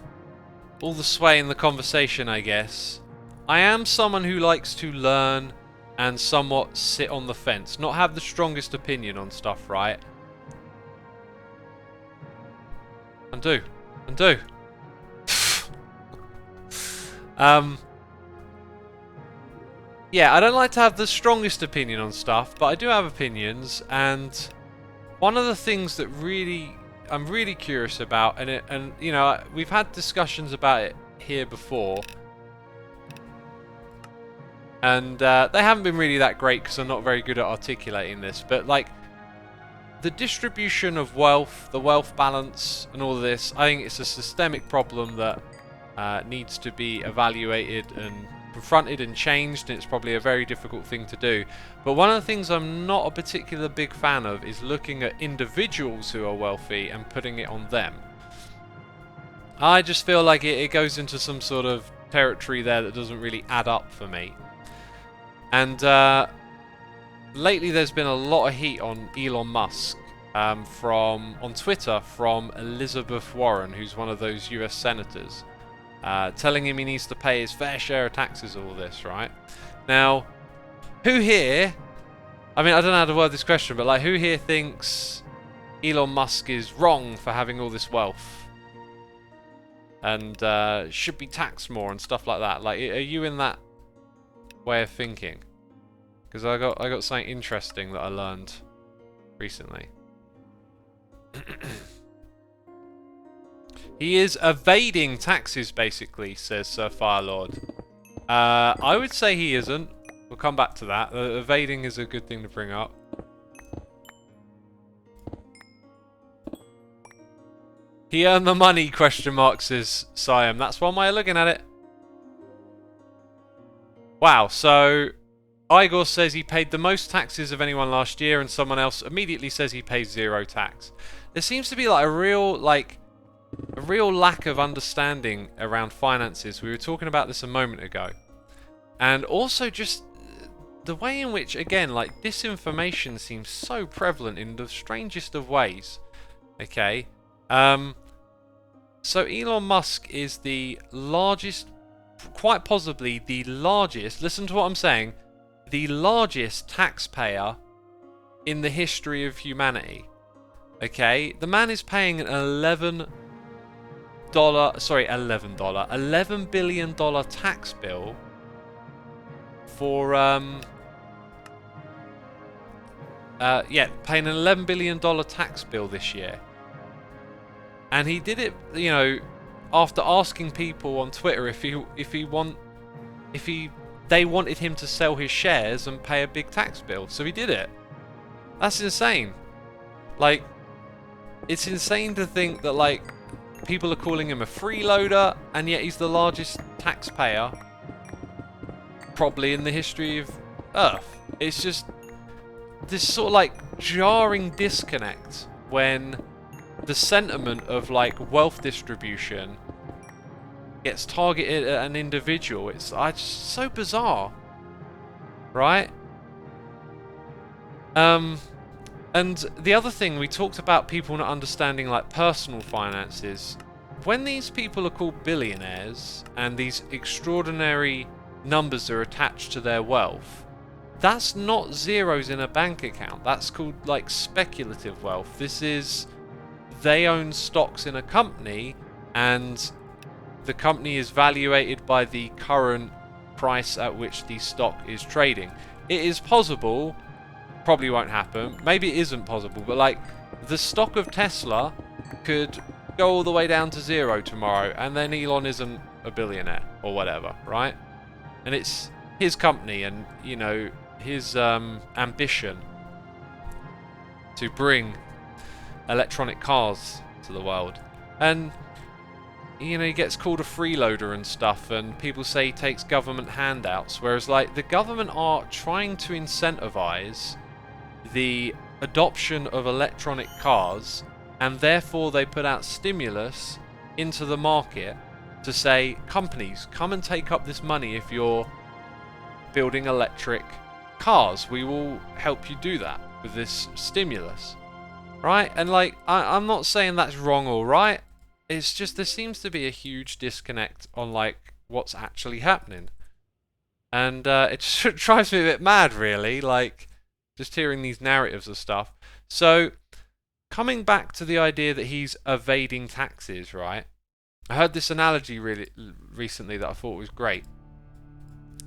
sway in the conversation, I guess, I am someone who likes to learn and somewhat sit on the fence. Not have the strongest opinion on stuff, right? And do. Yeah, I don't like to have the strongest opinion on stuff, but I do have opinions, and one of the things that I'm really curious about, and you know, we've had discussions about it here before, and they haven't been really that great because I'm not very good at articulating this, but like the distribution of wealth, the wealth balance, and all of this, I think it's a systemic problem that needs to be evaluated and confronted and changed, and it's probably a very difficult thing to do. But one of the things I'm not a particular big fan of is looking at individuals who are wealthy and putting it on them. I just feel like it goes into some sort of territory there that doesn't really add up for me. And lately there's been a lot of heat on Elon Musk on Twitter from Elizabeth Warren, who's one of those US senators. Telling him he needs to pay his fair share of taxes, all this, right? Now, who here, I mean, I don't know how to word this question, but like, who here thinks Elon Musk is wrong for having all this wealth? And should be taxed more and stuff like that? Like, are you in that way of thinking? Because I got something interesting that I learned recently. He is evading taxes, basically, says Sir Firelord. I would say he isn't. We'll come back to that. Evading is a good thing to bring up. He earned the money, question mark, says Siam. That's one way of looking at it. Wow, so Igor says he paid the most taxes of anyone last year, and someone else immediately says he pays 0 tax. There seems to be like a real lack of understanding around finances. We were talking about this a moment ago. And also just the way in which, again, like, disinformation seems so prevalent in the strangest of ways. Okay. So Elon Musk is the largest, quite possibly the largest, listen to what I'm saying, the largest taxpayer in the history of humanity. Okay, the man is paying an $11 billion tax bill for paying an $11 billion tax bill this year. And he did it, you know, after asking people on Twitter if they wanted him to sell his shares and pay a big tax bill. So he did it. That's insane. Like, it's insane to think that, like, people are calling him a freeloader, and yet he's the largest taxpayer probably in the history of Earth. It's just this sort of like jarring disconnect when the sentiment of like wealth distribution gets targeted at an individual. It's just so bizarre, right? And the other thing, we talked about people not understanding like personal finances. When these people are called billionaires and these extraordinary numbers are attached to their wealth, that's not zeros in a bank account. That's called like speculative wealth. This is, they own stocks in a company and the company is valuated by the current price at which the stock is trading. It is possible, probably won't happen, maybe it isn't possible, but like the stock of Tesla could go all the way down to zero tomorrow and then Elon isn't a billionaire or whatever, right? And it's his company and, you know, his ambition to bring electronic cars to the world. And, you know, he gets called a freeloader and stuff, and people say he takes government handouts, whereas like the government are trying to incentivize the adoption of electronic cars, and therefore they put out stimulus into the market to say, companies, come and take up this money if you're building electric cars. We will help you do that with this stimulus, right? And like, I'm not saying that's wrong or right. It's just there seems to be a huge disconnect on like what's actually happening, and it just drives me a bit mad, really. Like, just hearing these narratives of stuff. So, coming back to the idea that he's evading taxes, right? I heard this analogy really recently that I thought was great.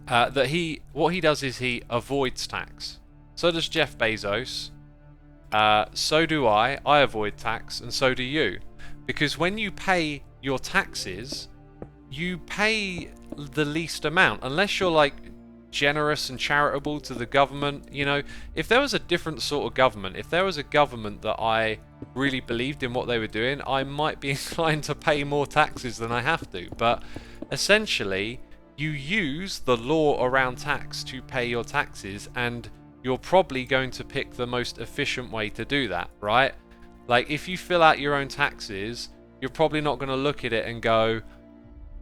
That what he does is he avoids tax. So does Jeff Bezos. So do I. I avoid tax, and so do you. Because when you pay your taxes, you pay the least amount, unless you're like generous and charitable to the government. You know, if there was a different sort of government, if there was a government that I really believed in what they were doing, I might be inclined to pay more taxes than I have to. But essentially, you use the law around tax to pay your taxes, and you're probably going to pick the most efficient way to do that, right? Like, if you fill out your own taxes, you're probably not going to look at it and go,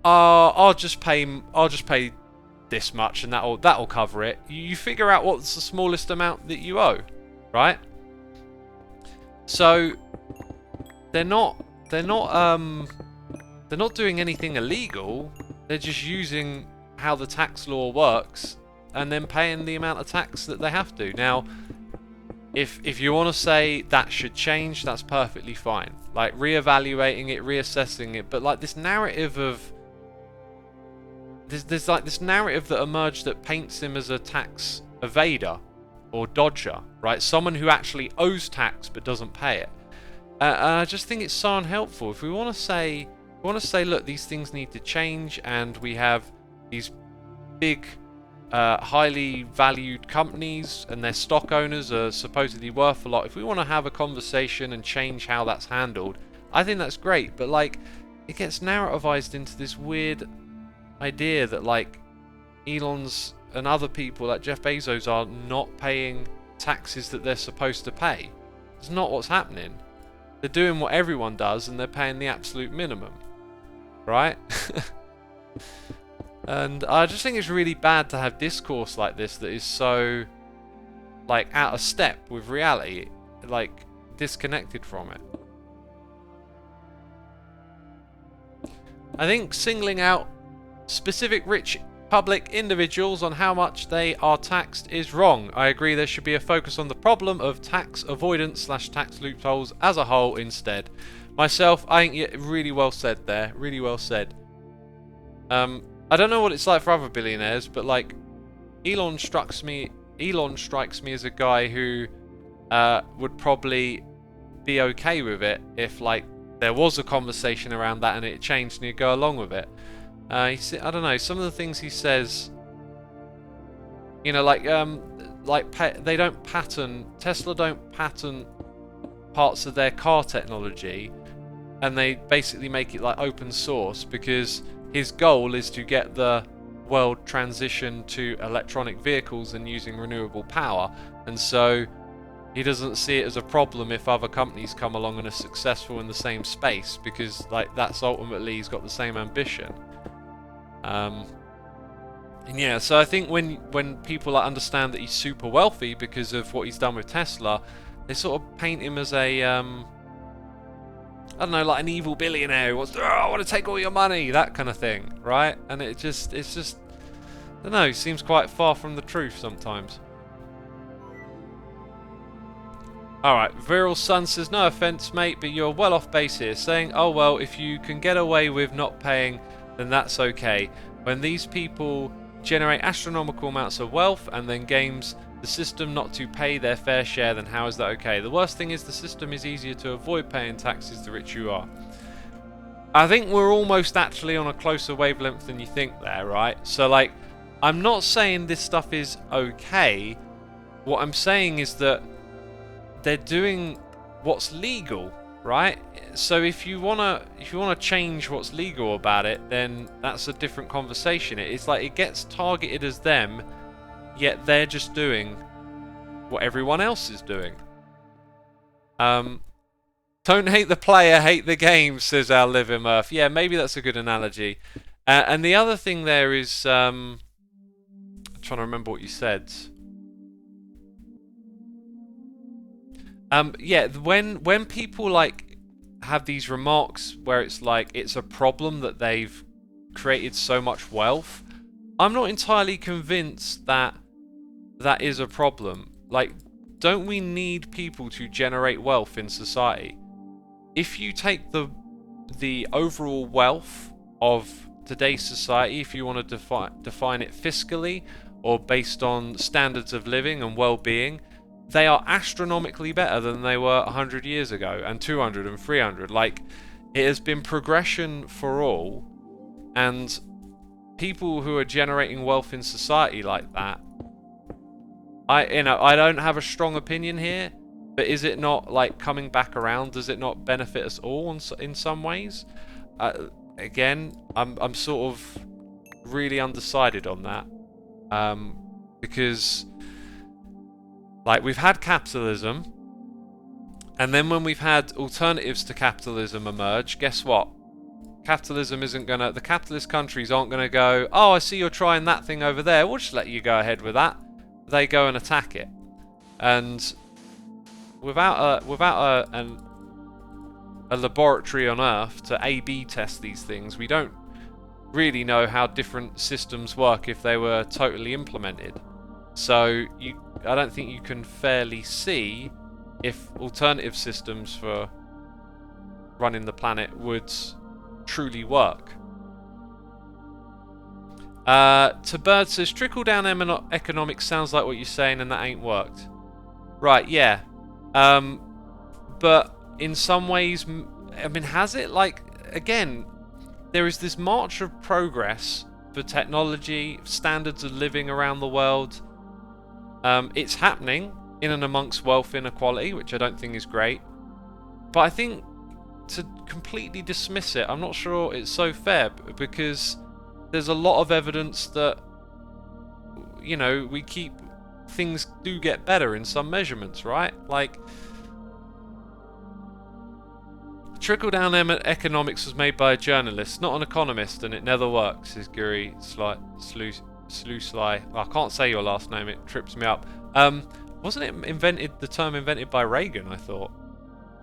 I'll just pay this much and that'll cover it. You figure out what's the smallest amount that you owe, right? So they're not doing anything illegal. They're just using how the tax law works and then paying the amount of tax that they have to. Now, if you want to say that should change, that's perfectly fine. Like, reevaluating it, reassessing it, but like this narrative of there's like this narrative that emerged that paints him as a tax evader or dodger, right? Someone who actually owes tax but doesn't pay it. I just think it's so unhelpful. If we want to say, look, these things need to change, and we have these big, highly valued companies, and their stock owners are supposedly worth a lot. If we want to have a conversation and change how that's handled, I think that's great. But like, it gets narrativized into this weird idea that like Elon's and other people like Jeff Bezos are not paying taxes that they're supposed to pay. It's not what's happening. They're doing what everyone does, and they're paying the absolute minimum, right? And I just think it's really bad to have discourse like this that is so like out of step with reality, like disconnected from it. I think singling out specific rich public individuals on how much they are taxed is wrong. I agree there should be a focus on the problem of tax avoidance / tax loopholes as a whole instead. Myself, I think, yeah, really well said there. Really well said. I don't know what it's like for other billionaires, but like Elon strikes me as a guy who would probably be okay with it if like there was a conversation around that and it changed and he'd go along with it. I don't know, some of the things he says, you know, they don't patent, Tesla don't patent parts of their car technology, and they basically make it like open source because his goal is to get the world transition to electronic vehicles and using renewable power, and so he doesn't see it as a problem if other companies come along and are successful in the same space, because like that's ultimately he's got the same ambition. And yeah, so I think when people like, understand that he's super wealthy because of what he's done with Tesla, they sort of paint him as a I don't know, like an evil billionaire who wants, I want to take all your money, that kind of thing, right? And it's just I don't know, seems quite far from the truth sometimes. Alright, Viral Sun says, no offense mate, but you're well off base here, saying, oh well, if you can get away with not paying, then that's okay. When these people generate astronomical amounts of wealth and then games the system not to pay their fair share, then how is that okay? The worst thing is the system is easier to avoid paying taxes the rich you are. I think we're almost actually on a closer wavelength than you think there, right? So like, I'm not saying this stuff is okay. What I'm saying is that they're doing what's legal, right? So if you wanna change what's legal about it, then that's a different conversation. It's like it gets targeted as them, yet they're just doing what everyone else is doing. Don't hate the player, hate the game, says our Live in Earth. Yeah, maybe that's a good analogy. And the other thing there is, I'm trying to remember what you said. Yeah, when people like have these remarks where it's like it's a problem that they've created so much wealth, I'm not entirely convinced that that is a problem. Like, don't we need people to generate wealth in society? If you take the overall wealth of today's society, if you want to define it fiscally or based on standards of living and well-being, they are astronomically better than they were 100 years ago, and 200 and 300. Like, it has been progression for all, and people who are generating wealth in society like that, I don't have a strong opinion here, but is it not like coming back around? Does it not benefit us all in some ways? Again, I'm sort of really undecided on that, because like we've had capitalism, and then when we've had alternatives to capitalism emerge, guess what? Capitalism isn't gonna, the capitalist countries aren't gonna go, oh, I see you're trying that thing over there, we'll just let you go ahead with that. They go and attack it, and without a laboratory on Earth to A/B test these things, we don't really know how different systems work if they were totally implemented. So I don't think you can fairly see if alternative systems for running the planet would truly work. To Bird says, trickle-down economics sounds like what you're saying, and that ain't worked. Right, yeah. But in some ways, I mean, has it? Like, again, there is this march of progress for technology, standards of living around the world. It's happening in and amongst wealth inequality, which I don't think is great. But I think to completely dismiss it, I'm not sure it's so fair, because there's a lot of evidence that, you know, things do get better in some measurements, right? Like, trickle-down economics was made by a journalist, not an economist, and it never works, says Guri Sly. I can't say your last name, it trips me up. Wasn't it the term invented by Reagan, I thought?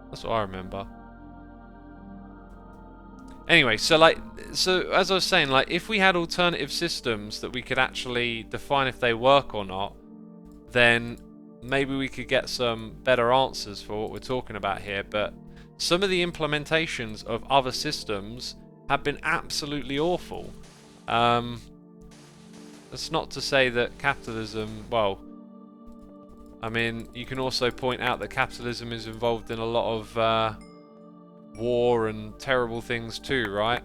That's what I remember. Anyway, so as I was saying, like if we had alternative systems that we could actually define if they work or not, then maybe we could get some better answers for what we're talking about here. But some of the implementations of other systems have been absolutely awful. That's not to say that capitalism, well, I mean, you can also point out that capitalism is involved in a lot of war and terrible things too, right?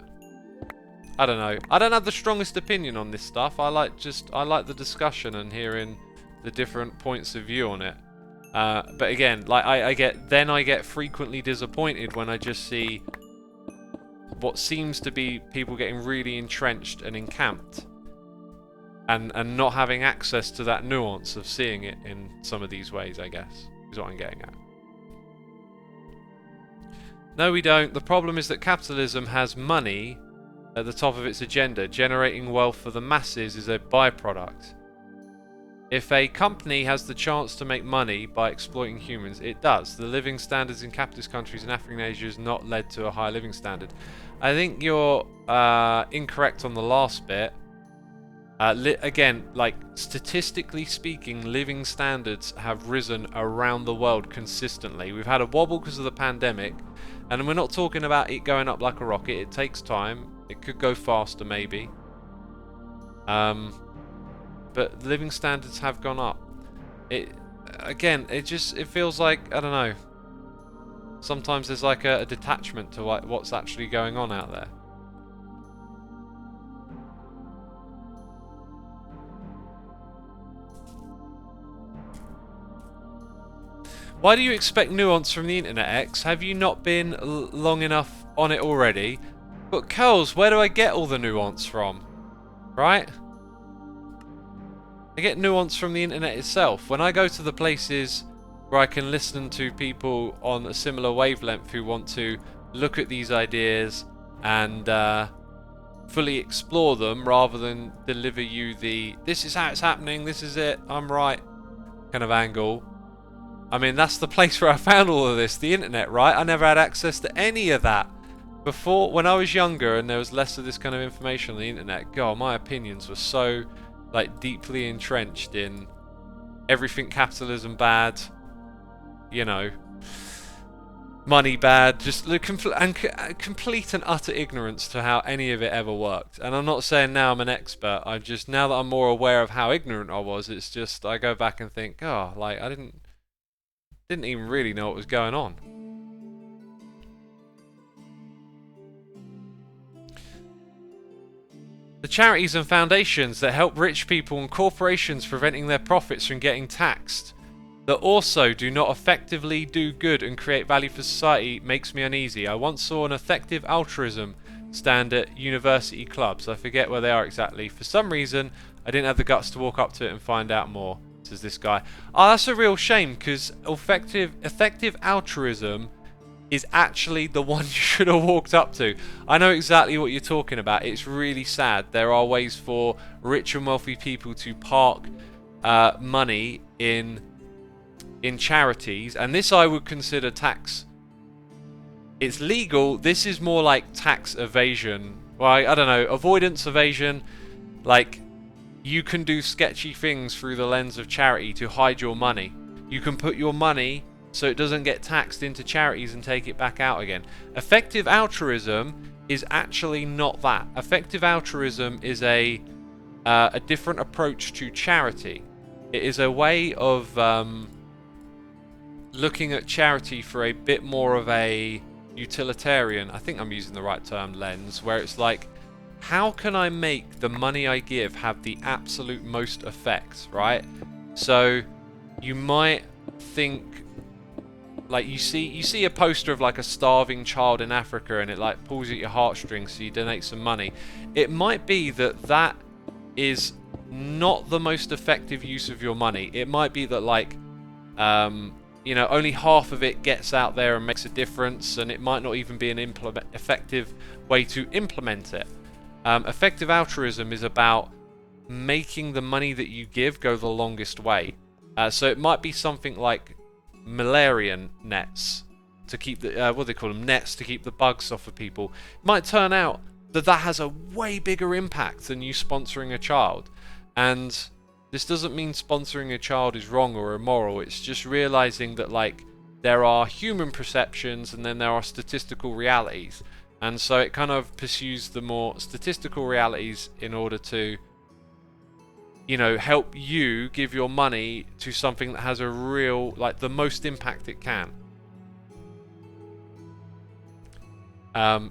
I don't know. I don't have the strongest opinion on this stuff. I like the discussion and hearing the different points of view on it. But again, like I get frequently disappointed when I just see what seems to be people getting really entrenched and encamped, and not having access to that nuance of seeing it in some of these ways, I guess, is what I'm getting at. No, we don't. The problem is that capitalism has money at the top of its agenda. Generating wealth for the masses is a byproduct. If a company has the chance to make money by exploiting humans, it does. The living standards in capitalist countries in Africa and Asia has not led to a higher living standard. I think you're incorrect on the last bit. Again, like statistically speaking, living standards have risen around the world consistently. We've had a wobble because of the pandemic, and we're not talking about it going up like a rocket. It takes time. It could go faster, maybe. But living standards have gone up. It feels like, I don't know. Sometimes there's like a detachment to what's actually going on out there. Why do you expect nuance from the internet, X? Have you not been long enough on it already? But Curls, where do I get all the nuance from? Right? I get nuance from the internet itself. When I go to the places where I can listen to people on a similar wavelength who want to look at these ideas and fully explore them rather than deliver you the "this is how it's happening, this is it, I'm right" kind of angle. I mean, that's the place where I found all of this, the internet, right? I never had access to any of that before. When I was younger and there was less of this kind of information on the internet, God, my opinions were so like deeply entrenched in everything capitalism bad, you know, money bad, just complete and utter ignorance to how any of it ever worked. And I'm not saying now I'm an expert. I'm just, now that I'm more aware of how ignorant I was, it's just I go back and think, oh, like I didn't even really know what was going on. The charities and foundations that help rich people and corporations preventing their profits from getting taxed, that also do not effectively do good and create value for society, makes me uneasy. I once saw an effective altruism stand at university clubs. I forget where they are exactly. For some reason, I didn't have the guts to walk up to it and find out more, says this guy. Oh, that's a real shame, because effective altruism is actually the one you should have walked up to. I know exactly what you're talking about. It's really sad. There are ways for rich and wealthy people to park money in charities, and this I would consider tax. It's legal. This is more like tax evasion. Well, I don't know, avoidance, evasion. Like, you can do sketchy things through the lens of charity to hide your money. You can put your money so it doesn't get taxed into charities and take it back out again. Effective altruism is actually not that. Effective altruism is a different approach to charity. It is a way of looking at charity for a bit more of a utilitarian, I think I'm using the right term, lens, where it's like, how can I make the money I give have the absolute most effect, right? So you might think, like, you see a poster of like a starving child in Africa and it like pulls at your heartstrings, so you donate some money. It might be that is not the most effective use of your money. It might be that, like, you know, only half of it gets out there and makes a difference, and it might not even be an effective way to implement it. Effective altruism is about making the money that you give go the longest way. So it might be something like malaria nets. to keep the what do they call them, nets to keep the bugs off of people. It might turn out that that has a way bigger impact than you sponsoring a child. And this doesn't mean sponsoring a child is wrong or immoral. It's just realizing that like there are human perceptions and then there are statistical realities. And so it kind of pursues the more statistical realities in order to, you know, help you give your money to something that has a real, like, the most impact it can.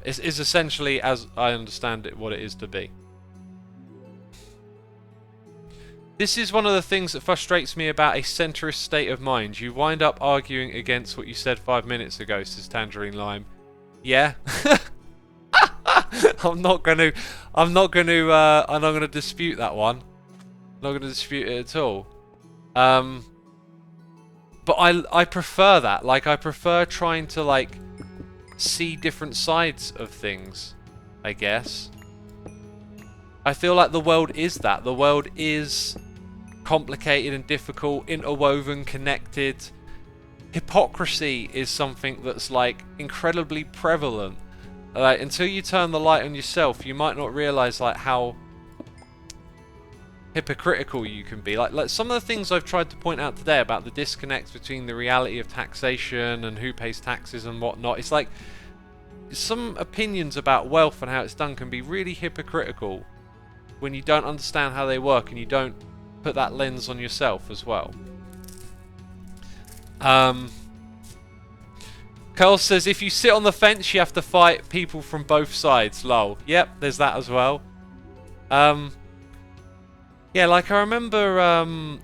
Is essentially, as I understand it, what it is to be. This is one of the things that frustrates me about a centrist state of mind. You wind up arguing against what you said 5 minutes ago, says Tangerine Lime. Yeah. I'm not gonna dispute that one. I'm not gonna dispute it at all. But I prefer that. Like, I prefer trying to like see different sides of things, I guess. I feel like the world is that. The world is complicated and difficult, interwoven, connected. Hypocrisy is something that's like incredibly prevalent. Like, until you turn the light on yourself, you might not realize like how hypocritical you can be. Like some of the things I've tried to point out today about the disconnect between the reality of taxation and who pays taxes and whatnot. It's like some opinions about wealth and how it's done can be really hypocritical when you don't understand how they work and you don't put that lens on yourself as well. Carl says, if you sit on the fence, you have to fight people from both sides. Lol. Yep, there's that as well. Yeah, like I remember,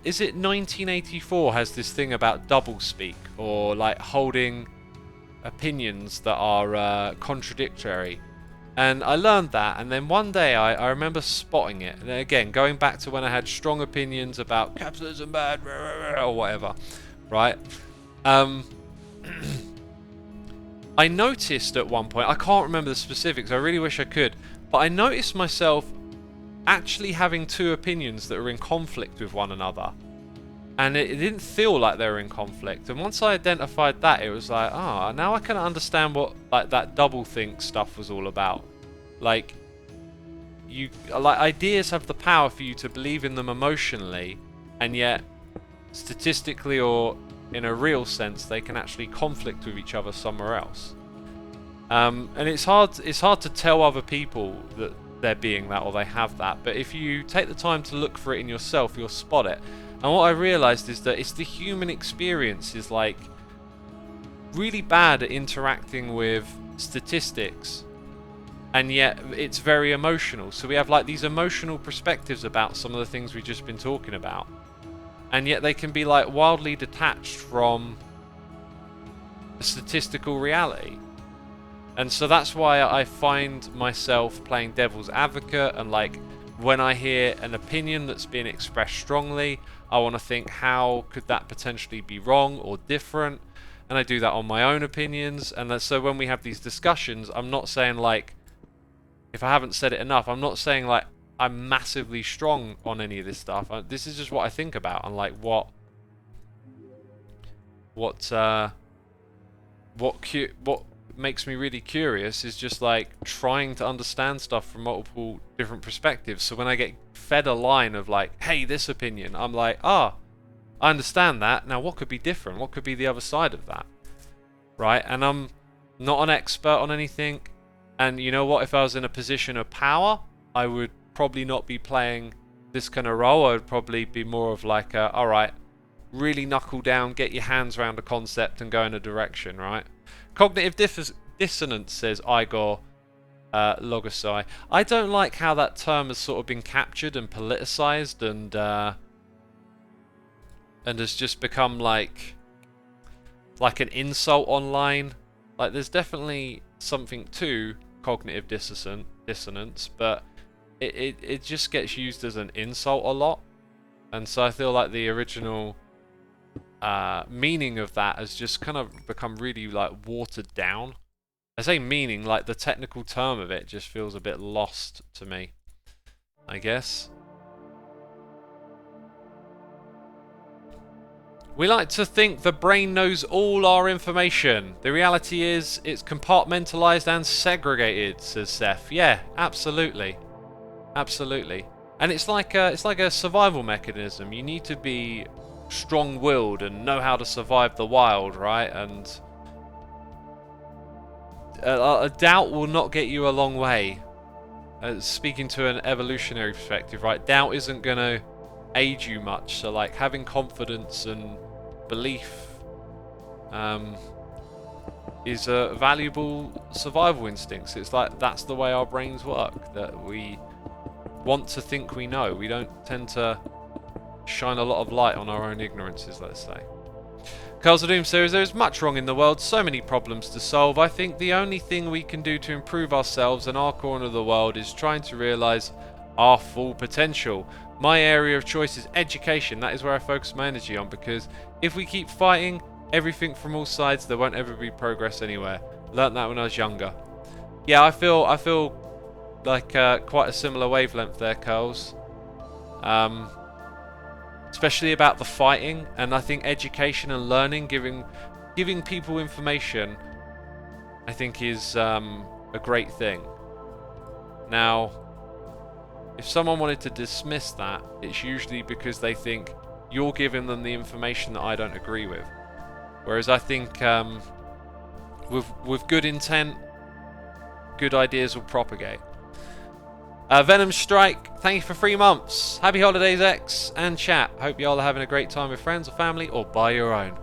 is it 1984 has this thing about doublespeak, or like holding opinions that are contradictory. And I learned that, and then one day I remember spotting it. And again, going back to when I had strong opinions about capitalism bad, or whatever, right? I noticed at one point, I can't remember the specifics, I really wish I could, but I noticed myself actually having two opinions that were in conflict with one another. And it didn't feel like they were in conflict. And once I identified that, it was like, ah, now I can understand what like that doublethink stuff was all about. Like, ideas have the power for you to believe in them emotionally, and yet statistically or in a real sense, they can actually conflict with each other somewhere else. And it's hard to tell other people that they're being that or they have that, but if you take the time to look for it in yourself, you'll spot it. And what I realized is that it's the human experience is like really bad at interacting with statistics, and yet it's very emotional. So we have like these emotional perspectives about some of the things we've just been talking about, and yet they can be like wildly detached from a statistical reality. And so that's why I find myself playing devil's advocate, and like when I hear an opinion that's being expressed strongly, I want to think, how could that potentially be wrong or different? And I do that on my own opinions. And so when we have these discussions, I'm not saying like, if I haven't said it enough, I'm not saying like I'm massively strong on any of this stuff. This is just what I think about, and like what makes me really curious is just like trying to understand stuff from multiple different perspectives. So when I get fed a line of like, hey, this opinion, I'm like, I understand that. Now what could be different? What could be the other side of that? Right? And I'm not an expert on anything. And you know what? If I was in a position of power, I would probably not be playing this kind of role. I would probably be more of like, alright, really knuckle down, get your hands around a concept and go in a direction, right? Cognitive dissonance, says Igor Logosai. I don't like how that term has sort of been captured and politicized, and has just become like an insult online. Like, there's definitely something to cognitive dissonance, but it just gets used as an insult a lot. And so I feel like the original meaning of that has just kind of become really like watered down. I say meaning, like the technical term of it just feels a bit lost to me, I guess. We like to think the brain knows all our information. The reality is it's compartmentalized and segregated, says Seth. Yeah, absolutely. Absolutely. And it's like a survival mechanism. You need to be strong-willed and know how to survive the wild, right? And a doubt will not get you a long way. Speaking to an evolutionary perspective, right? Doubt isn't going to aid you much. So like having confidence and belief is a valuable survival instinct. It's like that's the way our brains work, that we want to think we know. We don't tend to shine a lot of light on our own ignorances, let's say. Carl's of Doom says, there is much wrong in the world, so many problems to solve. I think the only thing we can do to improve ourselves and our corner of the world is trying to realise our full potential. My area of choice is education. That is where I focus my energy on, because if we keep fighting everything from all sides, there won't ever be progress anywhere. Learned that when I was younger. Yeah, I feel like quite a similar wavelength there, Carls. Especially about the fighting, and I think education and learning, giving people information, I think is a great thing. Now, if someone wanted to dismiss that, it's usually because they think you're giving them the information that I don't agree with. Whereas I think with good intent, good ideas will propagate. Venom Strike, thank you for 3 months. Happy holidays, X and chat. Hope you all are having a great time with friends or family or by your own.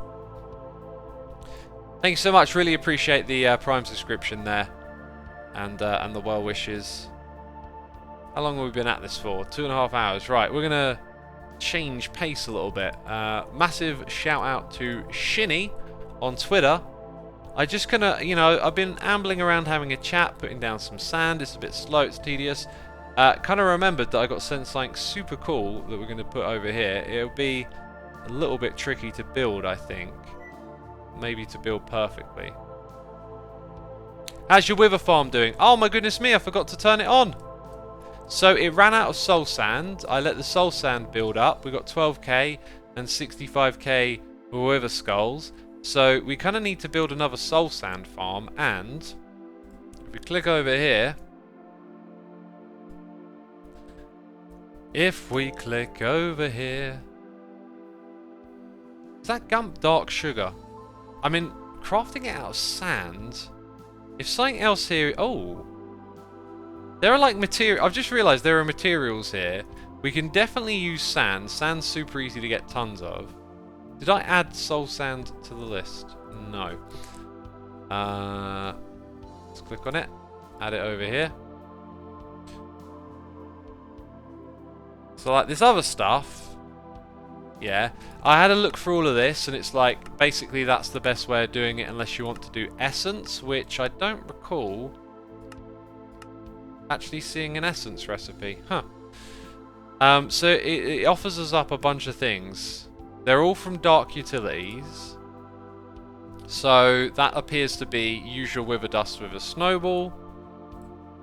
Thank you so much. Really appreciate the Prime subscription there, and the well wishes. How long have we been at this for? 2.5 hours. Right, we're gonna change pace a little bit. Massive shout out to Shinny on Twitter. I just kinda, I've been ambling around having a chat, putting down some sand. It's a bit slow, it's tedious. Kind of remembered that I got sent something super cool that we're going to put over here. It'll be a little bit tricky to build, I think. Maybe to build perfectly. How's your wither farm doing? Oh my goodness me, I forgot to turn it on. So it ran out of soul sand. I let the soul sand build up. We got 12k and 65k wither skulls. So we kind of need to build another soul sand farm. And if we click over here, is that gump dark sugar? I mean, crafting it out of sand. If something else here, oh, there are like material. I've just realised there are materials here. We can definitely use sand. Sand's super easy to get tons of. Did I add soul sand to the list? No. Let's click on it. Add it over here. So like this other stuff, yeah, I had a look through all of this, and it's like basically that's the best way of doing it unless you want to do essence, which I don't recall actually seeing an essence recipe. Huh. So it offers us up a bunch of things. They're all from dark utilities. So that appears to be usual wither dust with a snowball,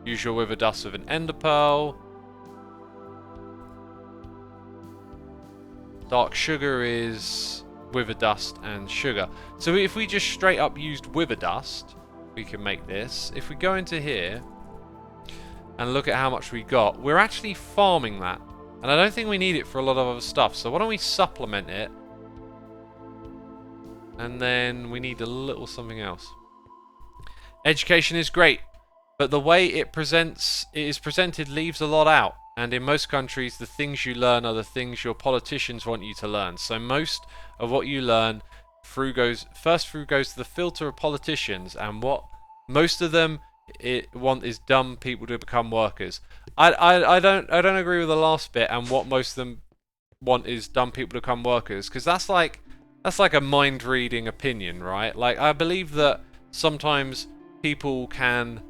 usual wither dust with an ender pearl. Dark sugar is wither dust and sugar. So if we just straight up used wither dust, we can make this. If we go into here and look at how much we got, we're actually farming that. And I don't think we need it for a lot of other stuff. So why don't we supplement it? And then we need a little something else. Education is great, but the way it is presented leaves a lot out. And in most countries, the things you learn are the things your politicians want you to learn. So most of what you learn first through goes to the filter of politicians, and what most of them want is dumb people to become workers. I don't agree with the last bit, and what most of them want is dumb people to become workers, because that's like a mind reading opinion, right? Like I believe that sometimes people can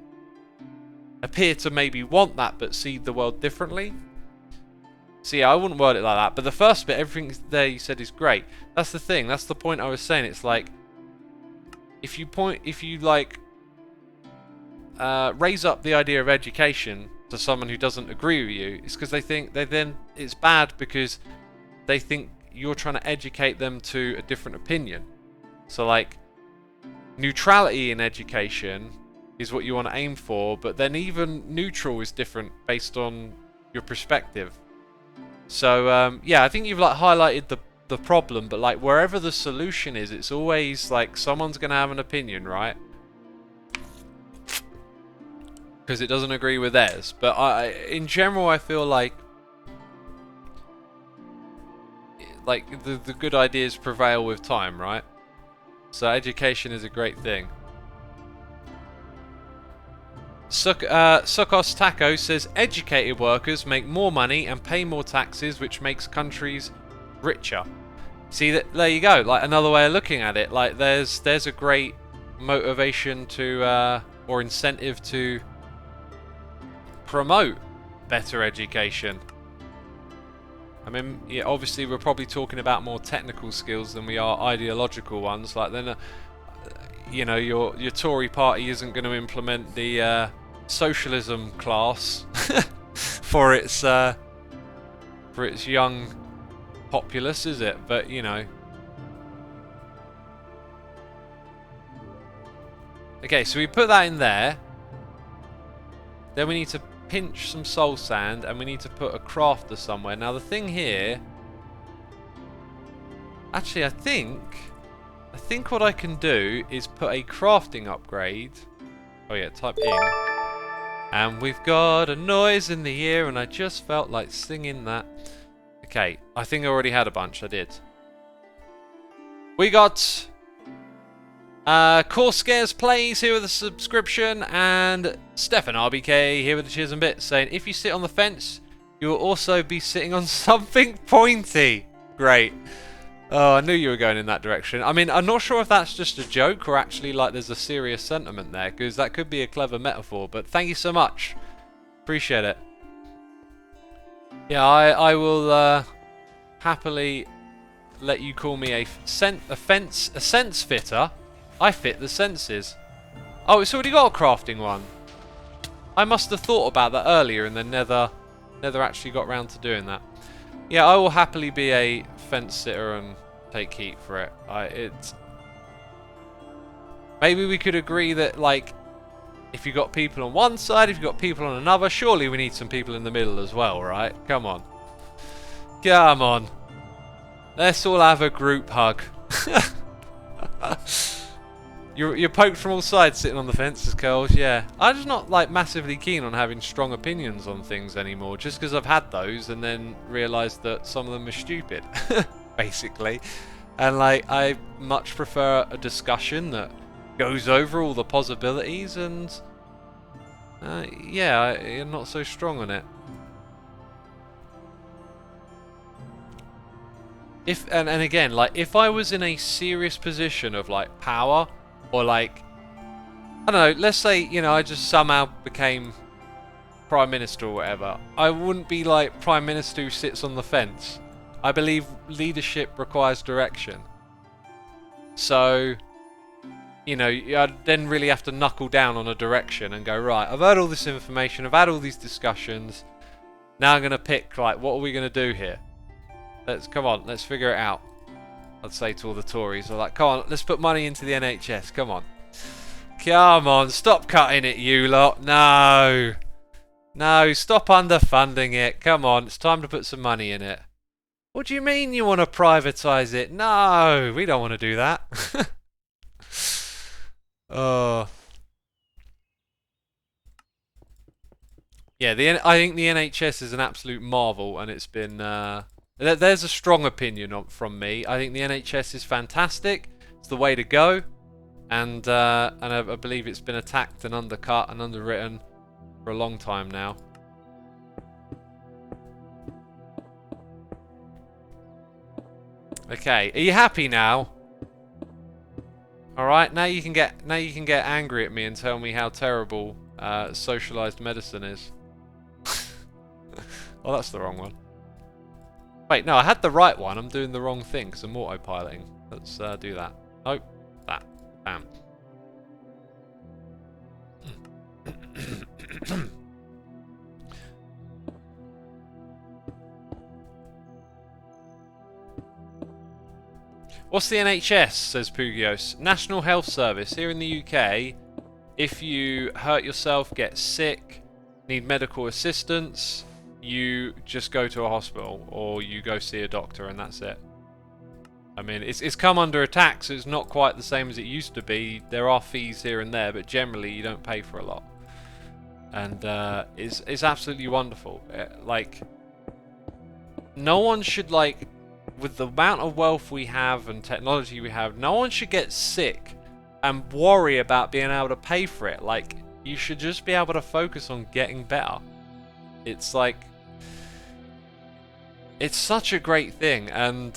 appear to maybe want that but see the world differently. So yeah, I wouldn't word it like that. But the first bit, everything there you said is great. That's the thing. That's the point I was saying. It's like if you raise up the idea of education to someone who doesn't agree with you, it's because they think it's bad because they think you're trying to educate them to a different opinion. So like, neutrality in education is what you want to aim for, but then even neutral is different based on your perspective. So yeah, I think you've like highlighted the problem, but like wherever the solution is, it's always like someone's gonna have an opinion, right? Because it doesn't agree with theirs. But in general, I feel like the good ideas prevail with time, right? So education is a great thing. Sukos Taco says educated workers make more money and pay more taxes, which makes countries richer. See, there you go. Like another way of looking at it. Like there's a great motivation to or incentive to promote better education. I mean, yeah, obviously we're probably talking about more technical skills than we are ideological ones. Like then, you know, your Tory party isn't going to implement the socialism class for its young populace, is it? But you know. Okay, so we put that in there. Then we need to pinch some soul sand, and we need to put a crafter somewhere. Now the thing here, actually, I think what I can do is put a crafting upgrade. Oh yeah, type in. And we've got a noise in the ear, and I just felt like singing that. Okay, I think I already had a bunch. I did. We got Core Scares Plays here with a subscription, and Stefan RBK here with the cheers and bits saying, if you sit on the fence, you will also be sitting on something pointy. Great. Oh, I knew you were going in that direction. I mean, I'm not sure if that's just a joke or actually like there's a serious sentiment there, because that could be a clever metaphor, but thank you so much. Appreciate it. Yeah, I will happily let you call me a sense fitter. I fit the senses. Oh, it's already got a crafting one. I must have thought about that earlier and then never actually got round to doing that. Yeah, I will happily be a fence sitter and take heat for it. Maybe we could agree that, like, if you've got people on one side, if you've got people on another, surely we need some people in the middle as well, right? Come on. Come on. Let's all have a group hug. You're poked from all sides sitting on the fences, Curls, yeah. I'm just not, like, massively keen on having strong opinions on things anymore, just because I've had those and then realised that some of them are stupid, basically. And, like, I much prefer a discussion that goes over all the possibilities and, yeah, I'm not so strong on it. And again, like, if I was in a serious position of, like, power, or like, I don't know, let's say, you know, I just somehow became Prime Minister or whatever. I wouldn't be like Prime Minister who sits on the fence. I believe leadership requires direction. So, you know, I'd then really have to knuckle down on a direction and go, right, I've heard all this information, I've had all these discussions. Now I'm going to pick, like, what are we going to do here? Come on, let's figure it out. I'd say to all the Tories, they're like, come on, let's put money into the NHS, come on. Come on, stop cutting it, you lot. No. No, stop underfunding it. Come on, it's time to put some money in it. What do you mean you want to privatise it? No, we don't want to do that. Oh. Yeah, I think the NHS is an absolute marvel, and it's been... There's a strong opinion from me. I think the NHS is fantastic. It's the way to go, and I believe it's been attacked and undercut and underwritten for a long time now. Okay, are you happy now? All right, now you can get angry at me and tell me how terrible socialized medicine is. Oh, that's the wrong one. Wait, no, I had the right one. I'm doing the wrong thing because I'm autopiloting. Let's do that. Nope. That. Bam. What's the NHS, says Pugios? National Health Service. Here in the UK, if you hurt yourself, get sick, need medical assistance, you just go to a hospital or you go see a doctor and that's it. I mean, it's come under attack, so it's not quite the same as it used to be. There are fees here and there, but generally you don't pay for a lot. And it's absolutely wonderful. Like, no one should, like, with the amount of wealth we have and technology we have, no one should get sick and worry about being able to pay for it. Like, you should just be able to focus on getting better. It's like, it's such a great thing, and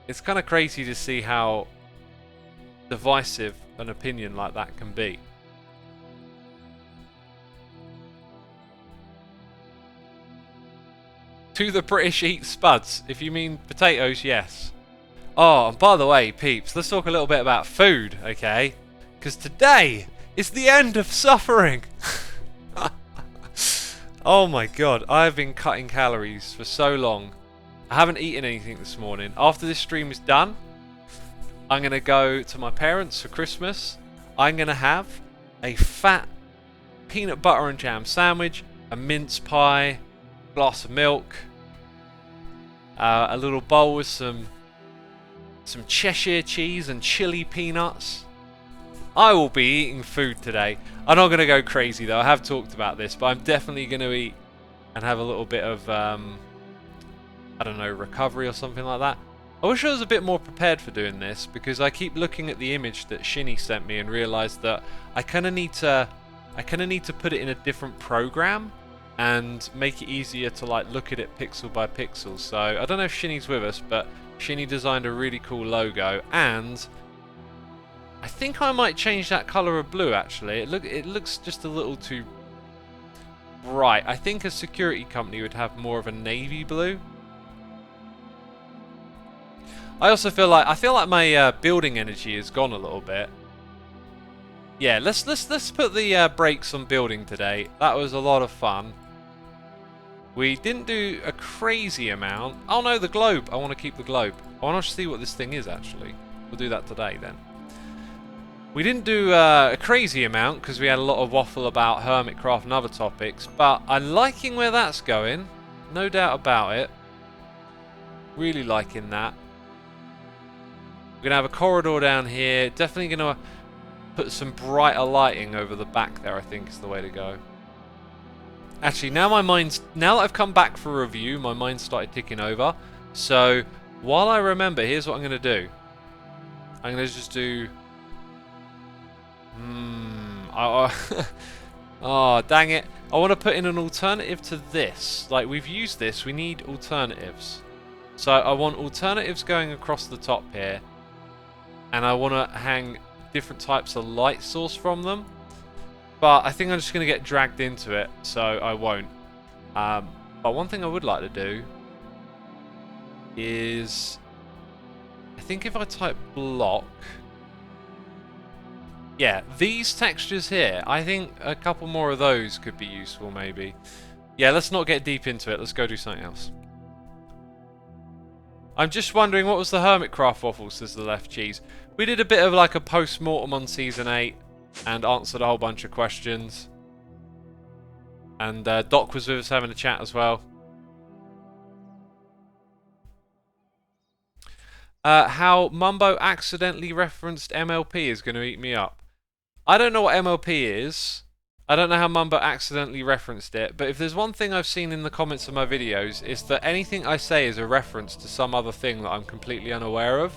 it's kind of crazy to see how divisive an opinion like that can be. To the British eat spuds. If you mean potatoes, yes. Oh, and by the way, peeps, let's talk a little bit about food, okay? Because today is the end of suffering. Oh my god, I've been cutting calories for so long. I haven't eaten anything this morning. After this stream is done, I'm going to go to my parents for Christmas. I'm going to have a fat peanut butter and jam sandwich, a mince pie, glass of milk, a little bowl with some Cheshire cheese and chili peanuts. I will be eating food today. I'm not going to go crazy though, I have talked about this, but I'm definitely going to eat and have a little bit of, I don't know, recovery or something like that. I wish I was a bit more prepared for doing this, because I keep looking at the image that Shinny sent me and realised that I kind of need to put it in a different program and make it easier to like look at it pixel by pixel. So I don't know if Shinny's with us, but Shinny designed a really cool logo, and I think I might change that colour of blue actually. It looks just a little too bright. I think a security company would have more of a navy blue. I also feel like my building energy has gone a little bit. Yeah, let's put the brakes on building today. That was a lot of fun. We didn't do a crazy amount. Oh no, the globe. I want to keep the globe. I want to see what this thing is actually. We'll do that today then. We didn't do a crazy amount because we had a lot of waffle about Hermitcraft and other topics, but I'm liking where that's going. No doubt about it. Really liking that. We're going to have a corridor down here. Definitely going to put some brighter lighting over the back there, I think is the way to go. Actually, now that I've come back for a review, my mind's started ticking over. So, while I remember, here's what I'm going to do. I'm going to just do... oh, dang it. I want to put in an alternative to this. Like, we've used this, we need alternatives. So, I want alternatives going across the top here. And I want to hang different types of light source from them. But I think I'm just going to get dragged into it, so I won't. But one thing I would like to do is... I think if I type block... Yeah, these textures here, I think a couple more of those could be useful maybe. Yeah, let's not get deep into it, let's go do something else. I'm just wondering what was the Hermitcraft waffle, says the left cheese. We did a bit of like a post-mortem on Season 8 and answered a whole bunch of questions. And Doc was with us having a chat as well. How Mumbo accidentally referenced MLP is going to eat me up. I don't know what MLP is. I don't know how Mumbo accidentally referenced it, but if there's one thing I've seen in the comments of my videos, it's that anything I say is a reference to some other thing that I'm completely unaware of.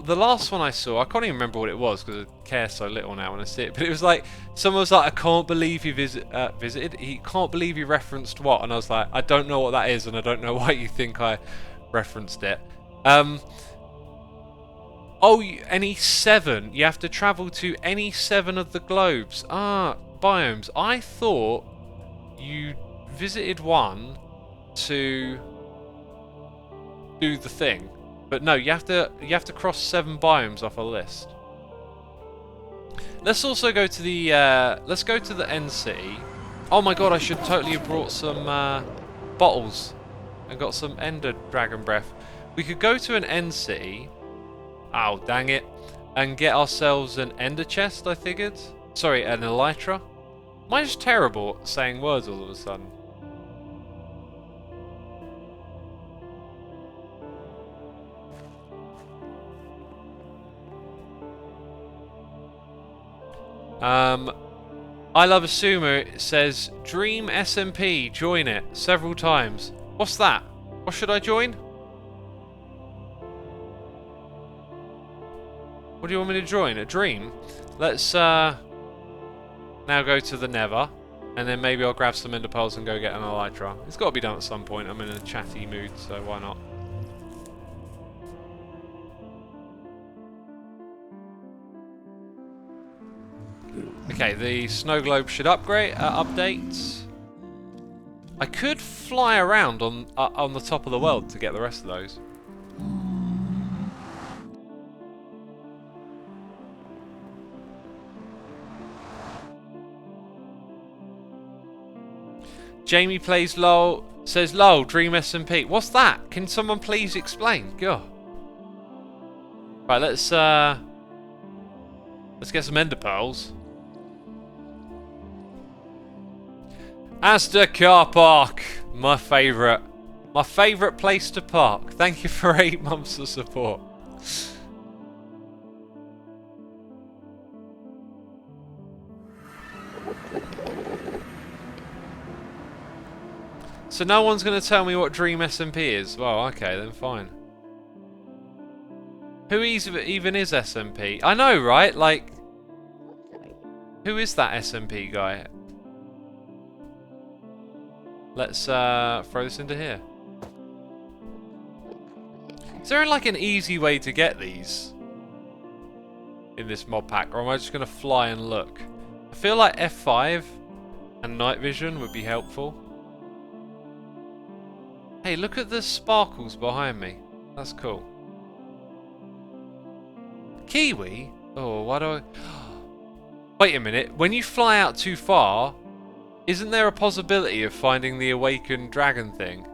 The last one I saw, I can't even remember what it was because I care so little now when I see it, but it was like, someone was like, I can't believe you visited, he can't believe you referenced what? And I was like, I don't know what that is and I don't know why you think I referenced it. Oh, any 7. You have to travel to any 7 of the globes. Ah, biomes. I thought you visited one to do the thing, but no, you have to cross 7 biomes off a list. Let's also go to the let's go to the end city. Oh my god, I should totally have brought some bottles and got some Ender Dragon Breath. We could go to an end city. Oh, dang it. And get ourselves an ender chest, I figured. Sorry, an elytra. Am I just terrible at saying words all of a sudden? I love Xisuma. It says Dream SMP. Join it several times. What's that? What should I join? What do you want me to join? A dream? Let's now go to the Nether, and then maybe I'll grab some ender pearls and go get an elytra. It's got to be done at some point. I'm in a chatty mood, so why not? Okay, the snow globe should update. I could fly around on the top of the world to get the rest of those. Jamie plays LOL, says LOL, Dream SMP. What's that? Can someone please explain? Go. Right, let's get some ender pearls. Asda car park, my favourite place to park. Thank you for 8 months of support. So no one's going to tell me what Dream SMP is. Well, okay, then fine. Who even is SMP? I know, right? Like, who is that SMP guy? Let's throw this into here. Is there like an easy way to get these in this mod pack, or am I just going to fly and look? I feel like F5 and night vision would be helpful. Hey, look at the sparkles behind me. That's cool. Kiwi? Oh, why do I... Wait a minute. When you fly out too far, isn't there a possibility of finding the awakened dragon thing?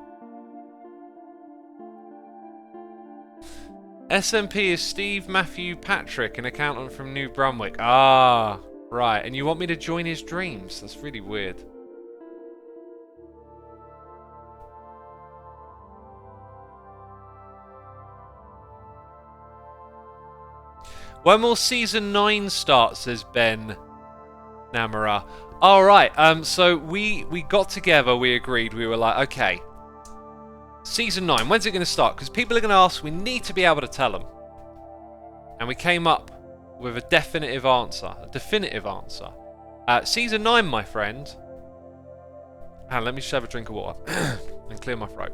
SMP is Steve Matthew Patrick, an accountant from New Brunswick. Ah, right. And you want me to join his dreams? That's really weird. When will Season 9 start, says Ben Namara. Alright, so we got together, we agreed, we were like, okay, Season 9, when's it going to start? Because people are going to ask, we need to be able to tell them. And we came up with a definitive answer. Season 9, my friend. Let me just have a drink of water and clear my throat.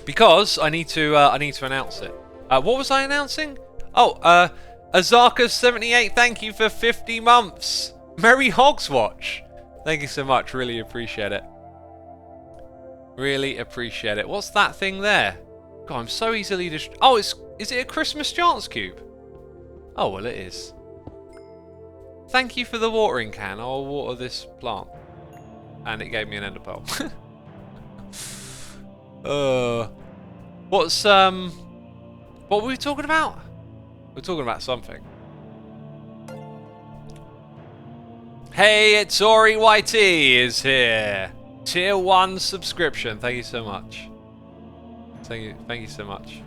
Because I need to announce it. What was I announcing? Oh, Azaka78, thank you for 50 months. Merry Hogswatch. Thank you so much. Really appreciate it. Really appreciate it. What's that thing there? God, I'm so easily Oh, is it a Christmas chance cube? Oh, well, it is. Thank you for the watering can. I'll water this plant. And it gave me an ender pearl. What were we talking about? We're talking about something. Hey, it's Ori YT is here. Tier 1 subscription. Thank you so much. Thank you so much.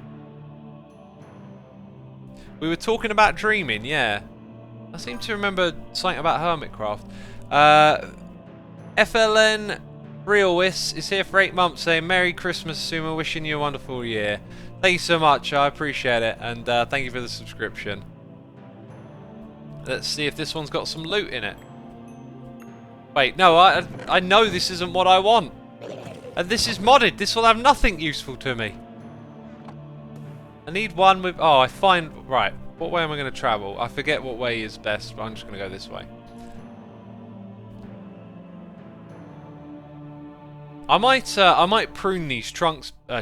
We were talking about dreaming, yeah. I seem to remember something about Hermitcraft. FLN Realwis is here for 8 months saying Merry Christmas, Xisuma, wishing you a wonderful year. Thank you so much, I appreciate it, and thank you for the subscription. Let's see if this one's got some loot in it. Wait, no, I know this isn't what I want. And this is modded, this will have nothing useful to me. I need one with... Oh, right, what way am I going to travel? I forget what way is best, but I'm just going to go this way. I might prune these trunks. I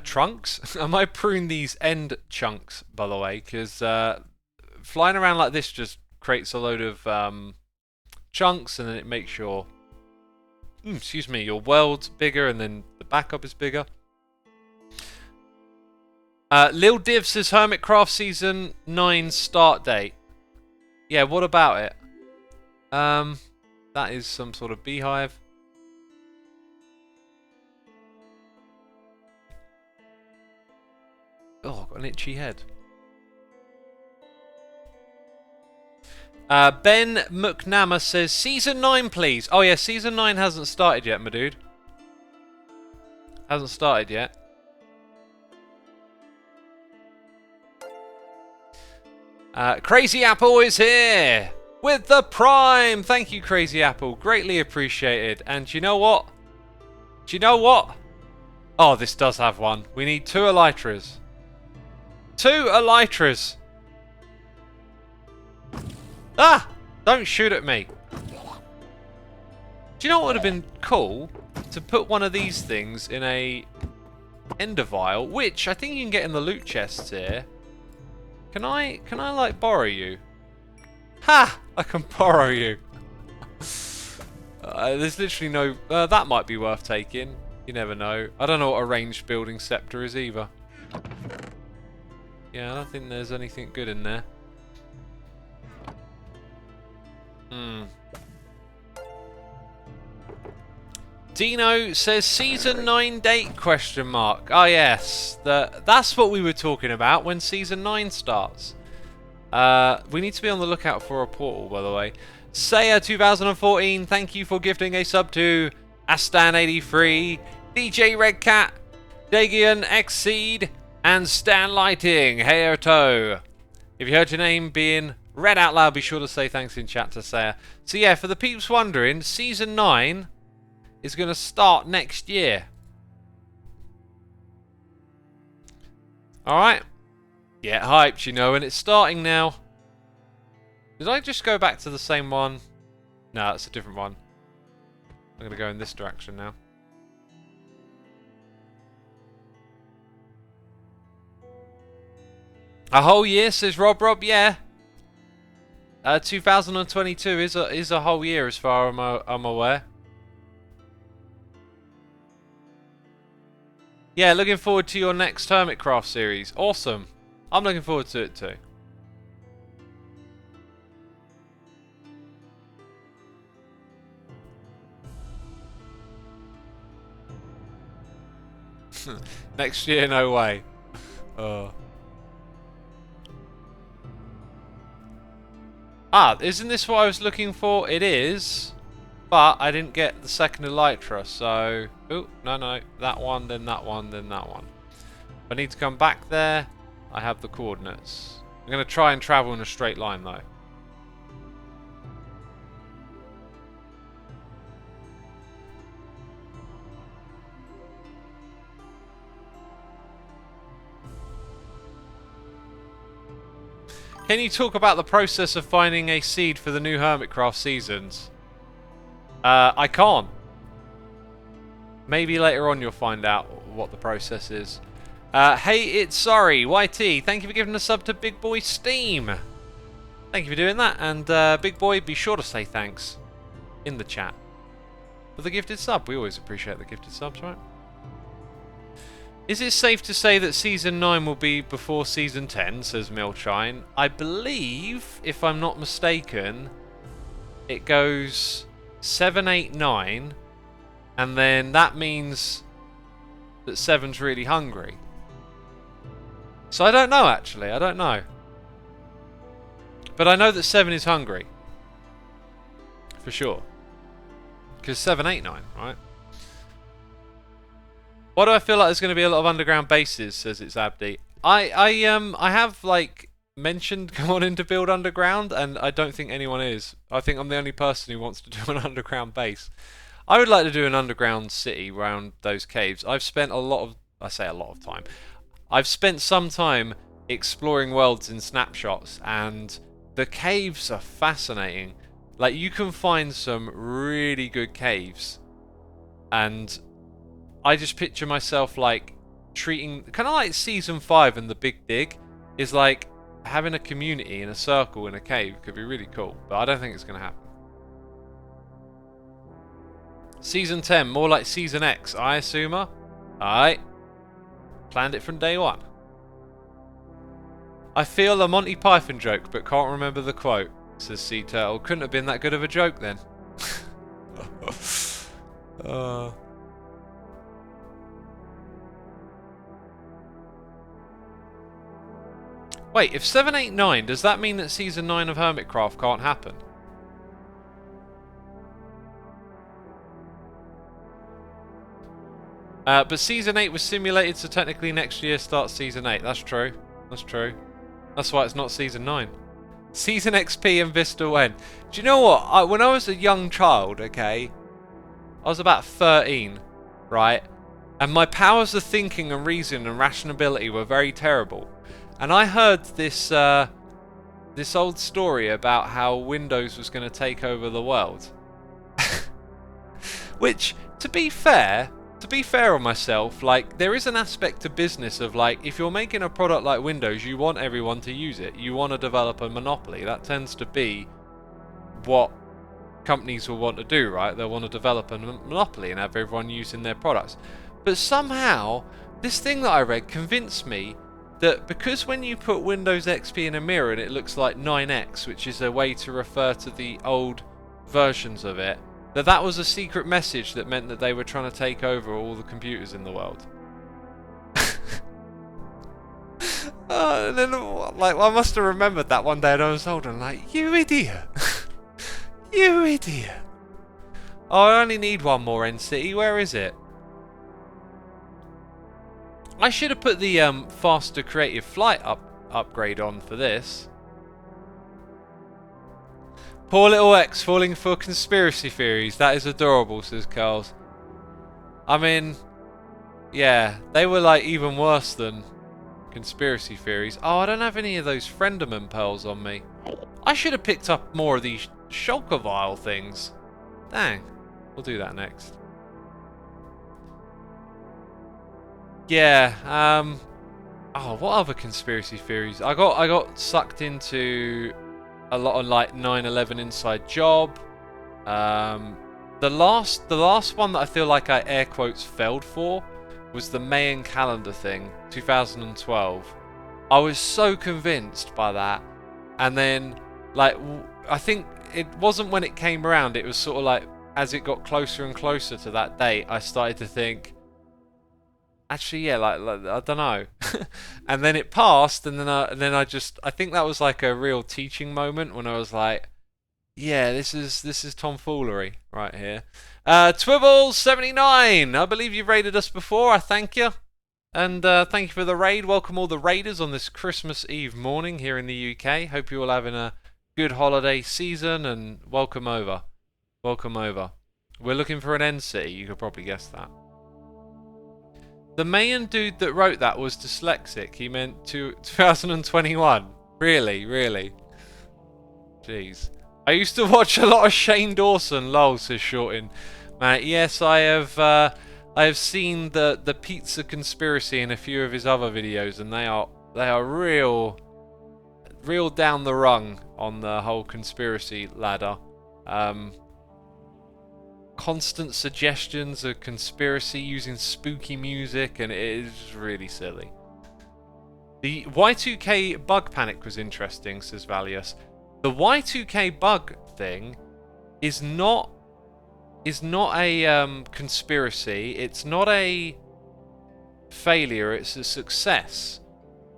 might prune these end chunks, by the way, because flying around like this just creates a load of chunks, and then it makes your, excuse me, your world bigger, and then the backup is bigger. Lil Div says Hermitcraft Season 9 start date. Yeah, what about it? That is some sort of beehive. Oh, I've got an itchy head. Ben McNamara says Season 9 please. Oh yeah, Season 9 hasn't started yet, my dude. Hasn't started yet. Crazy Apple is here with the Prime. Thank you, Crazy Apple. Greatly appreciated. And you know what? Do you know what? Oh, this does have one. We need 2 Elytras. 2 Elytras. Ah! Don't shoot at me. Do you know what would have been cool? To put one of these things in a ender vial, which I think you can get in the loot chests here. Can I like borrow you? Ha! I can borrow you. There's literally no... that might be worth taking. You never know. I don't know what a ranged building scepter is either. Yeah, I don't think there's anything good in there. Dino says Season 9 date question mark. Oh yes, that's what we were talking about when Season 9 starts. We need to be on the lookout for a portal, by the way. Saya 2014, thank you for gifting a sub to Astan83, DJ Redcat, Dagian Xseed, and Stan Lighting. Hey Erto. If you heard your name being read out loud, be sure to say thanks in chat to Saya. So yeah, for the peeps wondering, Season 9 is going to start next year. Alright. Get hyped, you know, and it's starting now. Did I just go back to the same one? No, that's a different one. I'm going to go in this direction now. A whole year, says Rob, yeah. 2022 is a whole year as far as I'm aware. Yeah, looking forward to your next Hermitcraft series. Awesome. I'm looking forward to it too. Next year, no way. Isn't this what I was looking for? It is. But I didn't get the second Elytra, so... Oh, no. That one, then that one, then that one. If I need to come back there, I have the coordinates. I'm going to try and travel in a straight line, though. Can you talk about the process of finding a seed for the new Hermitcraft seasons? I can't. Maybe later on you'll find out what the process is. Hey, it's sorry, YT. Thank you for giving a sub to Big Boy Steam. Thank you for doing that. And Big Boy, be sure to say thanks in the chat for the gifted sub. We always appreciate the gifted subs, right? Is it safe to say that Season 9 will be before Season 10, says Milchine? I believe, if I'm not mistaken, it goes 7, 8, 9, and then that means that 7's really hungry. So I don't know, actually. I don't know. But I know that 7 is hungry. For sure. Because 7, 8, 9, right? Why do I feel like there's going to be a lot of underground bases, says it's Abdi. I have, like, mentioned wanting to build underground, and I don't think anyone is. I think I'm the only person who wants to do an underground base. I would like to do an underground city around those caves. I've spent a lot of... I say a lot of time. I've spent some time exploring worlds in snapshots, and the caves are fascinating. Like, you can find some really good caves, and I just picture myself, like, treating... Kind of like Season 5 and the Big Dig is like having a community in a circle in a cave. Could be really cool, but I don't think it's going to happen. Season 10, more like Season X, I assume. Alright. Planned it from day one. I feel a Monty Python joke, but can't remember the quote, says Sea Turtle. Couldn't have been that good of a joke then. Wait, if 789, does that mean that Season 9 of Hermitcraft can't happen? But Season 8 was simulated, so technically next year starts Season 8. That's true. That's true. That's why it's not Season 9. Season XP and Vista when? Do you know what? When I was a young child, okay, I was about 13, right? And my powers of thinking and reason and rationality were very terrible. And I heard this this old story about how Windows was going to take over the world. Which, to be fair on myself, like, there is an aspect to business of, like, if you're making a product like Windows, you want everyone to use it. You want to develop a monopoly. That tends to be what companies will want to do, right? They'll want to develop a monopoly and have everyone using their products. But somehow, this thing that I read convinced me that because when you put Windows XP in a mirror and it looks like 9X, which is a way to refer to the old versions of it, that was a secret message that meant that they were trying to take over all the computers in the world. And then, like, I must have remembered that one day and I was older and like, you idiot! You idiot! Oh, I only need one more End City. Where is it? I should have put the faster creative flight upgrade on for this. Poor little X falling for conspiracy theories. That is adorable, says Carls. I mean, yeah, they were like even worse than conspiracy theories. Oh, I don't have any of those Frienderman pearls on me. I should have picked up more of these Shulker Vial things. Dang. We'll do that next. Yeah, oh, what other conspiracy theories? I got sucked into a lot of like 9/11 inside job. The last one that I feel like I air quotes failed for was the Mayan calendar thing, 2012. I was so convinced by that, and then like I think it wasn't when it came around. It was sort of like as it got closer and closer to that date, I started to think, actually, yeah, like I don't know. And then it passed, and then I think that was like a real teaching moment when I was like, yeah, this is tomfoolery right here. Twibble79, I believe you've raided us before. I thank you, and thank you for the raid. Welcome all the raiders on this Christmas Eve morning here in the UK. Hope you're all having a good holiday season, and welcome over. Welcome over. We're looking for an end city. You could probably guess that. The Mayan dude that wrote that was dyslexic. He meant 2021. Really, really. Jeez. I used to watch a lot of Shane Dawson. Lol, says Shortin. Man, yes, I have seen the pizza conspiracy in a few of his other videos, and they are real down the rung on the whole conspiracy ladder. Constant suggestions of conspiracy using spooky music, and it is really silly. The Y2K bug panic was interesting, says Valius. The Y2K bug thing is not a conspiracy. It's not a failure. It's a success.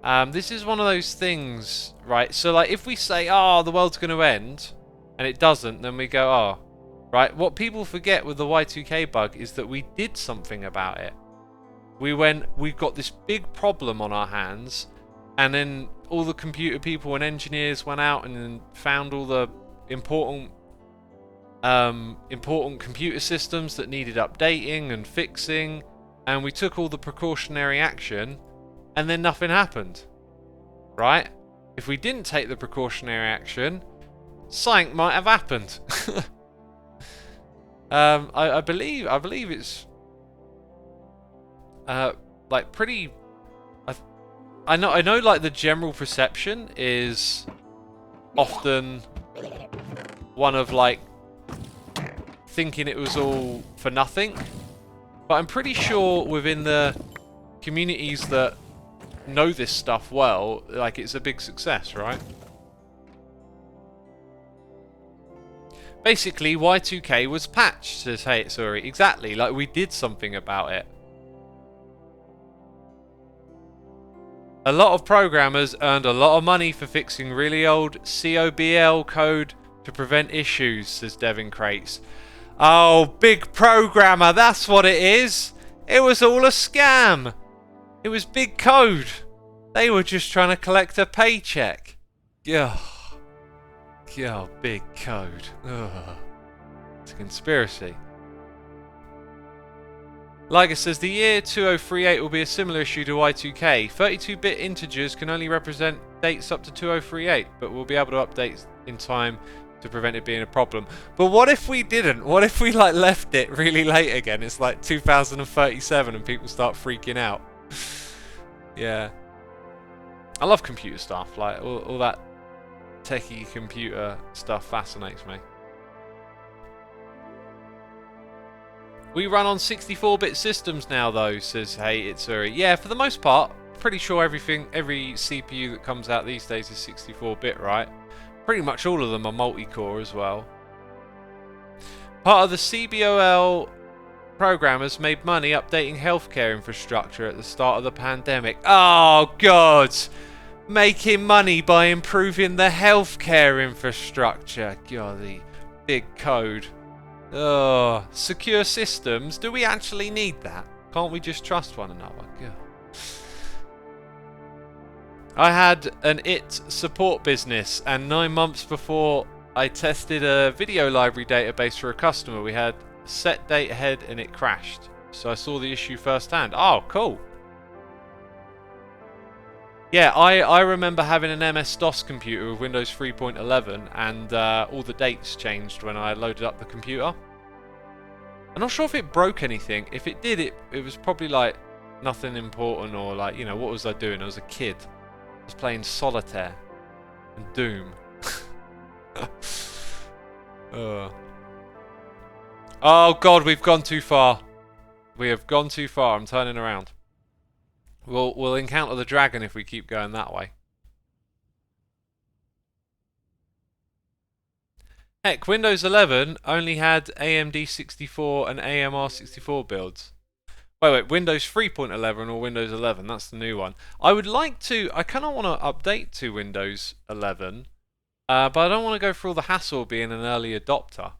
This is one of those things, right? So, like, if we say, "Oh, the world's going to end," and it doesn't, then we go, "Oh." Right, what people forget with the Y2K bug is that we did something about it. We've got this big problem on our hands, and then all the computer people and engineers went out and found all the important computer systems that needed updating and fixing, and we took all the precautionary action, and then nothing happened. Right? If we didn't take the precautionary action, something might have happened. I believe it's like pretty. I know like the general perception is often one of like thinking it was all for nothing, but I'm pretty sure within the communities that know this stuff well, like, it's a big success, right? Basically, Y2K was patched, says Hey It's Uri. Exactly, like we did something about it. A lot of programmers earned a lot of money for fixing really old COBL code to prevent issues, says Devin Crates. Oh, big programmer, that's what it is. It was all a scam. It was big code. They were just trying to collect a paycheck. Yeah. Yeah, big code. Ugh. It's a conspiracy. Liger says the year 2038 will be a similar issue to Y2K. 32-bit integers can only represent dates up to 2038, but we'll be able to update in time to prevent it being a problem. But what if we didn't? What if we like left it really late again? It's like 2037 and people start freaking out. Yeah. I love computer stuff, like all that techie computer stuff fascinates me. We run on 64-bit systems now though, says Hey It's Uri. Yeah, for the most part, pretty sure every CPU that comes out these days is 64-bit, right? Pretty much all of them are multi-core as well. Part of the CBOL programmers made money updating healthcare infrastructure at the start of the pandemic. Oh god! Making money by improving the healthcare infrastructure. God, the big code. Oh, secure systems. Do we actually need that? Can't we just trust one another? God. I had an IT support business, and 9 months before I tested a video library database for a customer, we had set date ahead and it crashed. So I saw the issue firsthand. Oh, cool. Yeah, I remember having an MS-DOS computer with Windows 3.11 and all the dates changed when I loaded up the computer. I'm not sure if it broke anything. If it did, it was probably like nothing important or like, you know, what was I doing? I was a kid. I was playing Solitaire and Doom. Oh god, we've gone too far. We have gone too far. I'm turning around. We'll encounter the dragon if we keep going that way. Heck, Windows 11 only had AMD 64 and AMR 64 builds. Wait, Windows 3.11 or Windows 11? That's the new one. I kind of want to update to Windows 11, but I don't want to go through all the hassle of being an early adopter.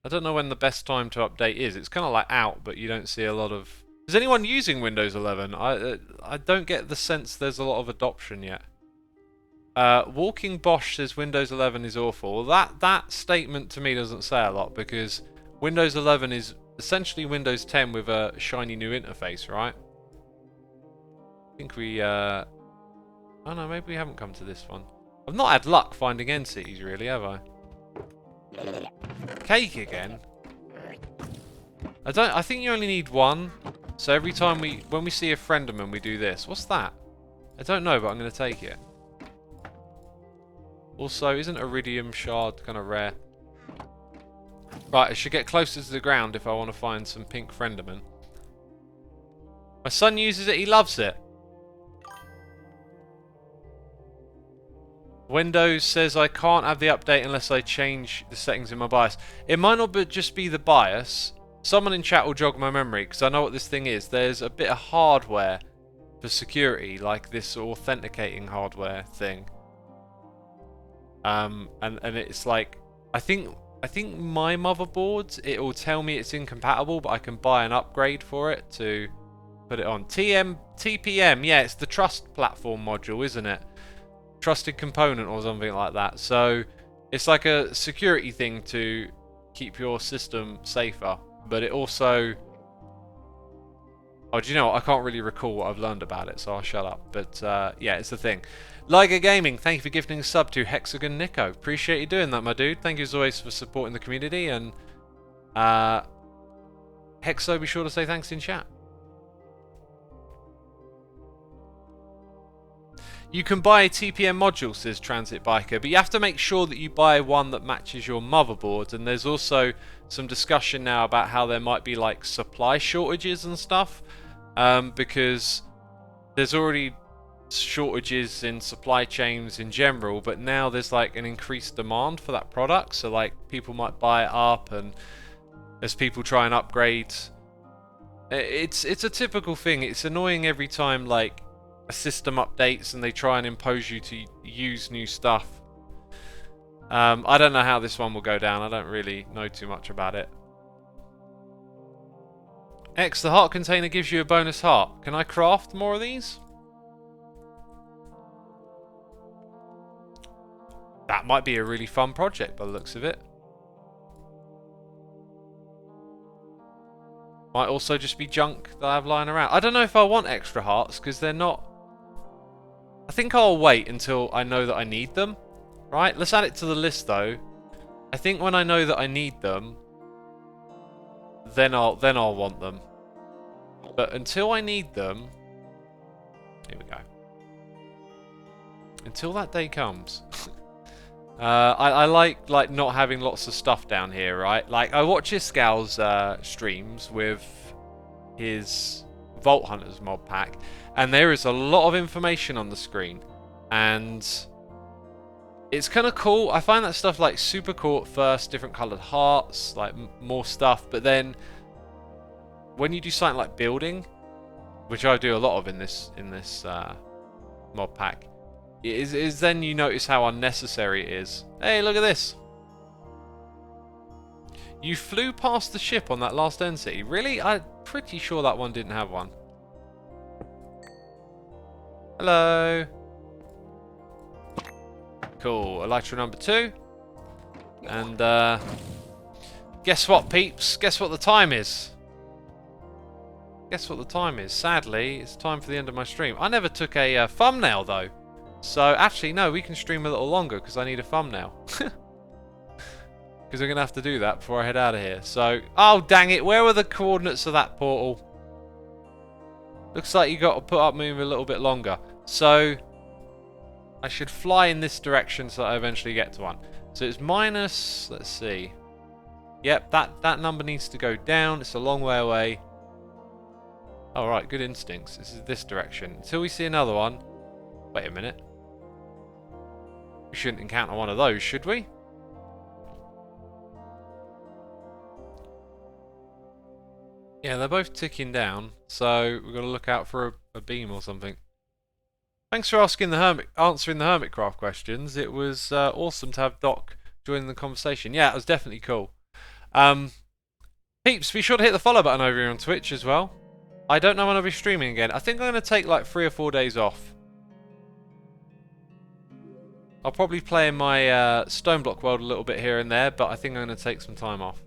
I don't know when the best time to update is. It's kind of like out, but you don't see a lot of... Is anyone using Windows 11? I don't get the sense there's a lot of adoption yet. Walking Bosch says Windows 11 is awful. That statement to me doesn't say a lot because Windows 11 is essentially Windows 10 with a shiny new interface, right? I think we... Oh no, maybe we haven't come to this one. I've not had luck finding end cities really, have I? Cake again? I think you only need one. So every time when we see a frienderman, we do this. What's that? I don't know, but I'm going to take it. Also, isn't iridium shard kind of rare? Right, I should get closer to the ground if I want to find some pink frienderman. My son uses it, he loves it. Windows says I can't have the update unless I change the settings in my BIOS. It might not just be the BIOS. Someone in chat will jog my memory because I know what this thing is. There's a bit of hardware for security, like this authenticating hardware thing. And it's like I think my motherboards, it will tell me it's incompatible, but I can buy an upgrade for it to put it on. TPM, yeah, it's the Trust Platform module, isn't it? Trusted Component or something like that. So it's like a security thing to keep your system safer. But it also... Oh, do you know what? I can't really recall what I've learned about it, so I'll shut up. But, yeah, it's the thing. Liger Gaming, thank you for gifting a sub to Hexagon Nico. Appreciate you doing that, my dude. Thank you as always for supporting the community. And, Hexo, be sure to say thanks in chat. You can buy a TPM module, says Transit Biker, but you have to make sure that you buy one that matches your motherboard. And there's also some discussion now about how there might be like supply shortages and stuff, because there's already shortages in supply chains in general, but now there's like an increased demand for that product, so like people might buy it up, and as people try and upgrade, it's a typical thing. It's annoying every time like a system updates and they try and impose you to use new stuff. I don't know how this one will go down. I don't really know too much about it. X, the heart container gives you a bonus heart. Can I craft more of these? That might be a really fun project by the looks of it. Might also just be junk that I have lying around. I don't know if I want extra hearts because they're not... I think I'll wait until I know that I need them. Right, let's add it to the list though. I think when I know that I need them, then I'll want them. But until I need them, here we go. Until that day comes. I like not having lots of stuff down here, right? Like I watch Iscal's streams with his Vault Hunters mod pack, and there is a lot of information on the screen, and it's kind of cool. I find that stuff like super cool at first, different coloured hearts, like more stuff. But then when you do something like building, which I do a lot of in this mod pack, is then you notice how unnecessary it is. Hey, look at this! You flew past the ship on that last end city. Really? I'm pretty sure that one didn't have one. Hello. Cool, Elytra number 2. And guess what, peeps? Guess what the time is? Guess what the time is? Sadly, it's time for the end of my stream. I never took a thumbnail though. So actually, no, we can stream a little longer because I need a thumbnail. Because I'm going to have to do that before I head out of here. So, oh dang it, where were the coordinates of that portal? Looks like you got to put up moving a little bit longer. So I should fly in this direction so that I eventually get to one. So it's minus, let's see. Yep, that number needs to go down. It's a long way away. Alright, good instincts. This is this direction. Until we see another one. Wait a minute. We shouldn't encounter one of those, should we? Yeah, they're both ticking down. So we've got to look out for a beam or something. Thanks for answering the Hermitcraft questions. It was awesome to have Doc join the conversation. Yeah, it was definitely cool. Peeps, be sure to hit the follow button over here on Twitch as well. I don't know when I'll be streaming again. I think I'm going to take like 3 or 4 days off. I'll probably play in my Stoneblock world a little bit here and there, but I think I'm going to take some time off.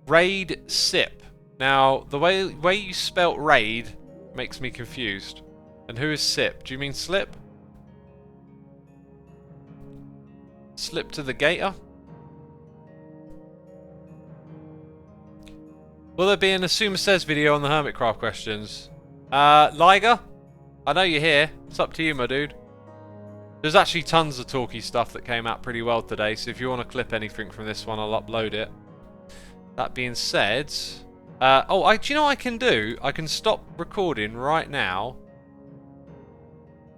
Raid Sip. Now, the way you spelt raid makes me confused. And who is Sip? Do you mean slip? Slip to the gator? Will there be an Xisuma Says video on the Hermitcraft questions? Liger? I know you're here. It's up to you, my dude. There's actually tons of talky stuff that came out pretty well today, so if you want to clip anything from this one, I'll upload it. That being said... do you know what I can do? I can stop recording right now.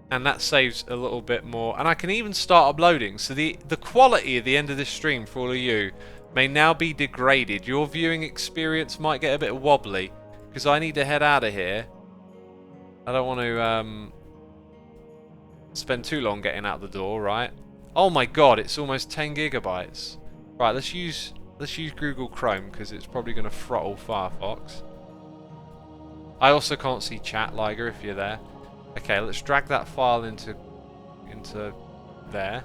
And that saves a little bit more. And I can even start uploading. So the quality at the end of this stream for all of you may now be degraded. Your viewing experience might get a bit wobbly. Because I need to head out of here. I don't want to spend too long getting out the door, right? Oh my god, it's almost 10 gigabytes. Right, let's use Google Chrome because it's probably going to throttle Firefox. I also can't see chat, Liger, if you're there. Okay, let's drag that file into there.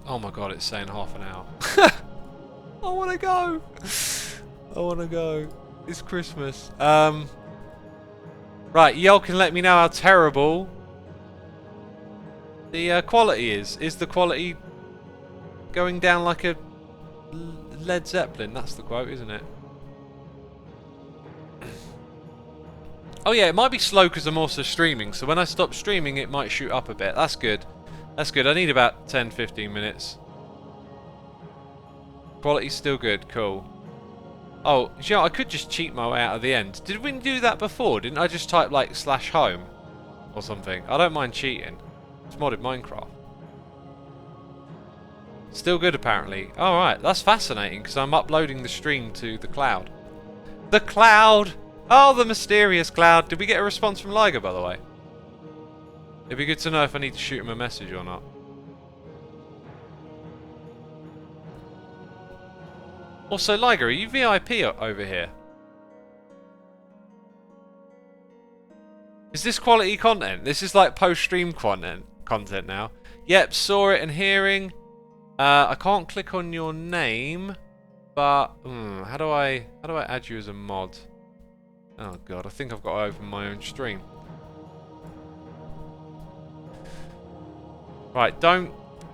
Oh my god, it's saying half an hour. I want to go. I want to go. It's Christmas. Right, y'all can let me know how terrible the quality is. Is the quality going down like a Led Zeppelin? That's the quote, isn't it? Oh yeah, it might be slow because I'm also streaming. So when I stop streaming, it might shoot up a bit. That's good. That's good. I need about 10-15 minutes. Quality's still good. Cool. Oh, you know, I could just cheat my way out of the end. Did we do that before? Didn't I just type like /home or something? I don't mind cheating. It's modded Minecraft. Still good apparently. Alright, that's fascinating because I'm uploading the stream to the cloud. The cloud! Oh, the mysterious cloud. Did we get a response from Liger, by the way? It'd be good to know if I need to shoot him a message or not. Also, Liger, are you VIP over here? Is this quality content? This is like post-stream content now. Yep, saw it and hearing. I can't click on your name, but how do I add you as a mod? Oh god, I think I've got to open my own stream. Right, don't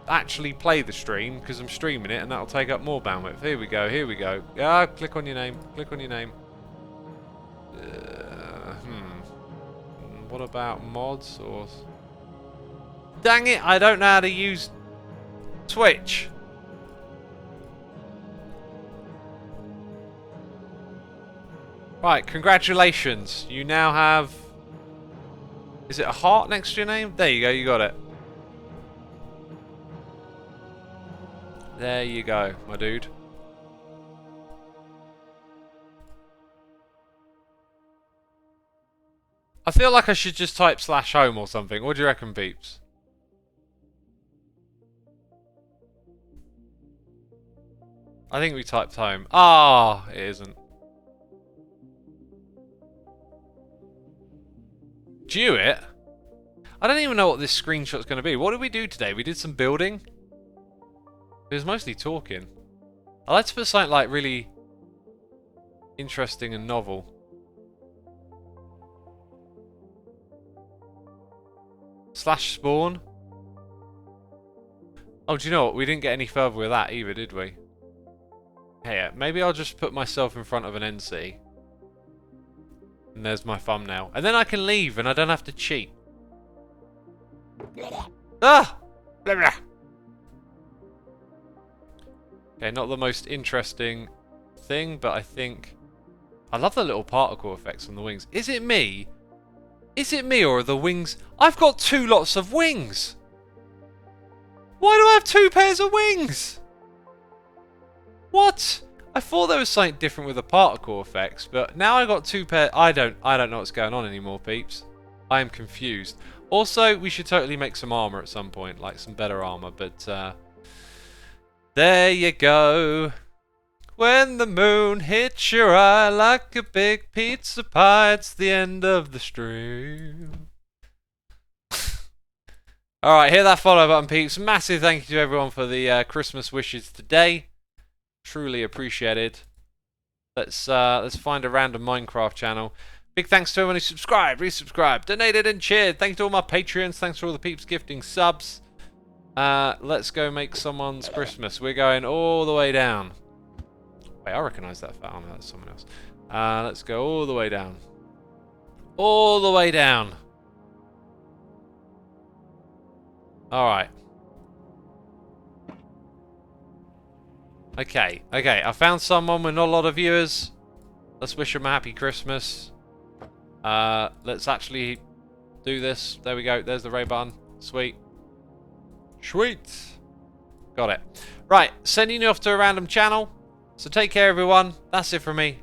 actually play the stream because I'm streaming it and that'll take up more bandwidth. Here we go, here we go. Ah, click on your name, click on your name. What about mods or... Dang it, I don't know how to use Twitch. Right, congratulations. You now have... Is it a heart next to your name? There you go, you got it. There you go, my dude. I feel like I should just type /home or something. What do you reckon, peeps? I think we typed home. Ah, it isn't. Jewett? I don't even know what this screenshot's going to be. What did we do today? We did some building. It was mostly talking. I like to put something like really interesting and novel. /spawn. Oh, do you know what? We didn't get any further with that either, did we? Hey, maybe I'll just put myself in front of an NC. And there's my thumbnail. And then I can leave and I don't have to cheat. Ah! Okay, not the most interesting thing, but I think... I love the little particle effects on the wings. Is it me? Is it me or are the wings... I've got 2 lots of wings! Why do I have 2 pairs of wings? What? I thought there was something different with the particle effects, but now I got 2 pairs... I don't know what's going on anymore, peeps. I am confused. Also, we should totally make some armor at some point, like some better armor, but... there you go. When the moon hits your eye like a big pizza pie, it's the end of the stream. Alright, hit that follow button, peeps. Massive thank you to everyone for the Christmas wishes today. Truly appreciated. Let's find a random Minecraft channel. Big thanks to everyone who subscribed, resubscribed, donated and cheered. Thank you to all my Patreons. Thanks to all the peeps gifting subs. Let's go make someone's Christmas. We're going all the way down. Wait, I recognise that fat. Oh no, that's someone else. Let's go all the way down. All the way down. Alright. Okay, I found someone with not a lot of viewers. Let's wish them a happy Christmas. Let's actually do this. There we go. There's the ray button. Sweet. Sweet. Got it. Right, sending you off to a random channel. So take care, everyone. That's it from me.